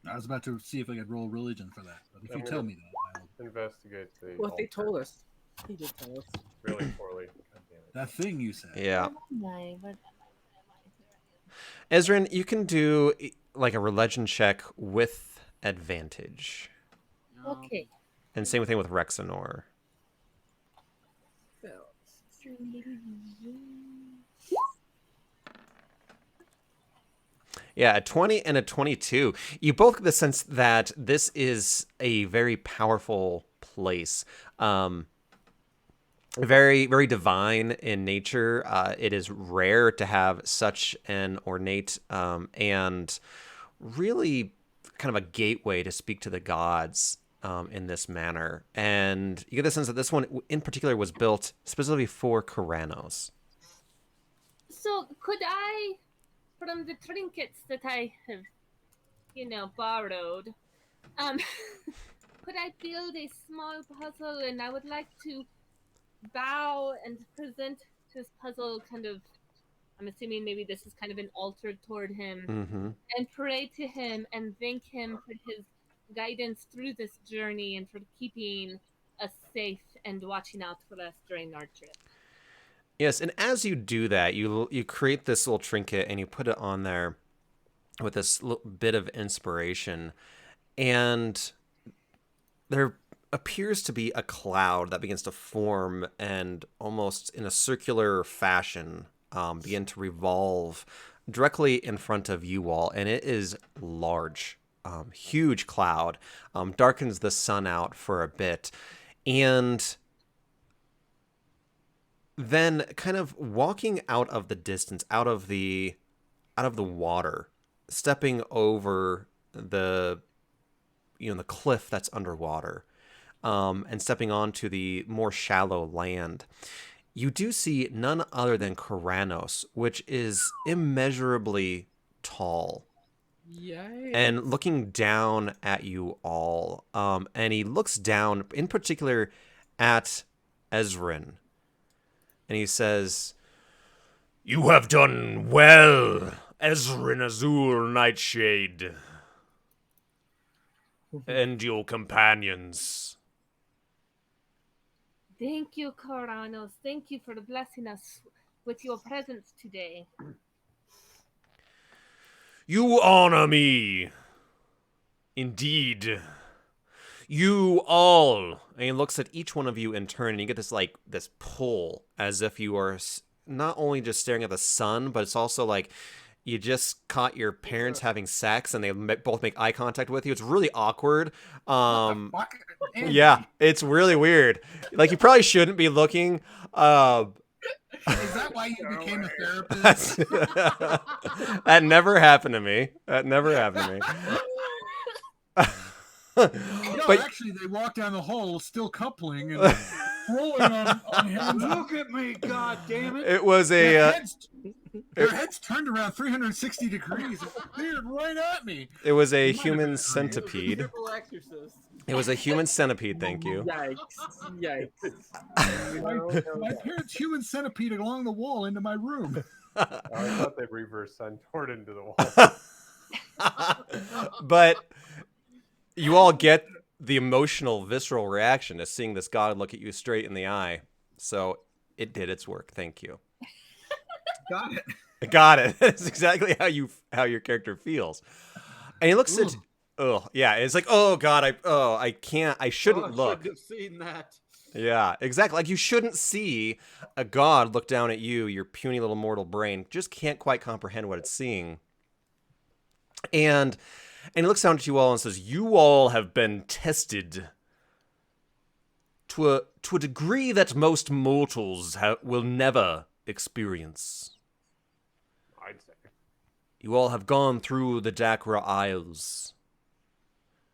I was about to see if I could roll religion for that, but if I'm you gonna- tell me that, I'll... Investigate the Well, they altar told us. He did tell us. really poorly. God damn it. that thing you said. Yeah. Where am I? Ezrin, you can do like a religion check with advantage. Okay. And same thing with Rexenor. Yeah, a 20 and a 22. You both get the sense that this is a very powerful place. Very, very divine in nature. It is rare to have such an ornate and really kind of a gateway to speak to the gods in this manner. And you get the sense that this one in particular was built specifically for Karanos. So, could I, from the trinkets that I have, borrowed, could I build a small puzzle? And I would like to bow and present this puzzle kind of, I'm assuming maybe this is kind of an altar toward him, Mm-hmm. and pray to him and thank him for his guidance through this journey and for keeping us safe and watching out for us during our trip. Yes, and as you do that, you create this little trinket and you put it on there with this little bit of inspiration, and there appears to be a cloud that begins to form and almost in a circular fashion begin to revolve directly in front of you all, and it is large. Huge cloud, darkens the sun out for a bit, and then kind of walking out of the distance, out of the water, stepping over the the cliff that's underwater, and stepping onto the more shallow land, you do see none other than Karanos, which is immeasurably tall. Yikes. And looking down at you all, and he looks down in particular at Ezrin, and he says, "You have done well, Ezrin Azul Nightshade, and your companions." Thank you, Koranos. Thank you for blessing us with your presence today. You honor me. Indeed. You all. And he looks at each one of you in turn, and you get this pull, as if you are not only just staring at the sun, but it's also like you just caught your parents having sex, and they both make eye contact with you. It's really awkward. What the fuck? Andy. Yeah, it's really weird. Like, you probably shouldn't be looking. Is that why you became a therapist? That never happened to me. That never happened to me. No, But actually, they walk down the hall still coupling and rolling on hands. Look at me, god damn it! it was Their heads turned around 360 degrees and stared right at me. it was a It might have been human a centipede. Triple exorcist. It was a human centipede. Thank you. Yikes. My parents' human centipede along the wall into my room. I thought they reverse Centaur into the wall. But you all get the emotional, visceral reaction to seeing this god look at you straight in the eye. So it did its work. Thank you. Got it. Got it. That's exactly how your character feels. And he looks at, oh yeah, it's like, oh god, I can't, I shouldn't look. Shouldn't have seen that. Yeah, exactly. Like, you shouldn't see a god look down at you, your puny little mortal brain just can't quite comprehend what it's seeing. And he looks down at you all and says, "You all have been tested to a degree that most mortals will never experience. I'd say. You all have gone through the Dakra Isles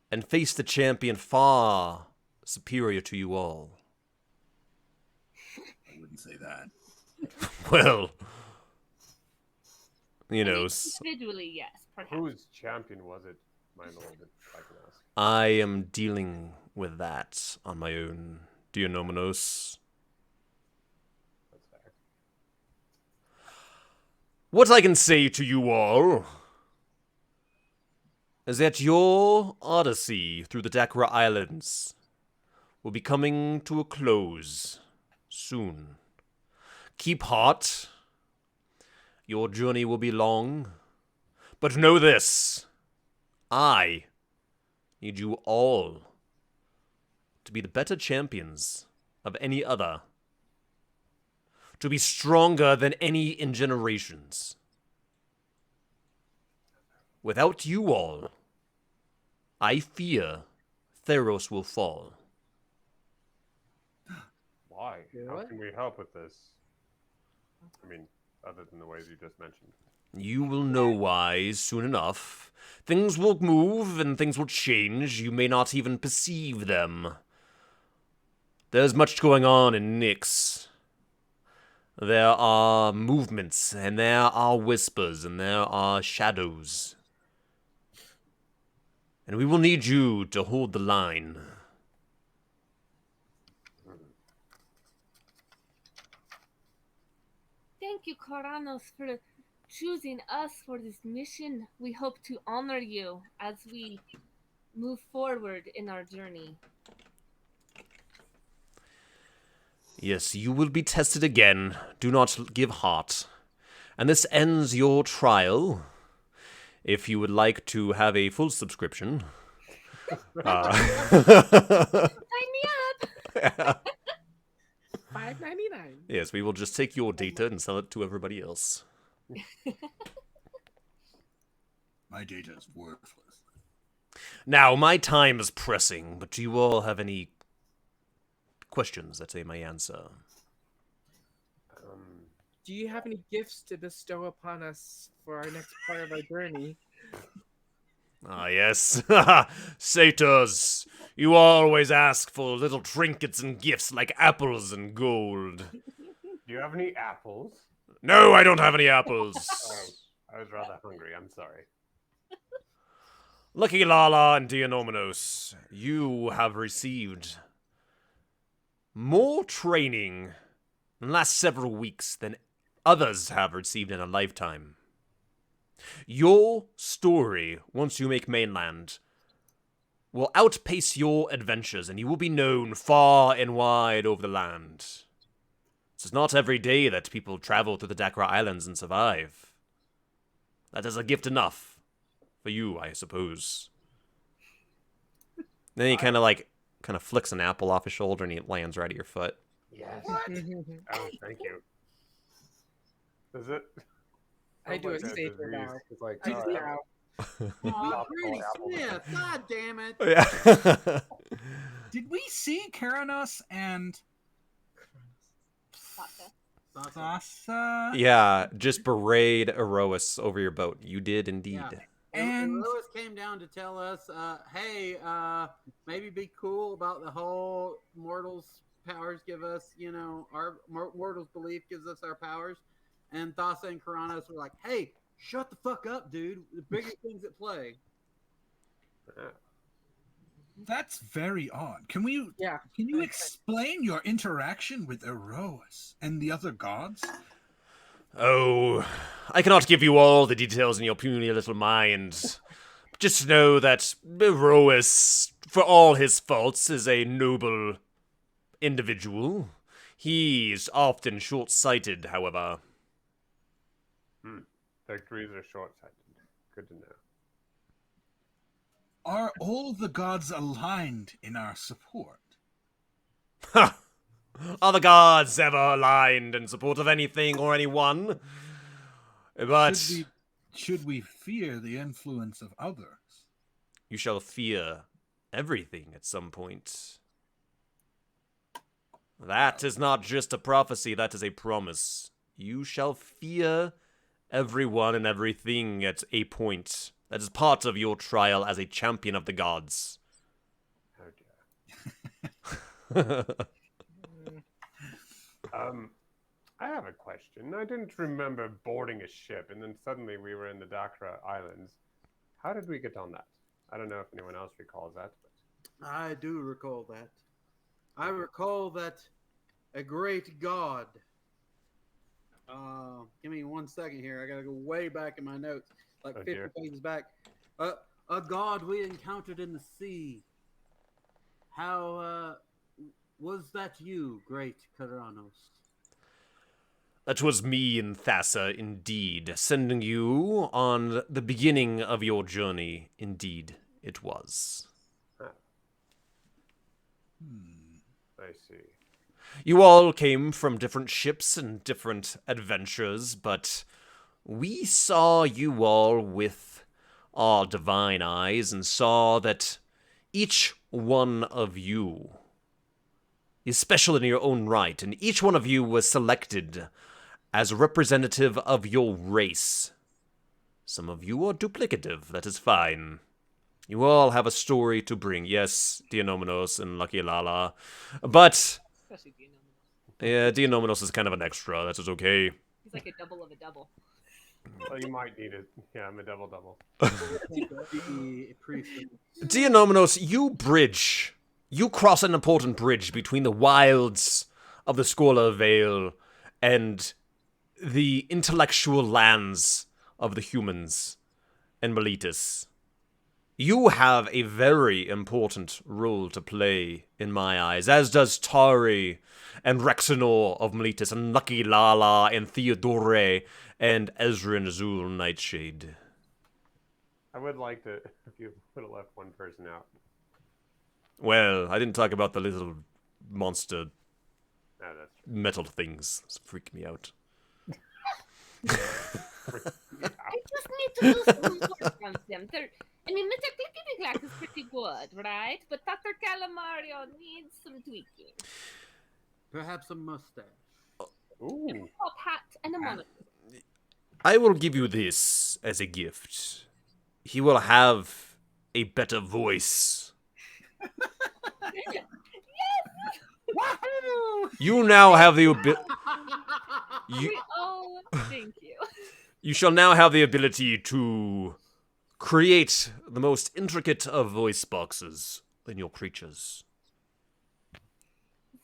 and faced a champion far superior to you all." I wouldn't say that. Well, you know, Individually, yes, perhaps. Whose champion was it, my lord, if I can ask? I am dealing with that on my own, dear Nomenos. That's fair. What I can say to you all is that your odyssey through the Dakra Islands will be coming to a close soon. Keep heart. Your journey will be long. But know this. I need you all to be the better champions of any other. To be stronger than any in generations. Without you all, I fear Theros will fall. Why? How What? can we help with this? I mean, other than the ways you just mentioned. You will know why soon enough. Things will move and things will change. You may not even perceive them. There's much going on in Nyx. There are movements, and there are whispers, and there are shadows. And we will need you to hold the line. Thank you, Koranos, for choosing us for this mission. We hope to honor you as we move forward in our journey. Yes, you will be tested again. Do not give heart. And this ends your trial. If you would like to have a full subscription. Sign me up! $5.99. Yes, we will just take your data and sell it to everybody else. My data is worthless. Now, my time is pressing, but do you all have any questions that I may answer? Do you have any gifts to bestow upon us for our next part of our journey? Ah, yes. Satyrs, you always ask for little trinkets and gifts like apples and gold. Do you have any apples? No, I don't have any apples. Oh, I was rather hungry. I'm sorry. Lucky Lala and Dionominos, you have received more training in the last several weeks than others have received in a lifetime. Your story, once you make mainland, will outpace your adventures, and you will be known far and wide over the land. It's not every day that people travel through the Dakra Islands and survive. That is a gift enough for you, I suppose. Then he kind of flicks an apple off his shoulder and he lands right at your foot. Yes. Oh, thank you. Is it? I do a safer now. It's like, Pretty Smith, god damn it. Yeah. Did we see Karanos and Thassa? Yeah, just berate Erois over your boat. You did indeed. Yeah. And Lewis came down to tell us, hey, maybe be cool about the whole mortals' powers give us, our mortals' belief gives us our powers. And Thassa and Karanos were like, hey, shut the fuck up, dude. The bigger things at play. That's very odd. Can you explain your interaction with Erois and the other gods? Oh, I cannot give you all the details in your puny little mind. Just know that Erois, for all his faults, is a noble individual. He's often short-sighted, however. Victories are short-sighted. Good to know. Are all the gods aligned in our support? Ha! Are the gods ever aligned in support of anything or anyone? But should we fear the influence of others? You shall fear everything at some point. That is not just a prophecy, that is a promise. You shall fear everyone and everything at a point. That is part of your trial as a champion of the gods. Oh dear. I have a question. I didn't remember boarding a ship, and then suddenly we were in the Dakra Islands. How did we get on that? I don't know if anyone else recalls that. But... I do recall that. I recall that a great god. Give me 1 second here. I gotta go way back in my notes, like 50 pages back. A god we encountered in the sea. How was that you, great Karanos? That was me and Thassa, indeed, sending you on the beginning of your journey. Indeed, it was. I see. You all came from different ships and different adventures, but we saw you all with our divine eyes and saw that each one of you is special in your own right, and each one of you was selected as a representative of your race. Some of you are duplicative, that is fine. You all have a story to bring. Yes, Dionominos and Lucky Lala. But, Especially Dionominos. yeah, Dionominos is kind of an extra. That is okay. He's like a double of a double. Well, you might need it. Yeah, I'm a double-double. Dionominos, you cross an important bridge between the wilds of the Scola Vale and the intellectual lands of the humans and Meletus. You have a very important role to play in my eyes, as does Tari and Rexenor of Meletus, and Lucky Lala and Theodore and Ezra and Azul Nightshade. I would like to, if you would have left one person out. Well, I didn't talk about the little monster No, that's true. metal things. It's freaking me out. I just need to do some more him. I mean, Mr. Clickety-Clack is pretty good, right? But Dr. Calamario needs some tweaking. Perhaps a mustache. Ooh. A top hat and a monocle. I will give you this as a gift. He will have a better voice. Wahoo! You now have the ability. Thank you. You shall now have the ability to create the most intricate of voice boxes in your creatures.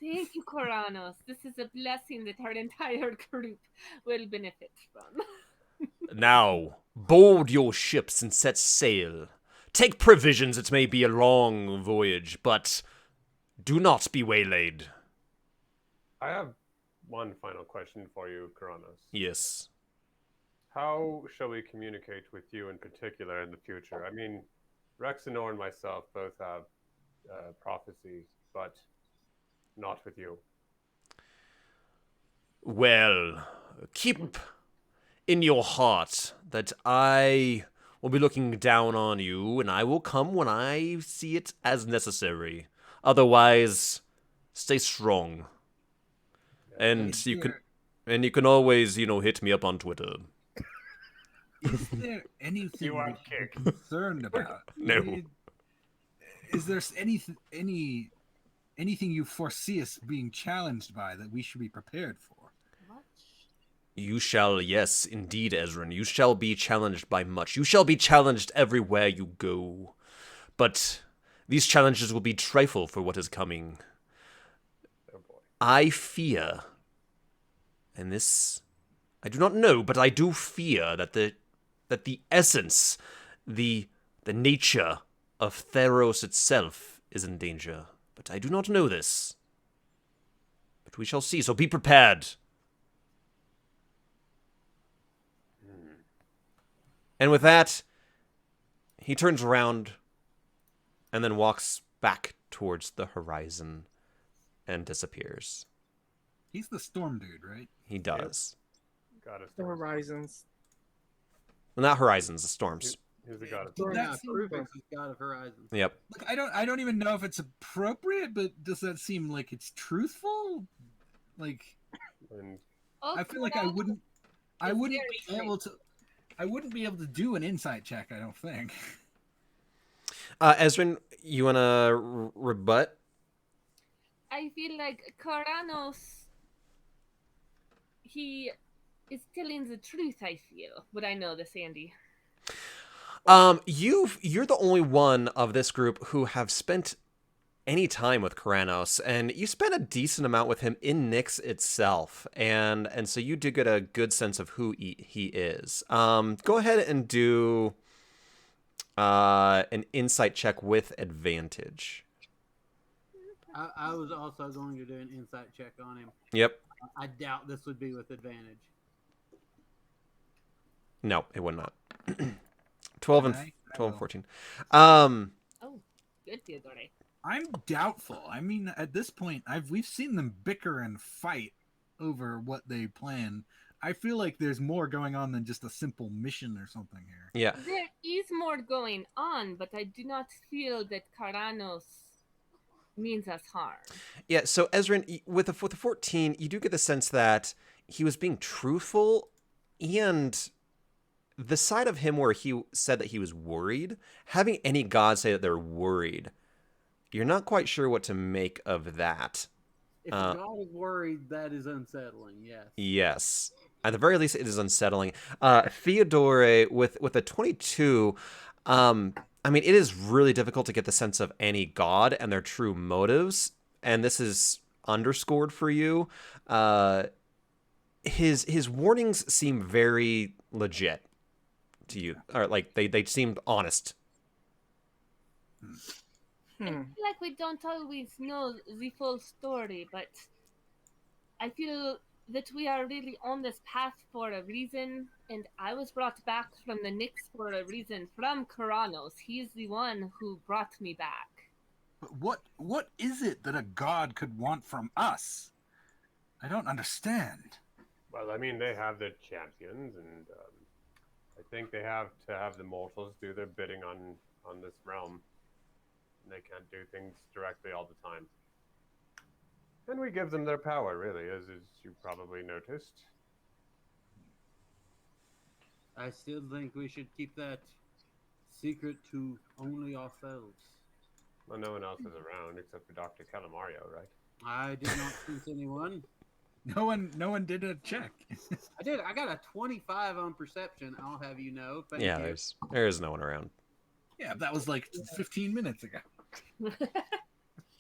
Thank you, Koranos. This is a blessing that our entire group will benefit from. Now, board your ships and set sail. Take provisions, it may be a long voyage, but do not be waylaid. I have one final question for you, Kronos. Yes. How shall we communicate with you in particular in the future? I mean, Rexenor and myself both have prophecies, but not with you. Well, keep in your heart that I will be looking down on you, and I will come when I see it as necessary. Otherwise, stay strong. And you can always, hit me up on Twitter. Is there anything You are we should kicked. be concerned about? No. Is there anything you foresee us being challenged by that we should be prepared for? You shall, yes, indeed, Ezrin. You shall be challenged by much. You shall be challenged everywhere you go. But these challenges will be trifle for what is coming. Oh boy. I fear, and this I do not know, but I do fear that the essence, the nature of Theros itself is in danger. But I do not know this. But we shall see, so be prepared. And with that, he turns around and then walks back towards the horizon and disappears. He's the storm dude, right? He does. God of The storms. horizons. Well, not horizons, the storms. He's the god of Yeah, storms. Rubik's is God of Horizons. Yep. Like, I don't even know if it's appropriate, but does that seem like it's truthful? Like, And Oh, I feel like I wouldn't be able to do an insight check. I don't think. Ezrin, you want to rebut? I feel like Koranos, he is telling the truth, I feel. Would I know this, Andy? You're the only one of this group who have spent any time with Koranos, and you spent a decent amount with him in Nyx itself, and so you do get a good sense of who he is. Go ahead and do an insight check with advantage. I was also going to do an insight check on him. Yep. I doubt this would be with advantage. No, it would not. 12 and I 12 and will. 14. Oh, good, Theodore. I'm doubtful. I mean, at this point, we've seen them bicker and fight over what they plan. I feel like there's more going on than just a simple mission or something here. Yeah. There is more going on, but I do not feel that Koranos means us harm. Yeah, so Ezrin, with the 14, you do get the sense that he was being truthful, and the side of him where he said that he was worried, having any god say that they're worried, you're not quite sure what to make of that. If a god is worried, that is unsettling. Yes. Yes. At the very least, it is unsettling. Theodore, with a 22, I mean, it is really difficult to get the sense of any god and their true motives, and this is underscored for you. His warnings seem very legit to you, or like they seemed honest. I feel like we don't always know the full story, but I feel that we are really on this path for a reason, and I was brought back from the Nyx for a reason from Koranos. He's the one who brought me back. But what is it that a god could want from us? I don't understand. well, I mean, they have their champions, and I think they have to have the mortals do their bidding on this realm. And they can't do things directly all the time. And we give them their power, really, as you probably noticed. I still think we should keep that secret to only ourselves. Well, no one else is around except for Dr. Calamario, right? I did not sense anyone. No one did a check. I did. I got a 25 on perception. I'll have you know. Thank Yeah, you. there is no one around. Yeah, that was like 15 minutes ago.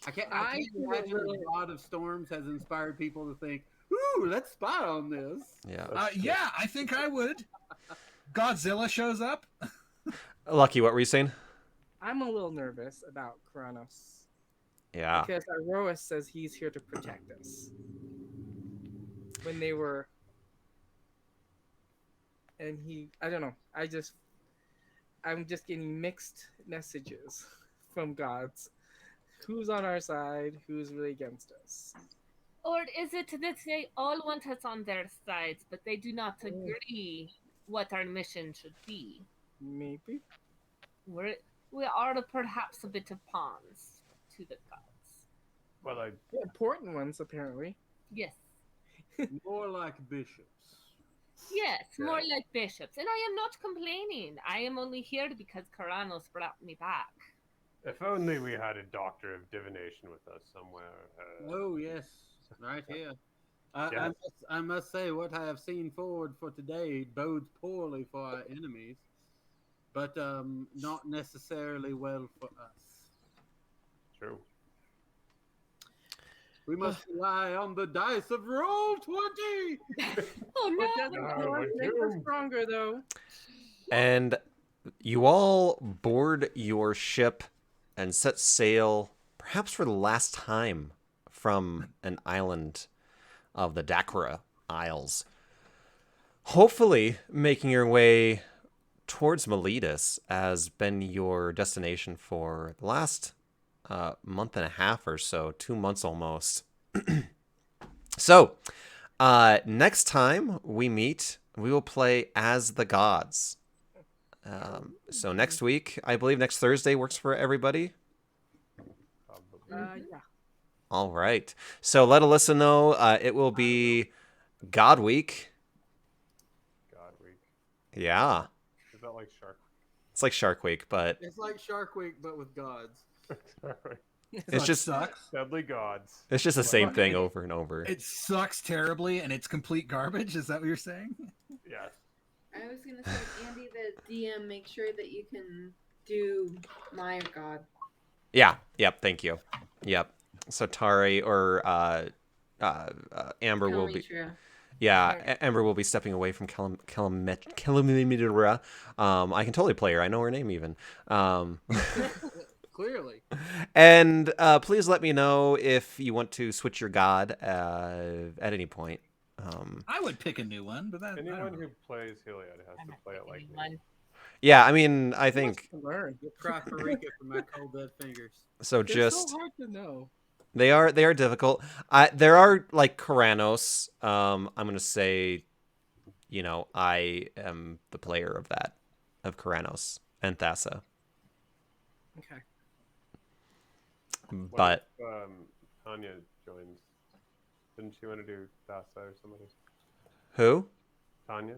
I can't imagine the God of Storms has inspired people to think, "Ooh, let's spy on this." Yeah. Yeah, I think I would. Godzilla shows up. Lucky, what were you saying? I'm a little nervous about Kronos. Yeah. Because Iroas says he's here to protect us. When they were... And I don't know. I'm just getting mixed messages from gods. Who's on our side? Who's really against us? Or is it that they all want us on their sides, but they do not agree what our mission should be? Maybe. We are perhaps a bit of pawns to the gods. Well, The important ones, apparently. Yes. More like bishops. Yes, more like bishops. And I am not complaining. I am only here because Karanos brought me back. if only we had a doctor of divination with us somewhere. Oh yes, right here. Yes. I must say, what I have seen forward for today bodes poorly for our enemies, but not necessarily well for us. True. We must rely on the dice of roll 20. Oh What no! doesn't make us stronger, though. And you all board your ship and set sail, perhaps for the last time, from an island of the Dakra Isles. Hopefully, making your way towards Miletus has been your destination for the last month and a half or so, 2 months almost. So, next time we meet, we will play as the gods. So next week, I believe next Thursday works for everybody. Yeah. All right. So let Alyssa know it will be God Week. God Week. Yeah. Is that like Shark? It's like Shark Week, but It's like Shark Week, but with gods. it's just sucks. Deadly gods. it's just the same thing over and over. It sucks terribly, and it's complete garbage. Is that what you're saying? Yes. I was gonna say, Andy, the DM, make sure that you can do my god. Yeah. Yep. Thank you. Yep. So Tari or Amber will be. Kalamitra. Yeah, Amber will be stepping away from Kilometra. I can totally play her. I know her name even. Clearly. And please let me know if you want to switch your god at any point. I would pick a new one, but that Anyone who plays Heliod has to play it like me. Yeah, I mean, I think Learn. You'll cry for Rika for my cold dead fingers. so. They're Just so hard to know. they are difficult. There are like Karanos. I'm gonna say, I am the player of Karanos and Thassa. Okay. But What if, Tanya joins? Didn't she want to do Thassa or somebody? who? Tanya?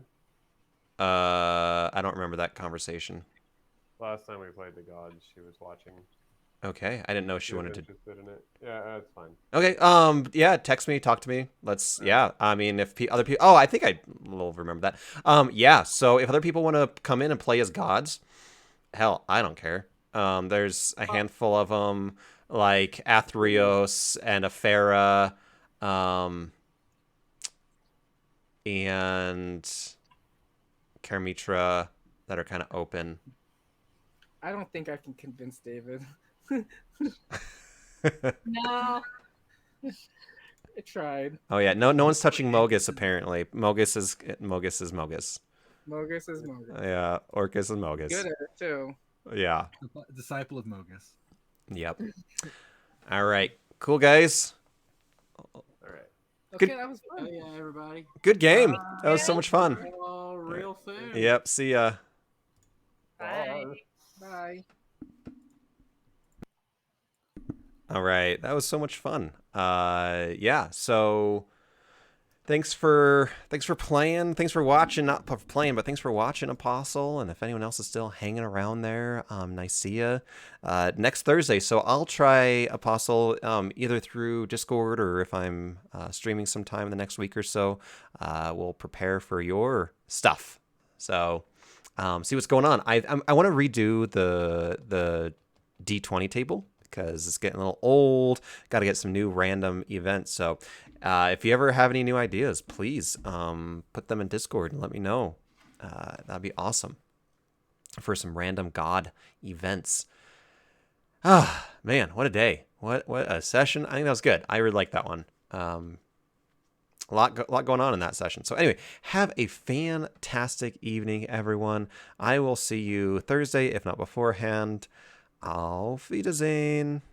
I don't remember that conversation. Last time we played the gods, she was watching. Okay, I didn't know she was wanted to. interested in it. Yeah, that's fine. Okay, yeah, text me, talk to me. Let's, yeah. I mean, if other people, oh, I think I will remember that. Yeah. So if other people want to come in and play as gods, hell, I don't care. There's a handful of them, like Athreos and Aphera, and Karamitra that are kind of open. I don't think I can convince David. No. I tried. Oh yeah, no one's touching Mogus apparently. Mogus is Mogus. Mogus is Mogus. Yeah, Orcus is Mogus. Good at it, too. Yeah. Disciple of Mogus. Yep. All right. Cool guys. All right. Okay, Good- that was Oh fun. yeah, everybody. Good game. That was so much fun. All real soon. Yep. See ya. Bye. Bye. All right, that was so much fun. Yeah. So thanks for playing. Thanks for watching. Not playing, but thanks for watching, Apostle. And if anyone else is still hanging around there, nice see ya. Next Thursday. So I'll try Apostle either through Discord or if I'm streaming sometime in the next week or so. We'll prepare for your stuff. So see what's going on. I want to redo the D20 table because it's getting a little old. Got to get some new random events. So if you ever have any new ideas, please put them in Discord and let me know. That'd be awesome for some random God events. Ah, man, what a day. What a session. I think that was good. I really like that one. A lot going on in that session. So anyway, have a fantastic evening, everyone. I will see you Thursday, if not beforehand. Auf Wiedersehen.